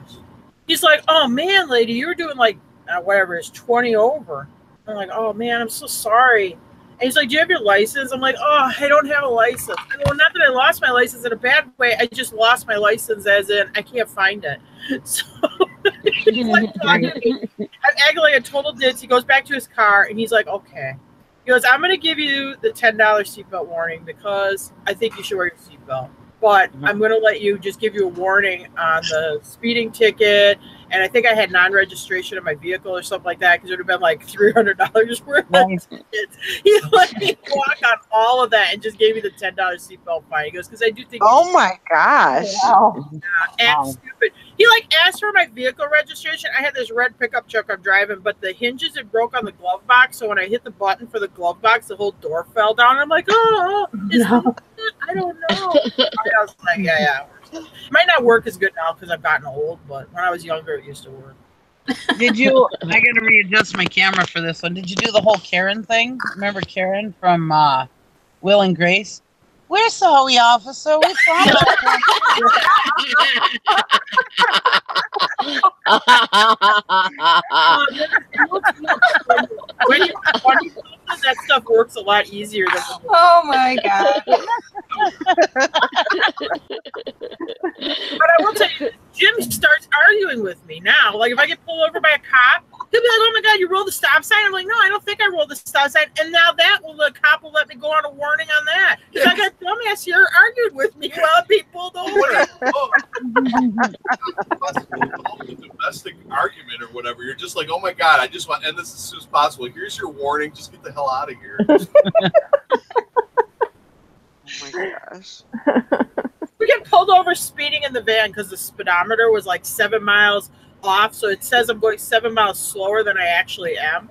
Speaker 7: He's like, "Oh man, lady, you were doing like whatever it's 20 over." I'm like, "Oh man, I'm so sorry." And he's like, "Do you have your license?" I'm like, "Oh, I don't have a license." Well, not that I lost my license in a bad way. I just lost my license as in I can't find it. So he's like talking to me. I'm acting like a total ditz. He goes back to his car and he's like, "Okay." He goes, "I'm going to give you the $10 seatbelt warning because I think you should wear your seatbelt. But I'm going to let you just give you a warning on the speeding ticket." And I think I had non-registration of my vehicle or something like that because it would have been like $300 worth of tickets. He let me walk on all of that and just gave me the $10 seatbelt fine. He goes, "Because I do think."
Speaker 1: Oh my gosh!
Speaker 6: Wow.
Speaker 7: And stupid. He like asked for my vehicle registration. I had this red pickup truck I'm driving, but the hinges had broke on the glove box. So when I hit the button for the glove box, the whole door fell down. I'm like, "Oh, I don't know." I was like, yeah. It might not work as good now because I've gotten old, but when I was younger, it used to work.
Speaker 3: Did you? I got to readjust my camera for this one. Did you do the whole Karen thing? Remember Karen from Will and Grace? We're sorry, officer. We promise.
Speaker 7: When you're 20, that stuff works a lot easier than.
Speaker 2: Oh my god!
Speaker 7: But I will tell you, Jim starts arguing with me now. Like if I get pulled over by a cop, he'll be like, "Oh my god, you rolled the stop sign." I'm like, "No, I don't think I rolled the stop sign." And now the cop will let me go on a warning on that. Because I got dumbass here argued with me while I'm being pulled over.
Speaker 8: A domestic argument or whatever. You're just like, "Oh my god, I just want to end this as soon as possible. Here's your warning. Just get the hell out of here."
Speaker 1: Oh my gosh!
Speaker 7: We get pulled over speeding in the van because the speedometer was like 7 miles off. So it says I'm going 7 miles slower than I actually am.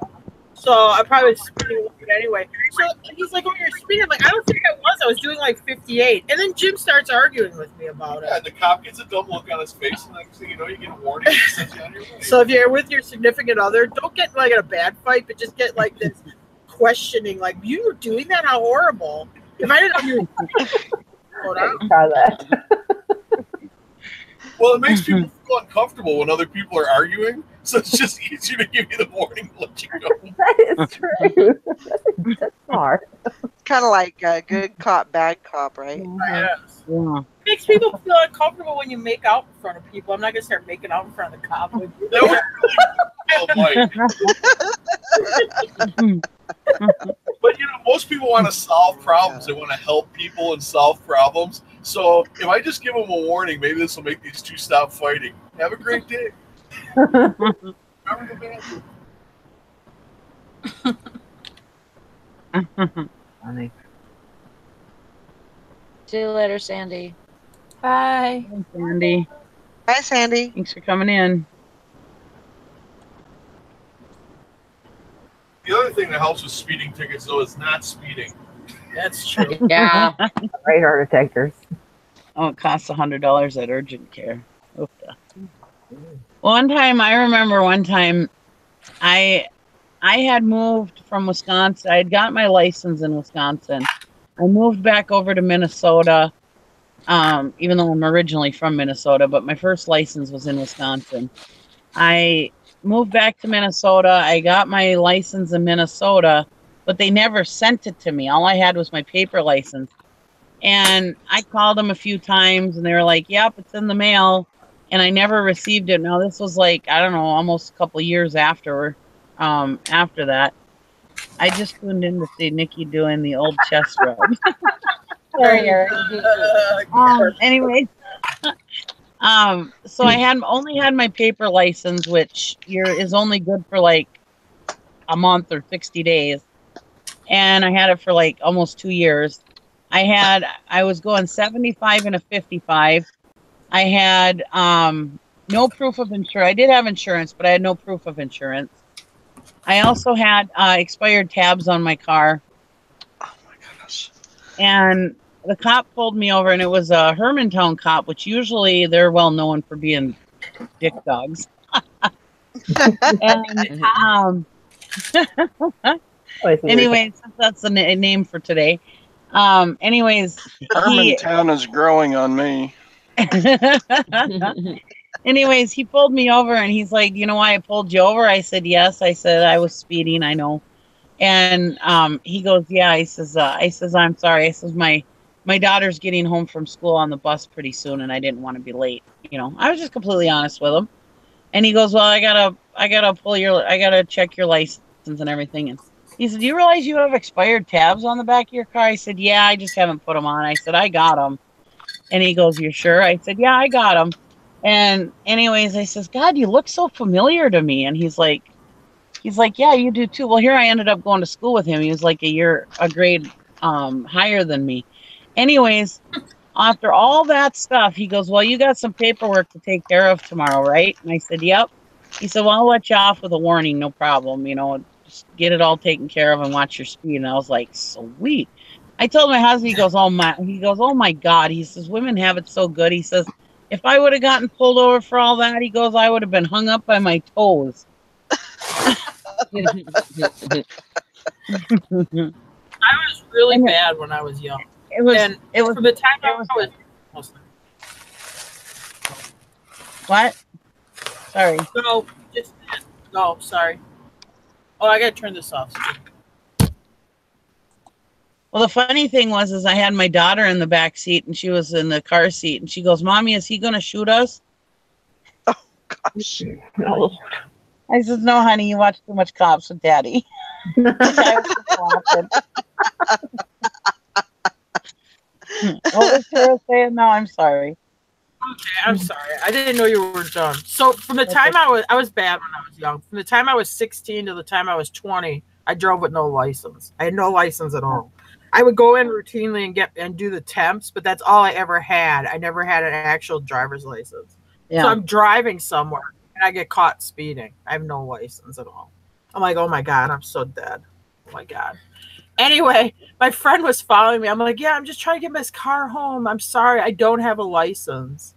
Speaker 7: So I probably was speeding a little bit anyway. So he's like, "Oh, you're speeding." I'm like, "I don't think I was. I was doing like 58." And then Jim starts arguing with me about it.
Speaker 8: Yeah, the cop gets a dumb look on his face, and next thing you know, you get a warning. And sends you on your way.
Speaker 7: So if you're with your significant other, don't get like in a bad fight, but just get like this questioning, like, "You were doing that? How horrible." If I didn't know you were
Speaker 6: Try that.
Speaker 8: Well, it makes people feel uncomfortable when other people are arguing, so it's just easier to give you the warning and let you go.
Speaker 6: That is true. That's smart.
Speaker 1: Kind of like good cop, bad cop, right?
Speaker 7: Yes.
Speaker 3: Yeah.
Speaker 7: It makes people feel uncomfortable when you make out in front of people. I'm not gonna start making out in front of the cop.
Speaker 8: That would really feel like. But most people want to solve problems. They want to help people and solve problems. So if I just give them a warning, maybe this will make these two stop fighting. Have a great day. Remember the bad.
Speaker 6: Funny.
Speaker 5: See you later, Sandy.
Speaker 2: Bye.
Speaker 3: Thanks, Sandy.
Speaker 1: Hi, Sandy.
Speaker 3: Thanks for coming in.
Speaker 8: The other thing that helps with speeding tickets, though, is not speeding.
Speaker 7: That's true.
Speaker 5: Yeah.
Speaker 6: Radar detectors.
Speaker 3: Oh, it costs $100 at urgent care. Okay. One time, I remember I had moved from Wisconsin. I had got my license in Wisconsin. I moved back over to Minnesota, even though I'm originally from Minnesota, but my first license was in Wisconsin. I moved back to Minnesota. I got my license in Minnesota, but they never sent it to me. All I had was my paper license. And I called them a few times, and they were like, "Yep, it's in the mail." And I never received it. Now, this was like, I don't know, almost a couple of years after that. I just tuned in to see Nikki doing the old chest rub. Anyway, so I only had my paper license, which is only good for like a month or 60 days. And I had it for like almost 2 years. I was going 75 and a 55. I had no proof of insurance. I did have insurance, but I had no proof of insurance. I also had expired tabs on my car.
Speaker 1: Oh my gosh.
Speaker 3: And the cop pulled me over, and it was a Hermantown cop, which usually they're well known for being dick dogs. And Anyways, that's the name for today. Anyways,
Speaker 4: Hermantown is growing on me.
Speaker 3: anyways, he pulled me over and he's like, you know why I pulled you over? I said, yes. I said, I was speeding. I know. And he goes, yeah. I says, I'm sorry. I says, my daughter's getting home from school on the bus pretty soon and I didn't want to be late. You know, I was just completely honest with him. And he goes, well, I gotta check your license and everything. And he said, do you realize you have expired tabs on the back of your car? I said, yeah, I just haven't put them on. I said, I got them. And he goes, you're sure? I said, yeah, I got them. And anyways, I says, God, you look so familiar to me. And he's like, yeah, you do too. Well, here I ended up going to school with him. He was like a grade higher than me. Anyways, after all that stuff, he goes, well, you got some paperwork to take care of tomorrow, right? And I said, yep. He said, well, I'll let you off with a warning. No problem. You know, just get it all taken care of and watch your speed. And I was like, sweet. I told my husband, he goes, oh my God. He says, women have it so good. He says, if I would have gotten pulled over for all that, he goes, I would have been hung up by my toes.
Speaker 7: I was really bad when I was young. It was from the time I was.
Speaker 3: What? Sorry.
Speaker 7: No, sorry. Oh, I gotta turn this off.
Speaker 3: Well, the funny thing was I had my daughter in the back seat and she was in the car seat and she goes, Mommy, is he going to shoot us?
Speaker 1: Oh, gosh.
Speaker 6: No.
Speaker 3: I said, no, honey, you watch too much Cops with Daddy. I was just laughing. What was Tara saying? No, I'm sorry.
Speaker 7: Okay, I'm sorry. I didn't know you were done. So from the time I was bad when I was young. From the time I was 16 to the time I was 20, I drove with no license. I had no license at all. I would go in routinely and do the temps, but that's all I ever had. I never had an actual driver's license. Yeah. So I'm driving somewhere and I get caught speeding. I have no license at all. I'm like, oh my God, I'm so dead. Oh my God. Anyway, my friend was following me. I'm like, yeah, I'm just trying to get my car home. I'm sorry, I don't have a license.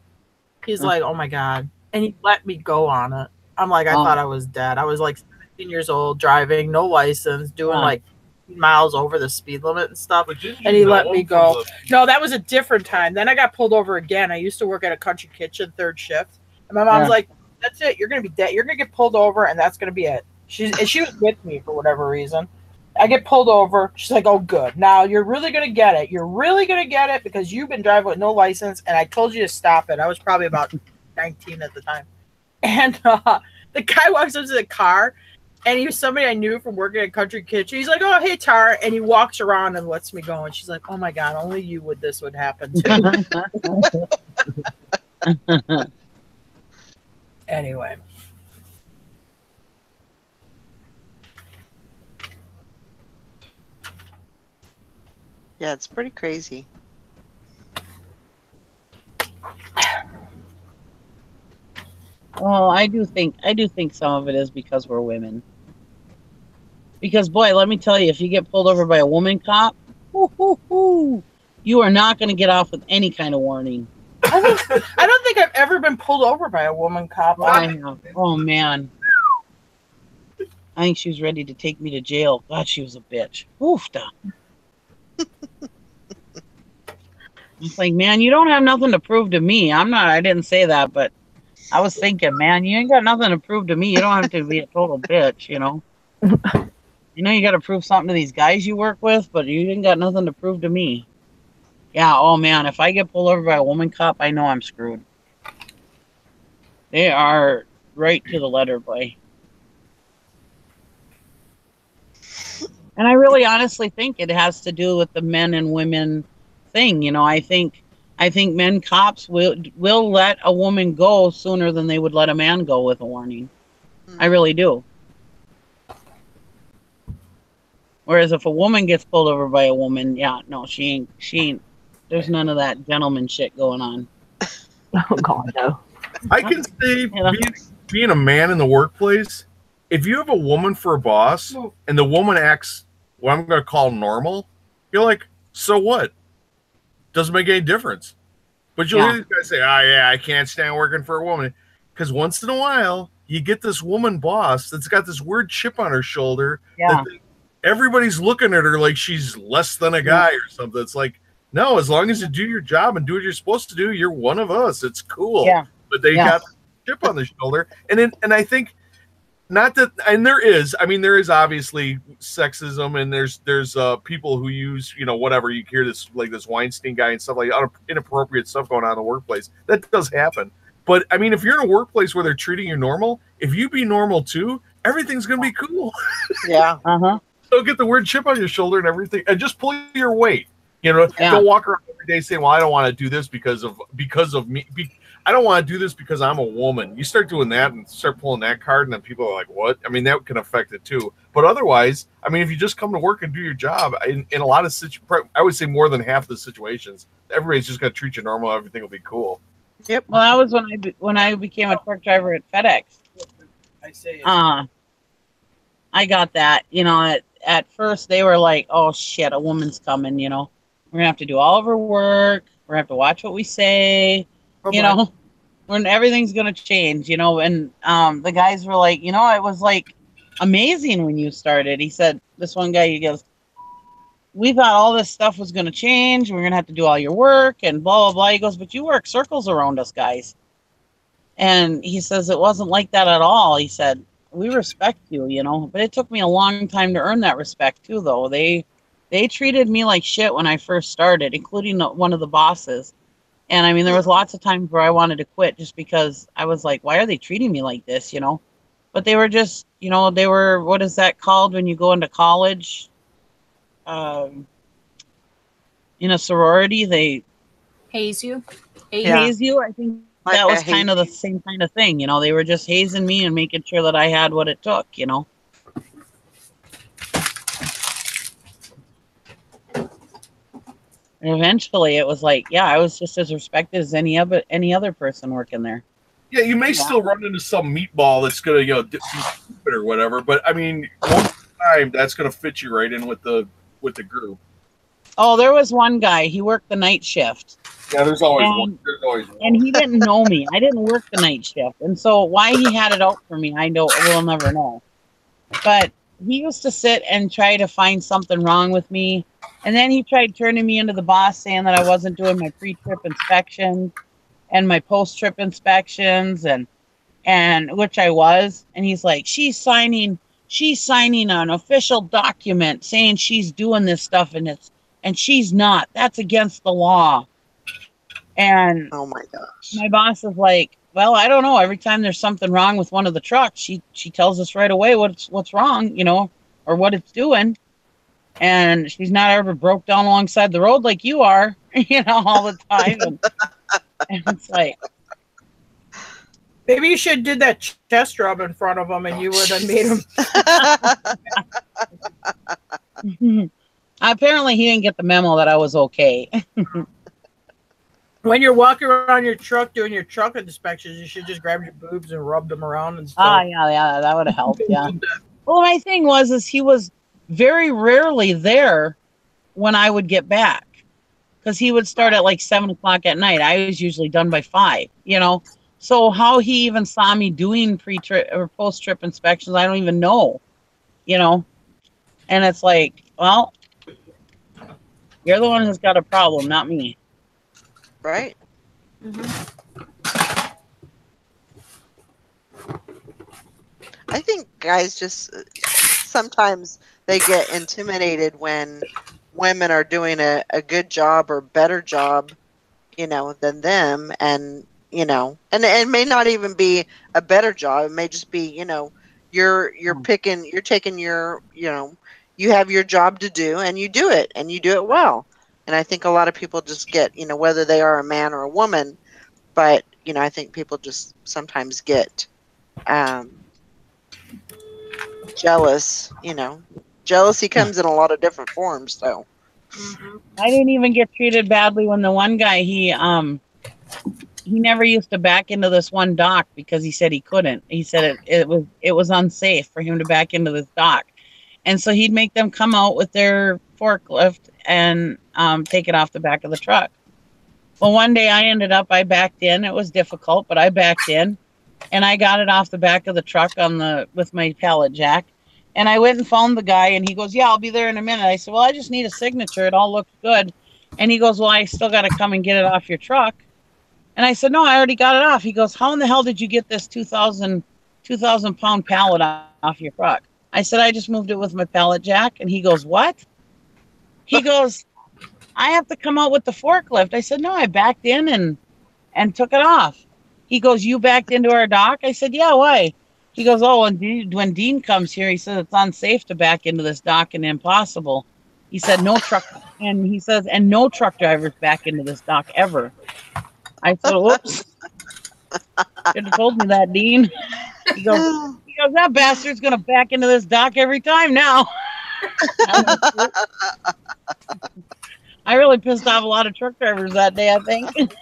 Speaker 7: He's like, oh my God. And he let me go on it. I'm like, I thought I was dead. I was like 17 years old, driving, no license, doing like miles over the speed limit and stuff. And he let me go. No, that was a different time. Then I got pulled over again. I used to work at a country kitchen, third shift. And my mom's like, that's it. You're going to be dead. You're going to get pulled over, and that's going to be it. She was with me for whatever reason. I get pulled over. She's like, oh, good. Now you're really going to get it. You're really going to get it because you've been driving with no license, and I told you to stop it. I was probably about 19 at the time. And the guy walks up to the car, and he was somebody I knew from working at Country Kitchen. He's like, oh, hey, Tara. And he walks around and lets me go. And she's like, oh, my God, only you this would happen to. Anyway.
Speaker 1: Yeah, it's pretty crazy.
Speaker 3: Well, I do think some of it is because we're women. Because, boy, let me tell you, if you get pulled over by a woman cop, you are not going to get off with any kind of warning.
Speaker 7: I don't think I've ever been pulled over by a woman cop.
Speaker 3: I have. Oh, man. I think she was ready to take me to jail. God, she was a bitch. Oofda. It's like, man, you don't have nothing to prove to me. I didn't say that, but I was thinking, man, you ain't got nothing to prove to me. You don't have to be a total bitch, you know. You know, you got to prove something to these guys you work with, but you ain't got nothing to prove to me. Yeah, oh, man, if I get pulled over by a woman cop, I know I'm screwed. They are right to the letter, boy. And I really honestly think it has to do with the men and women thing. You know, I think men cops will let a woman go sooner than they would let a man go with a warning. I really do. Whereas if a woman gets pulled over by a woman, yeah, no, she ain't. There's none of that gentleman shit going on.
Speaker 6: Oh God, no.
Speaker 8: I can say being a man in the workplace, if you have a woman for a boss and the woman acts what I'm going to call normal, you're like, so what? Doesn't make any difference. But you'll hear these guys say, oh, yeah, I can't stand working for a woman. Because once in a while, you get this woman boss that's got this weird chip on her shoulder that everybody's looking at her like she's less than a guy or something. It's like, no, as long as you do your job and do what you're supposed to do, you're one of us. It's cool.
Speaker 3: Yeah.
Speaker 8: But they got the chip on the shoulder. And I think not that, and there is obviously sexism, and there's people who use, whatever, you hear this, like this Weinstein guy and stuff, like inappropriate stuff going on in the workplace. That does happen. But I mean, if you're in a workplace where they're treating you normal, if you be normal too, everything's going to be cool.
Speaker 1: Yeah.
Speaker 8: Don't get the weird chip on your shoulder and everything, and just pull your weight. Don't walk around every day saying, well, I don't want to do this because of me. I don't want to do this because I'm a woman. You start doing that and start pulling that card, and then people are like, what? I mean, that can affect it too. But otherwise, I mean, if you just come to work and do your job, in a lot of I would say more than half the situations, everybody's just going to treat you normal. Everything will be cool.
Speaker 1: Yep.
Speaker 3: Well, that was when I became a truck driver at FedEx.
Speaker 7: I say
Speaker 3: I got that. At first they were like, oh shit, a woman's coming, we're gonna have to do all of her work, we're gonna have to watch what we say, when everything's gonna change, and the guys were like, it was like amazing when you started. He said, this one guy, he goes, we thought all this stuff was gonna change, we're gonna have to do all your work and blah blah blah. He goes, but you work circles around us guys. And he says it wasn't like that at all. He said, we respect you, but it took me a long time to earn that respect too, though. They treated me like shit when I first started, including one of the bosses. And I mean, there was lots of times where I wanted to quit just because I was like, why are they treating me like this, But they were just, they were, what is that called when you go into college? In a sorority, they
Speaker 2: Haze you.
Speaker 3: haze you. I think that was kind of the same kind of thing, they were just hazing me and making sure that I had what it took, And eventually it was like, I was just as respected as any other person working there.
Speaker 8: Yeah, you may still run into some meatball that's gonna, be stupid or whatever, but I mean, most of the time that's gonna fit you right in with the group.
Speaker 3: Oh, there was one guy, he worked the night shift.
Speaker 8: Yeah, there's always one.
Speaker 3: And he didn't know me. I didn't work the night shift. And so why he had it out for me, we'll never know. But he used to sit and try to find something wrong with me. And then he tried turning me into the boss, saying that I wasn't doing my pre-trip inspections and my post-trip inspections, and which I was. And he's like, she's signing an official document saying she's doing this stuff, and she's not. That's against the law. And
Speaker 1: oh my gosh,
Speaker 3: my boss is like, well, I don't know. Every time there's something wrong with one of the trucks, she tells us right away what's wrong, or what it's doing. And she's not ever broke down alongside the road like you are, all the time. And it's like,
Speaker 7: maybe you should have did that chest rub in front of him, and you would have made him.
Speaker 3: Apparently, he didn't get the memo that I was okay.
Speaker 7: When you're walking around your truck doing your truck inspections, you should just grab your boobs and rub them around and stuff.
Speaker 3: Yeah, that would have helped. Yeah. Well, my thing was he was very rarely there when I would get back, because he would start at like 7:00 at night. I was usually done by 5. So how he even saw me doing pre-trip or post-trip inspections, I don't even know. And it's like, well, you're the one who's got a problem, not me.
Speaker 1: right? I think guys just sometimes they get intimidated when women are doing a good job or better job, than them, and and it may not even be a better job. It may just be, you're taking your, you have your job to do, and you do it, and you do it well. And I think a lot of people just get, whether they are a man or a woman, but, I think people just sometimes get jealous, Jealousy comes in a lot of different forms, though.
Speaker 3: I didn't even get treated badly when the one guy, he never used to back into this one dock because he said he couldn't. He said it was unsafe for him to back into this dock. And so he'd make them come out with their forklift and take it off the back of the truck. Well, one day I backed in. It was difficult, but I backed in, and I got it off the back of the truck with my pallet jack. And I went and found the guy, and he goes, yeah, I'll be there in a minute. I said, well, I just need a signature. It all looks good. And he goes, well, I still got to come and get it off your truck. And I said, no, I already got it off. He goes, how in the hell did you get this 2,000 pound pallet off your truck? I said, I just moved it with my pallet jack. And he goes, what? He goes, I have to come out with the forklift. I said, no, I backed in and took it off. He goes, you backed into our dock? I said, yeah, why? He goes, oh, when Dean comes here, he says it's unsafe to back into this dock and impossible. He said, no truck, and he says, and no truck drivers back into this dock ever. I said, whoops. Should have told me that, Dean. He goes, that bastard's going to back into this dock every time now. I really pissed off a lot of truck drivers that day, I think.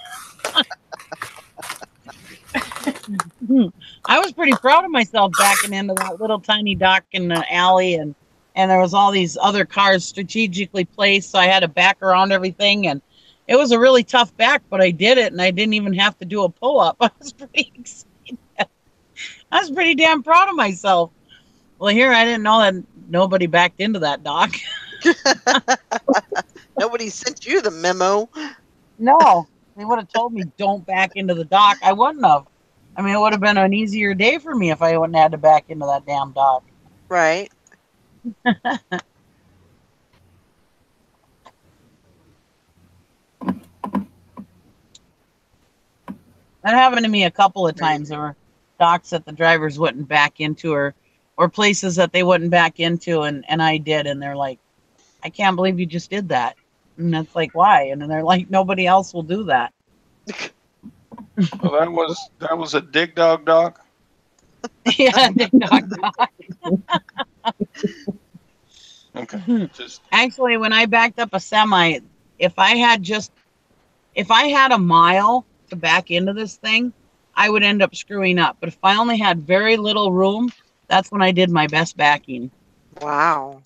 Speaker 3: I was pretty proud of myself backing into that little tiny dock in the alley, and there was all these other cars strategically placed, so I had to back around everything, and it was a really tough back, but I did it, and I didn't even have to do a pull-up. I was pretty excited. I was pretty damn proud of myself. Well, here I didn't know that nobody backed into that dock.
Speaker 1: Nobody sent you the memo.
Speaker 3: No, they would have told me don't back into the dock. I wouldn't have. I mean, it would have been an easier day for me if I wouldn't have had to back into that damn dock.
Speaker 1: Right.
Speaker 3: That happened to me a couple of times. There were docks that the drivers wouldn't back into, or places that they wouldn't back into, and I did, and they're like, I can't believe you just did that. And that's like, why? And then they're like, nobody else will do that.
Speaker 4: Well, that was a dig dog dock.
Speaker 3: Yeah, dig dog dock.
Speaker 4: Okay.
Speaker 3: Actually, when I backed up a semi, if I had a mile to back into this thing, I would end up screwing up. But if I only had very little room, that's when I did my best backing.
Speaker 1: Wow.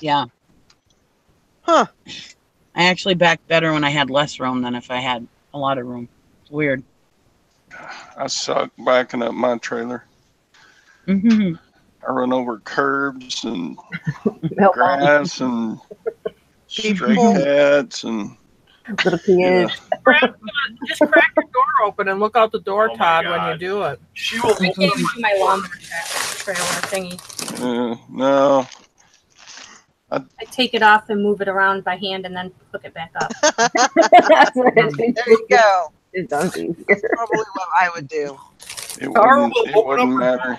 Speaker 3: Yeah.
Speaker 1: Huh.
Speaker 3: I actually backed better when I had less room than if I had a lot of room. It's weird.
Speaker 4: I suck backing up my trailer.
Speaker 3: Mm-hmm.
Speaker 4: I run over curbs and grass and stray cats and
Speaker 6: little kids.
Speaker 7: Just crack your door open and look out the door, Todd, when you do it.
Speaker 8: She will.
Speaker 2: I can't even do my lawnmower trailer thingy.
Speaker 4: No.
Speaker 2: I take it off and move it around by hand and then hook it back up.
Speaker 1: There you go.
Speaker 6: It's easier.
Speaker 1: That's probably what I would do.
Speaker 4: It wouldn't matter.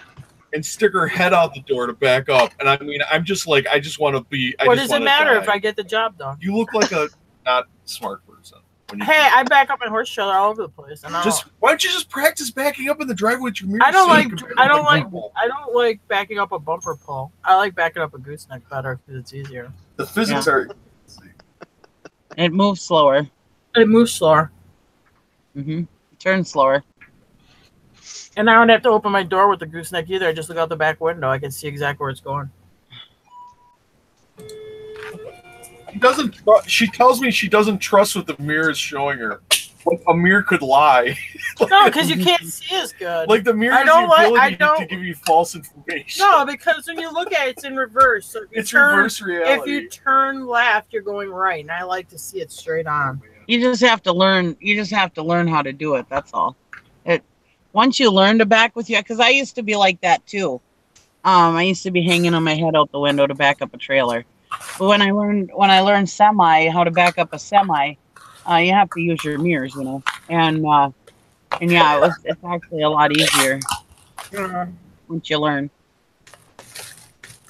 Speaker 8: And stick her head out the door to back up. And I mean, I'm just like, I just want to be.
Speaker 7: What does it matter if I get the job done?
Speaker 8: You look like a not smart person.
Speaker 7: Hey, I back up my horse trailer all over the place. And
Speaker 8: why don't you just practice backing up in the driveway with your mirror?
Speaker 7: I don't like backing up a bumper pull. I like backing up a gooseneck better because it's easier.
Speaker 8: The physics are.
Speaker 3: It moves slower.
Speaker 7: It moves slower.
Speaker 3: Mm-hmm. Turns slower.
Speaker 7: And I don't have to open my door with the gooseneck either. I just look out the back window. I can see exactly where it's going.
Speaker 8: She tells me she doesn't trust what the mirror is showing her. Like a mirror could lie.
Speaker 7: No, because you can't see as good.
Speaker 8: Like the mirror has the ability to give you false information.
Speaker 7: No, because when you look at it, it's in reverse. So
Speaker 8: reverse reality.
Speaker 7: If you turn left, you're going right, and I like to see it straight on.
Speaker 3: You just have to learn. You just have to learn how to do it. That's all. Once you learn to back with you, because I used to be like that too. I used to be hanging on my head out the window to back up a trailer. But when I learned semi, how to back up a semi, you have to use your mirrors, you know. And yeah, it's actually a lot easier once you learn.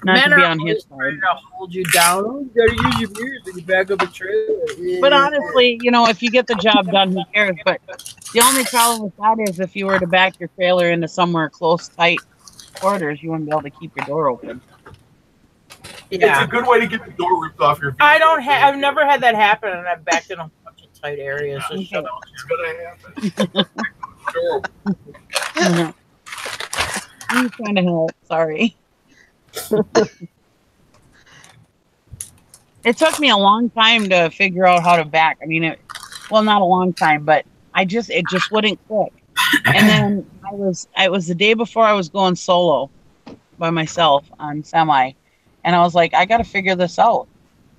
Speaker 3: Not to be on his side.
Speaker 7: To hold you down. Oh, you gotta use your mirrors when you back up a trailer. Yeah.
Speaker 3: But honestly, you know, if you get the job done, who cares? But the only problem with that is if you were to back your trailer into somewhere close, tight quarters, you wouldn't be able to keep your door open.
Speaker 8: Yeah. It's a good way to get the door ripped off your vehicle.
Speaker 7: I've never had that happen, and I've backed in a bunch of tight areas. So
Speaker 8: it's gonna happen.
Speaker 3: I'm trying to help. Sorry. It took me a long time to figure out how to back. I mean, not a long time, but it just wouldn't click. And then it was the day before I was going solo, by myself on semi, and I was like, I got to figure this out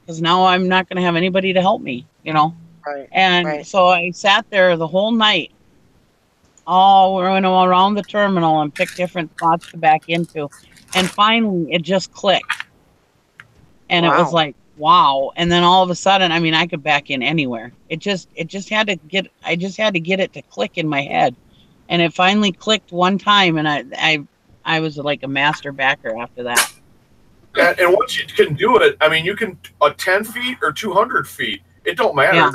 Speaker 3: because now I'm not going to have anybody to help me, you know.
Speaker 1: Right.
Speaker 3: And
Speaker 1: Right.
Speaker 3: so I sat there the whole night, all around the terminal, and picked different spots to back into, and finally it just clicked, and it was
Speaker 1: Wow.
Speaker 3: like, wow. And then all of a sudden, I mean, I could back in anywhere. It just had to get. I just had to get it to click in my head, and it finally clicked one time, and I was like a master backer after that.
Speaker 8: And once you can do it, I mean, you can 10 feet or 200 feet. It don't matter.
Speaker 3: Yeah.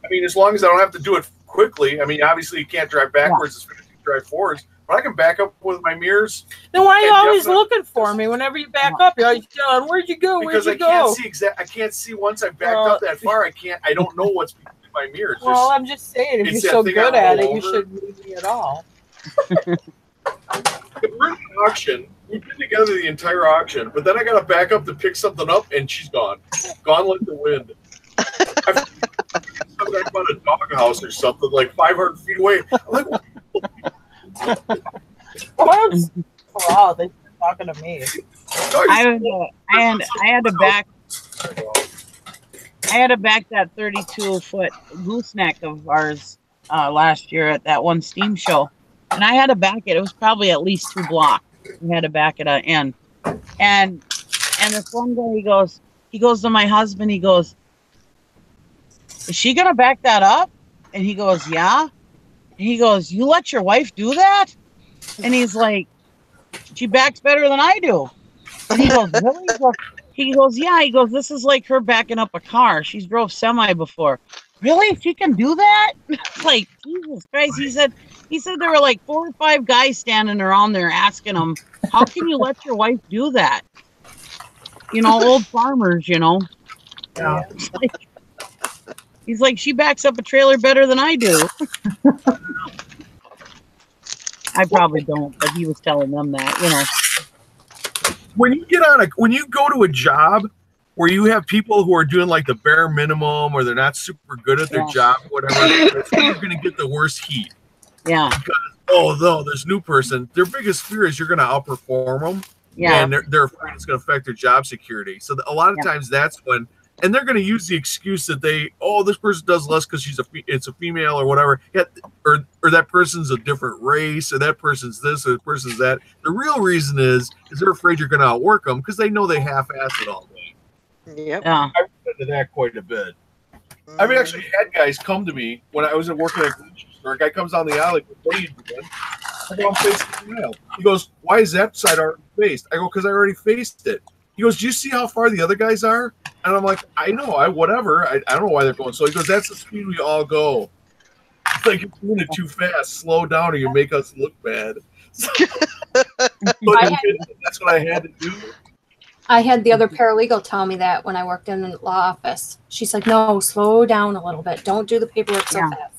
Speaker 8: I mean, as long as I don't have to do it quickly. I mean, obviously you can't drive backwards as fast as you drive forwards, but I can back up with my mirrors.
Speaker 7: Then why are you
Speaker 8: And
Speaker 7: always
Speaker 8: definitely-
Speaker 7: looking for me whenever you back up? You're like, John, where'd you go? Where'd
Speaker 8: Because
Speaker 7: you
Speaker 8: I can't
Speaker 7: go?
Speaker 8: see I can't see once I've backed
Speaker 7: Well-
Speaker 8: up that far. I don't know what's between my mirrors.
Speaker 7: Well, I'm just saying, if
Speaker 8: It's
Speaker 7: you're
Speaker 8: that
Speaker 7: so
Speaker 8: thing
Speaker 7: good
Speaker 8: I
Speaker 7: at
Speaker 8: roll
Speaker 7: it, you
Speaker 8: over.
Speaker 7: shouldn't leave me at all.
Speaker 8: We're in an auction. We've been together the entire auction, but then I got to back up to pick something up, and she's gone. Gone like the wind. I found a doghouse or something like 500 feet away. I'm like,
Speaker 7: Wow, they're talking to me.
Speaker 3: I had to back. I had to back that 32-foot gooseneck of ours last year at that one steam show, and I had to back it. It was probably at least 2 blocks. We had to back it in, and this one guy he goes to my husband. He goes, "Is she gonna back that up?" And he goes, "Yeah." And he goes, "You let your wife do that?" And he's like, "She backs better than I do." And he goes, "Really?" He goes, "Yeah." He goes, "This is like her backing up a car. She's drove semi before." Really? She can do that? Like, Jesus Christ. He said there were like 4 or 5 guys standing around there asking him, "How can you let your wife do that?" You know, old farmers, you know.
Speaker 7: Yeah.
Speaker 3: He's like, "She backs up a trailer better than I do." I probably don't, but he was telling them that, you know.
Speaker 8: when you go to a job where you have people who are doing like the bare minimum or they're not super good at their
Speaker 3: Yeah.
Speaker 8: job, whatever, that's when you're going to get the worst heat.
Speaker 3: Yeah.
Speaker 8: Oh, no, this new person, their biggest fear is you're going to outperform them.
Speaker 3: Yeah.
Speaker 8: And they're afraid it's going to affect their job security. So a lot of times that's when, and they're going to use the excuse that this person does less because it's a female or whatever, or that person's a different race, or that person's this, or that person's that. The real reason is they're afraid you're going to outwork them because they know they half-ass it all day.
Speaker 1: Yep.
Speaker 3: Yeah.
Speaker 8: I've run into that quite a bit. I've actually had guys come to me when I was working at a grocery store. A guy comes down the alley, goes, "What are you doing?" I go, "I'm facing the aisle." He goes, "Why is that side already faced?" I go, "Because I already faced it." He goes, "Do you see how far the other guys are?" And I'm like, "I know, whatever. I don't know why they're going." So he goes, "That's the speed we all go." It's like, you're doing it too fast. Slow down or you make us look bad. That's what I had to do.
Speaker 2: I had the other paralegal tell me that when I worked in the law office. She's like, "No, slow down a little bit. Don't do the paperwork so fast."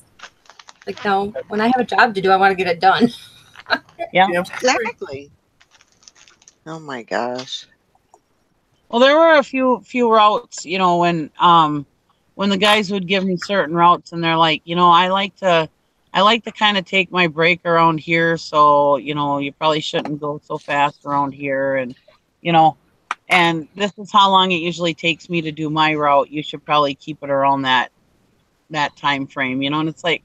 Speaker 2: Like, no, when I have a job to do, I want to get it done.
Speaker 3: Yeah.
Speaker 1: Exactly. Oh my gosh.
Speaker 3: Well, there were a few routes, you know, when the guys would give me certain routes, and they're like, you know, I like to kind of take my break around here, so you know, you probably shouldn't go so fast around here, and you know, and this is how long it usually takes me to do my route. You should probably keep it around that time frame, you know. And it's like,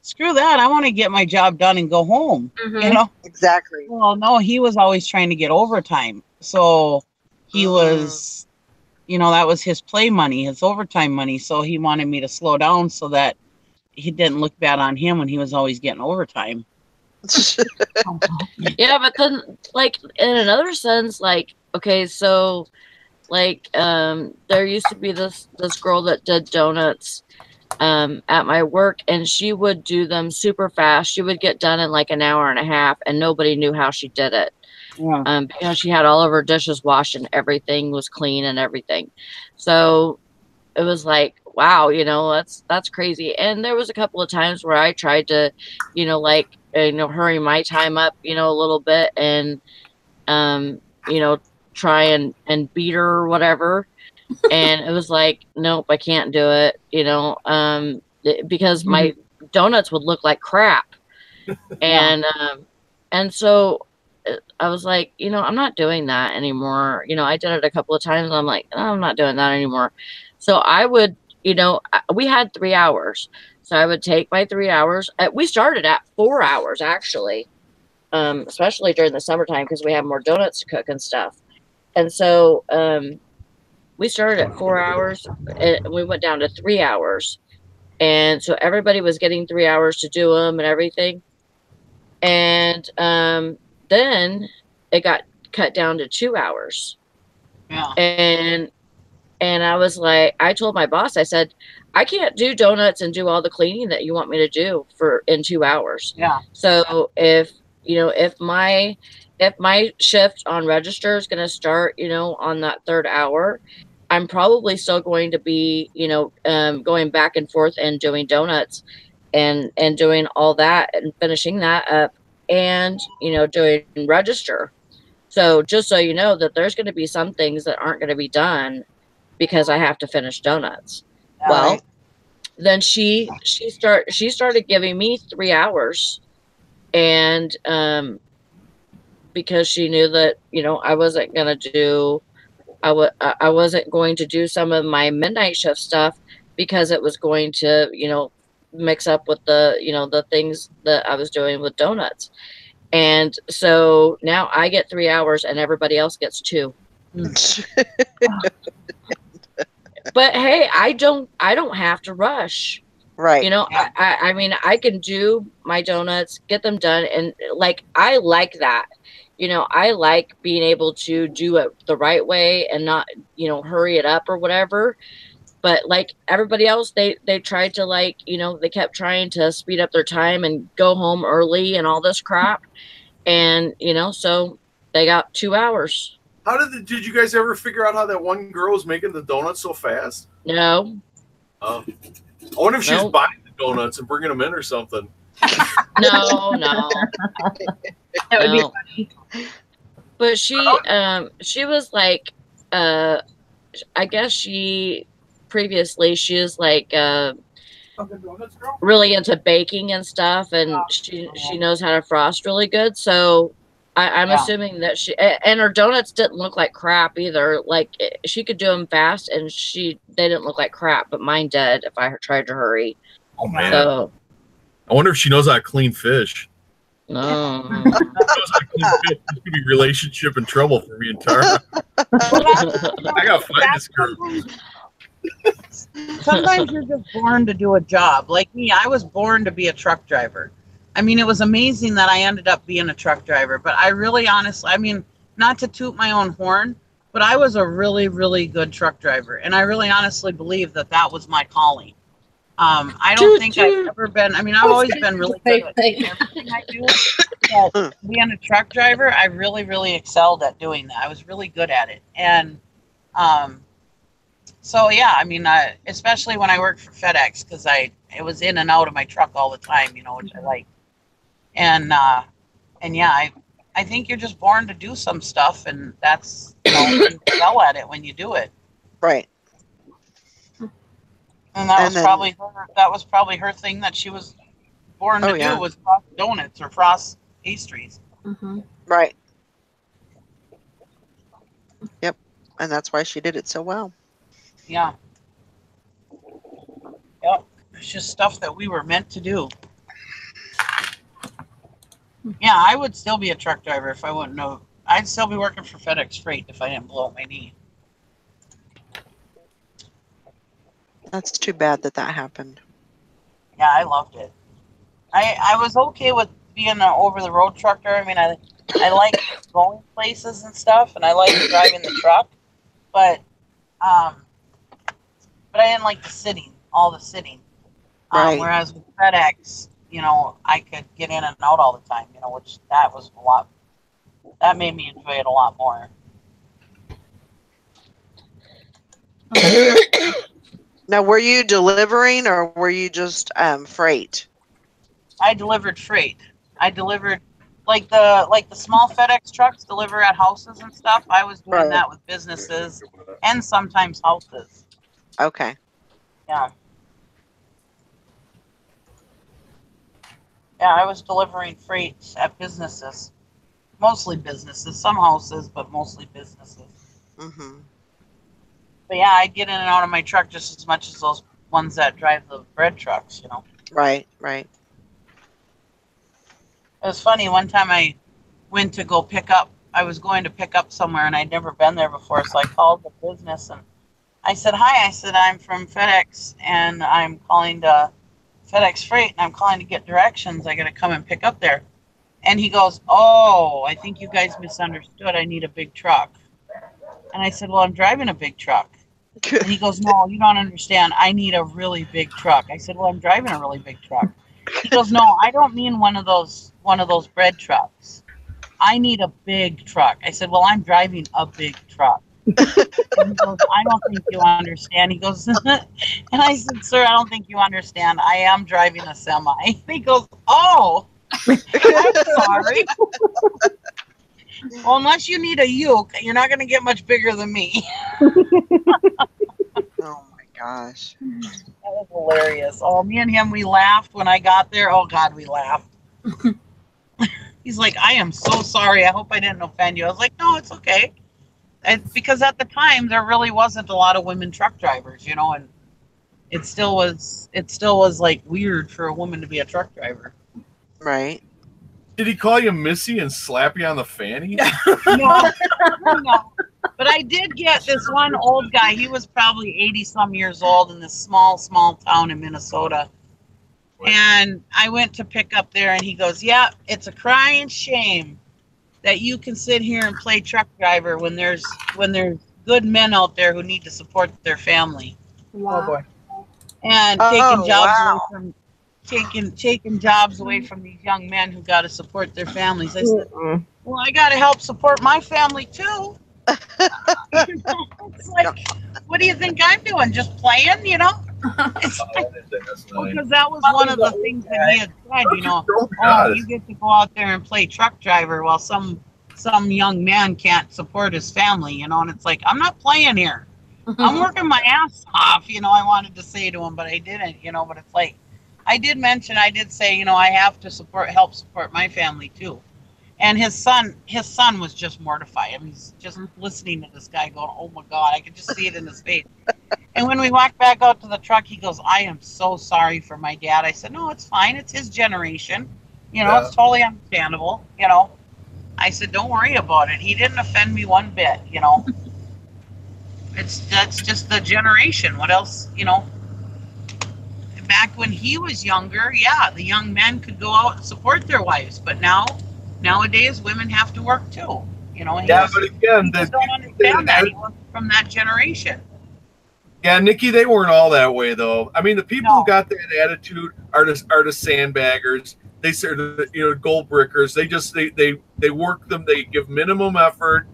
Speaker 3: screw that. I want to get my job done and go home, you know.
Speaker 1: Exactly.
Speaker 3: Well, no, he was always trying to get overtime. So he was, you know, that was his play money, his overtime money. So he wanted me to slow down so that he didn't look bad on him when he was always getting overtime.
Speaker 5: Yeah, but then, like, in another sense, like, okay, so, like, there used to be this girl that did donuts at my work, and she would do them super fast. She would get done in like an hour and a half, and nobody knew how she did it.
Speaker 3: Yeah.
Speaker 5: Because she had all of her dishes washed and everything was clean and everything. So it was like, wow, you know, that's crazy. And there was a couple of times where I tried to, you know, like, hurry my time up, you know, a little bit, and you know, try and beat her or whatever. And it was like, nope, I can't do it, you know, because my donuts would look like crap. And so I was like, I'm not doing that anymore. I did it a couple of times. And I'm like, oh, I'm not doing that anymore. So I would, we had 3 hours. So I would take my 3 hours. We started at 4 hours actually, especially during the summertime because we have more donuts to cook and stuff. And so we started at 4 hours and we went down to 3 hours. And so everybody was getting 3 hours to do them and everything. And then it got cut down to 2 hours.
Speaker 3: Yeah.
Speaker 5: And I was like, I told my boss, I said, I can't do donuts and do all the cleaning that you want me to do in 2 hours.
Speaker 3: Yeah.
Speaker 5: So if my shift on register is going to start, on that 3rd hour, I'm probably still going to be, going back and forth and doing donuts and doing all that and finishing that up and, doing register. So just so you know that there's going to be some things that aren't going to be done because I have to finish donuts.
Speaker 3: Yeah.
Speaker 5: Well,
Speaker 1: Right.
Speaker 5: then she started giving me 3 hours, and because she knew that I wasn't going to do some of my midnight shift stuff because it was going to mix up with the things that I was doing with donuts. And so now I get 3 hours and everybody else gets 2. But hey, I don't have to rush.
Speaker 1: Right.
Speaker 3: Yeah.
Speaker 5: I mean, I can do my donuts, get them done. And like, I like that. I like being able to do it the right way and not, hurry it up or whatever. But like everybody else, they tried to they kept trying to speed up their time and go home early and all this crap. And, so they got 2 hours.
Speaker 8: How did you guys ever figure out how that one girl was making the donuts so fast?
Speaker 5: No.
Speaker 8: I wonder if she's
Speaker 5: Nope.
Speaker 8: buying the donuts and bringing them in or something.
Speaker 5: No.
Speaker 7: That would be
Speaker 5: No. But she was like, I guess she was like, really into baking and stuff, and she knows how to frost really good. So I'm
Speaker 3: Yeah.
Speaker 5: assuming that and her donuts didn't look like crap either. Like she could do them fast, and they didn't look like crap, but mine did if I tried to hurry.
Speaker 8: Oh man!
Speaker 5: So
Speaker 8: I wonder if she knows how to clean fish.
Speaker 5: no.
Speaker 8: If she knows how to clean fish, this could be relationship in trouble for me and Tara. I gotta find this girl.
Speaker 3: Sometimes you're just born to do a job. Like me, I was born to be a truck driver. I mean, it was amazing that I ended up being a truck driver, but I really honestly, I mean, not to toot my own horn, but I was a really, really good truck driver. And I really honestly believe that that was my calling. I don't think I've ever been, I mean, I've always been really good at everything I do. But being a truck driver, I really, really excelled at doing that. I was really good at it. And so, yeah, I mean, especially when I worked for FedEx, because it was in and out of my truck all the time, which I like. And yeah, I think you're just born to do some stuff, and that's, you excel at it when you do it.
Speaker 1: Right.
Speaker 3: And that
Speaker 1: And
Speaker 3: was
Speaker 1: then-
Speaker 3: probably her thing that she was born to do was frost donuts or frost pastries.
Speaker 2: Mm-hmm.
Speaker 1: Right. Yep. And that's why she did it so well.
Speaker 3: Yeah. Yep. It's just stuff that we were meant to do. Yeah, I would still be a truck driver if I wouldn't know. I'd still be working for FedEx Freight if I didn't blow up my knee.
Speaker 1: That's too bad that happened.
Speaker 3: Yeah, I loved it. I was okay with being an over-the-road truck driver. I mean, I like going places and stuff, and I like driving the truck, but I didn't like all the sitting.
Speaker 1: Right.
Speaker 3: Whereas with FedEx, I could get in and out all the time, which that made me enjoy it a lot more.
Speaker 1: Now, were you delivering or were you just freight?
Speaker 3: I delivered freight. I delivered like the small FedEx trucks deliver at houses and stuff. I was doing
Speaker 1: Right.
Speaker 3: that with businesses and sometimes houses.
Speaker 1: Okay.
Speaker 3: Yeah. Yeah, I was delivering freight at businesses. Mostly businesses, some houses, but mostly businesses.
Speaker 1: Mm-hmm.
Speaker 3: But yeah, I get in and out of my truck just as much as those ones that drive the bread trucks, you know.
Speaker 1: Right, right.
Speaker 3: It was funny, one time I went to go pick up, I was going to pick up somewhere and I'd never been there before, so I called the business and I said, hi, I said, I'm from FedEx and I'm calling to FedEx Freight and I'm calling to get directions. I got to come and pick up there. And he goes, oh, I think you guys misunderstood. I need a big truck. And I said, well, I'm driving a big truck. And he goes, no, you don't understand. I need a really big truck. I said, well, I'm driving a really big truck. He goes, no, I don't mean one of those bread trucks. I need a big truck. I said, well, I'm driving a big truck. And he goes, I don't think you understand. He goes, and I said, sir, I don't think you understand. I am driving a semi. And he goes, oh, I'm sorry. Well, unless you need a uke, you're not going to get much bigger than me.
Speaker 1: Oh my gosh.
Speaker 3: That was hilarious. Oh, me and him, we laughed when I got there. Oh, God, we laughed. He's like, I am so sorry. I hope I didn't offend you. I was like, no, it's okay. And because at the time, there really wasn't a lot of women truck drivers, you know, and it still was like weird for a woman to be a truck driver.
Speaker 1: Right.
Speaker 8: Did he call you Missy and slap you on the fanny?
Speaker 3: No. But I did get this one old guy. He was probably 80-some years old in this small town in Minnesota. And I went to pick up there, and he goes, yeah, it's a crying shame that you can sit here and play truck driver when there's good men out there who need to support their family.
Speaker 2: Wow.
Speaker 7: Oh boy.
Speaker 3: And
Speaker 1: Oh, wow.
Speaker 3: taking jobs away from these young men who got to support their families. I said, well, I got to help support my family too. It's like, what do you think I'm doing? Just playing, you know? It's like, because that was one of the things that he had said, you know, oh, you get to go out there and play truck driver while some young man can't support his family, you know, and it's like, I'm not playing here. I'm working my ass off, you know, I wanted to say to him, but I didn't, you know, but it's like, I did say, you know, I have to help support my family too. And his son was just mortified. I mean, he's just listening to this guy going, oh my God, I could just see it in his face. And when we walked back out to the truck, he goes, I am so sorry for my dad. I said, no, it's fine. It's his generation. You know, It's totally understandable. You know, I said, don't worry about it. He didn't offend me one bit, you know. That's just the generation. What else, you know? Back when he was younger, yeah, the young men could go out and support their wives. But nowadays, women have to work too. You know,
Speaker 8: but again,
Speaker 3: they don't understand that. He wasn't from that generation.
Speaker 8: Yeah, Nikki, they weren't all that way though. I mean, the people who got that attitude are the sandbaggers. They sort of, you know, gold brickers. They work them. They give minimum effort,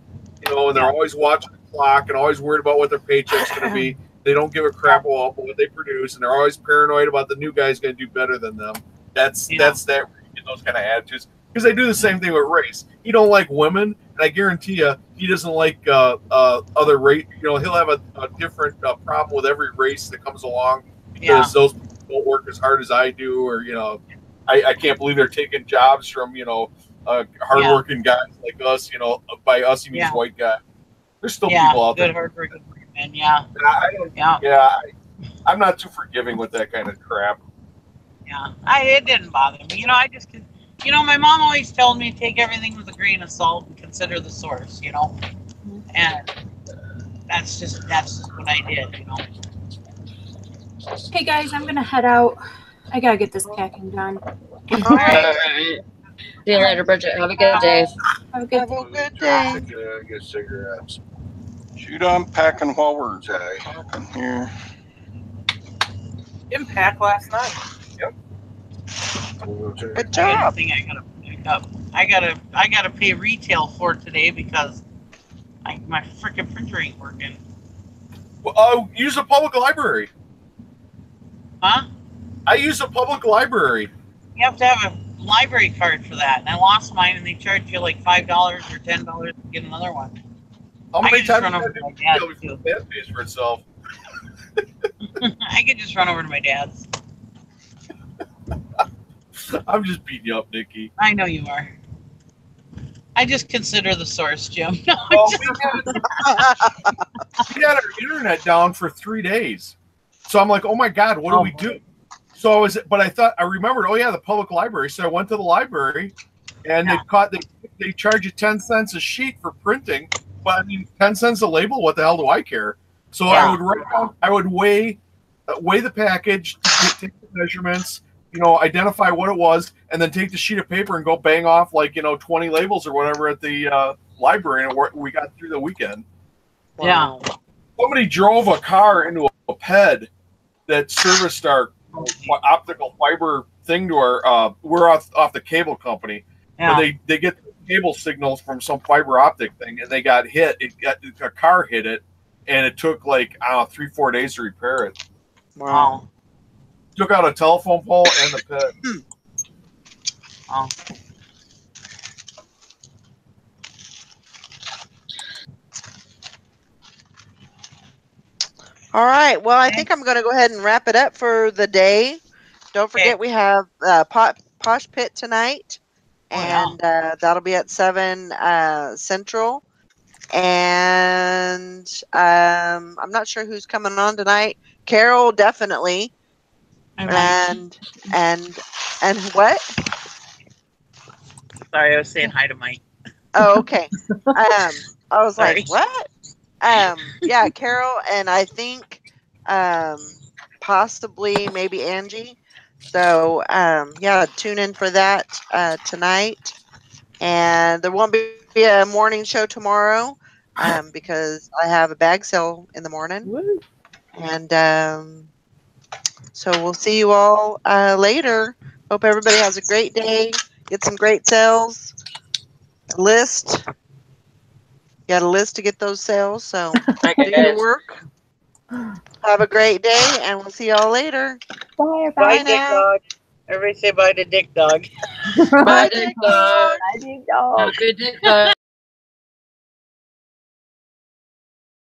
Speaker 8: you know, and they're always watching the clock and always worried about what their paycheck's going to be. They don't give a crap about what they produce, and they're always paranoid about the new guy's going to do better than them. That's those kind of attitudes, because they do the same thing with race. He don't like women, and I guarantee you, he doesn't like other race. You know, he'll have a different problem with every race that comes along because those people don't work as hard as I do, or you know, I can't believe they're taking jobs from, you know, hardworking guys like us. You know, by us he means white guy. There's still people out there.
Speaker 3: Good hardworking men.
Speaker 8: I'm not too forgiving with that kind of crap.
Speaker 3: Yeah, it didn't bother me. You know, I just, you know, my mom always told me take everything with a grain of salt and consider the source. You know, and that's just what I did. You know.
Speaker 2: Okay, guys, I'm gonna head out. I gotta get this packing done.
Speaker 1: All right.
Speaker 5: See you later, Bridget. Have a good day.
Speaker 2: Have a good
Speaker 1: Have
Speaker 2: day.
Speaker 1: a good day.
Speaker 9: Get cigarettes.
Speaker 4: Shoot, I'm packing while we're talking here.
Speaker 7: Didn't pack last night.
Speaker 1: Good
Speaker 3: I got
Speaker 1: job.
Speaker 3: nothing I gotta pick up. I gotta pay retail for today because my freaking printer ain't working.
Speaker 8: Well, use a public library.
Speaker 3: Huh?
Speaker 8: I use a public library.
Speaker 3: You have to have a library card for that, and I lost mine, and they charge you like $5 or $10 to get another one.
Speaker 8: How many
Speaker 3: just
Speaker 8: times
Speaker 3: run over to my dad's too.
Speaker 8: that pays for itself?
Speaker 3: I could just run over to my dad's.
Speaker 8: I'm just beating you up, Nikki.
Speaker 3: I know you are. I just consider the source, Jim. No,
Speaker 8: Well, we had our internet down for 3 days. So I'm like, oh my God, what do we do? So I remembered, oh yeah, the public library. So I went to the library and they charge you 10 cents a sheet for printing. But I mean, 10 cents a label, what the hell do I care? So I would weigh the package, take the measurements, identify what it was, and then take the sheet of paper and go bang off 20 labels or whatever at the library, and we got through the weekend.
Speaker 3: Yeah.
Speaker 8: Somebody drove a car into a PED that serviced our optical fiber thing to our. We're off the cable company, but they get the cable signals from some fiber optic thing, and they got hit. A car hit it, and it took 3-4 days to repair it.
Speaker 3: Wow.
Speaker 8: Took out a telephone pole and the PED.
Speaker 3: Oh.
Speaker 1: All right. Well, I think I'm going to go ahead and wrap it up for the day. Don't forget we have Posh Pit tonight, and that'll be at 7 Central. And I'm not sure who's coming on tonight. Carol, definitely. And what?
Speaker 3: Sorry, I was saying hi to Mike.
Speaker 1: Oh, okay. I was
Speaker 3: Sorry.
Speaker 1: like, what? Yeah, Carol, and I think possibly maybe Angie. So yeah, tune in for that tonight. And there won't be a morning show tomorrow because I have a bag sale in the morning.
Speaker 6: Woo.
Speaker 1: And so we'll see you all later. Hope everybody has a great day. Get some great sales. List. You got a list to get those sales, so do your work. Have a great day, and we'll see y'all later.
Speaker 6: Bye,
Speaker 3: Bye,
Speaker 1: Bye
Speaker 3: Dick
Speaker 1: now.
Speaker 3: Dog. Everybody say bye to Dick Dog.
Speaker 5: Bye, Dick Dog.
Speaker 6: Bye, Dick Dog.
Speaker 5: Have a good day, Dog.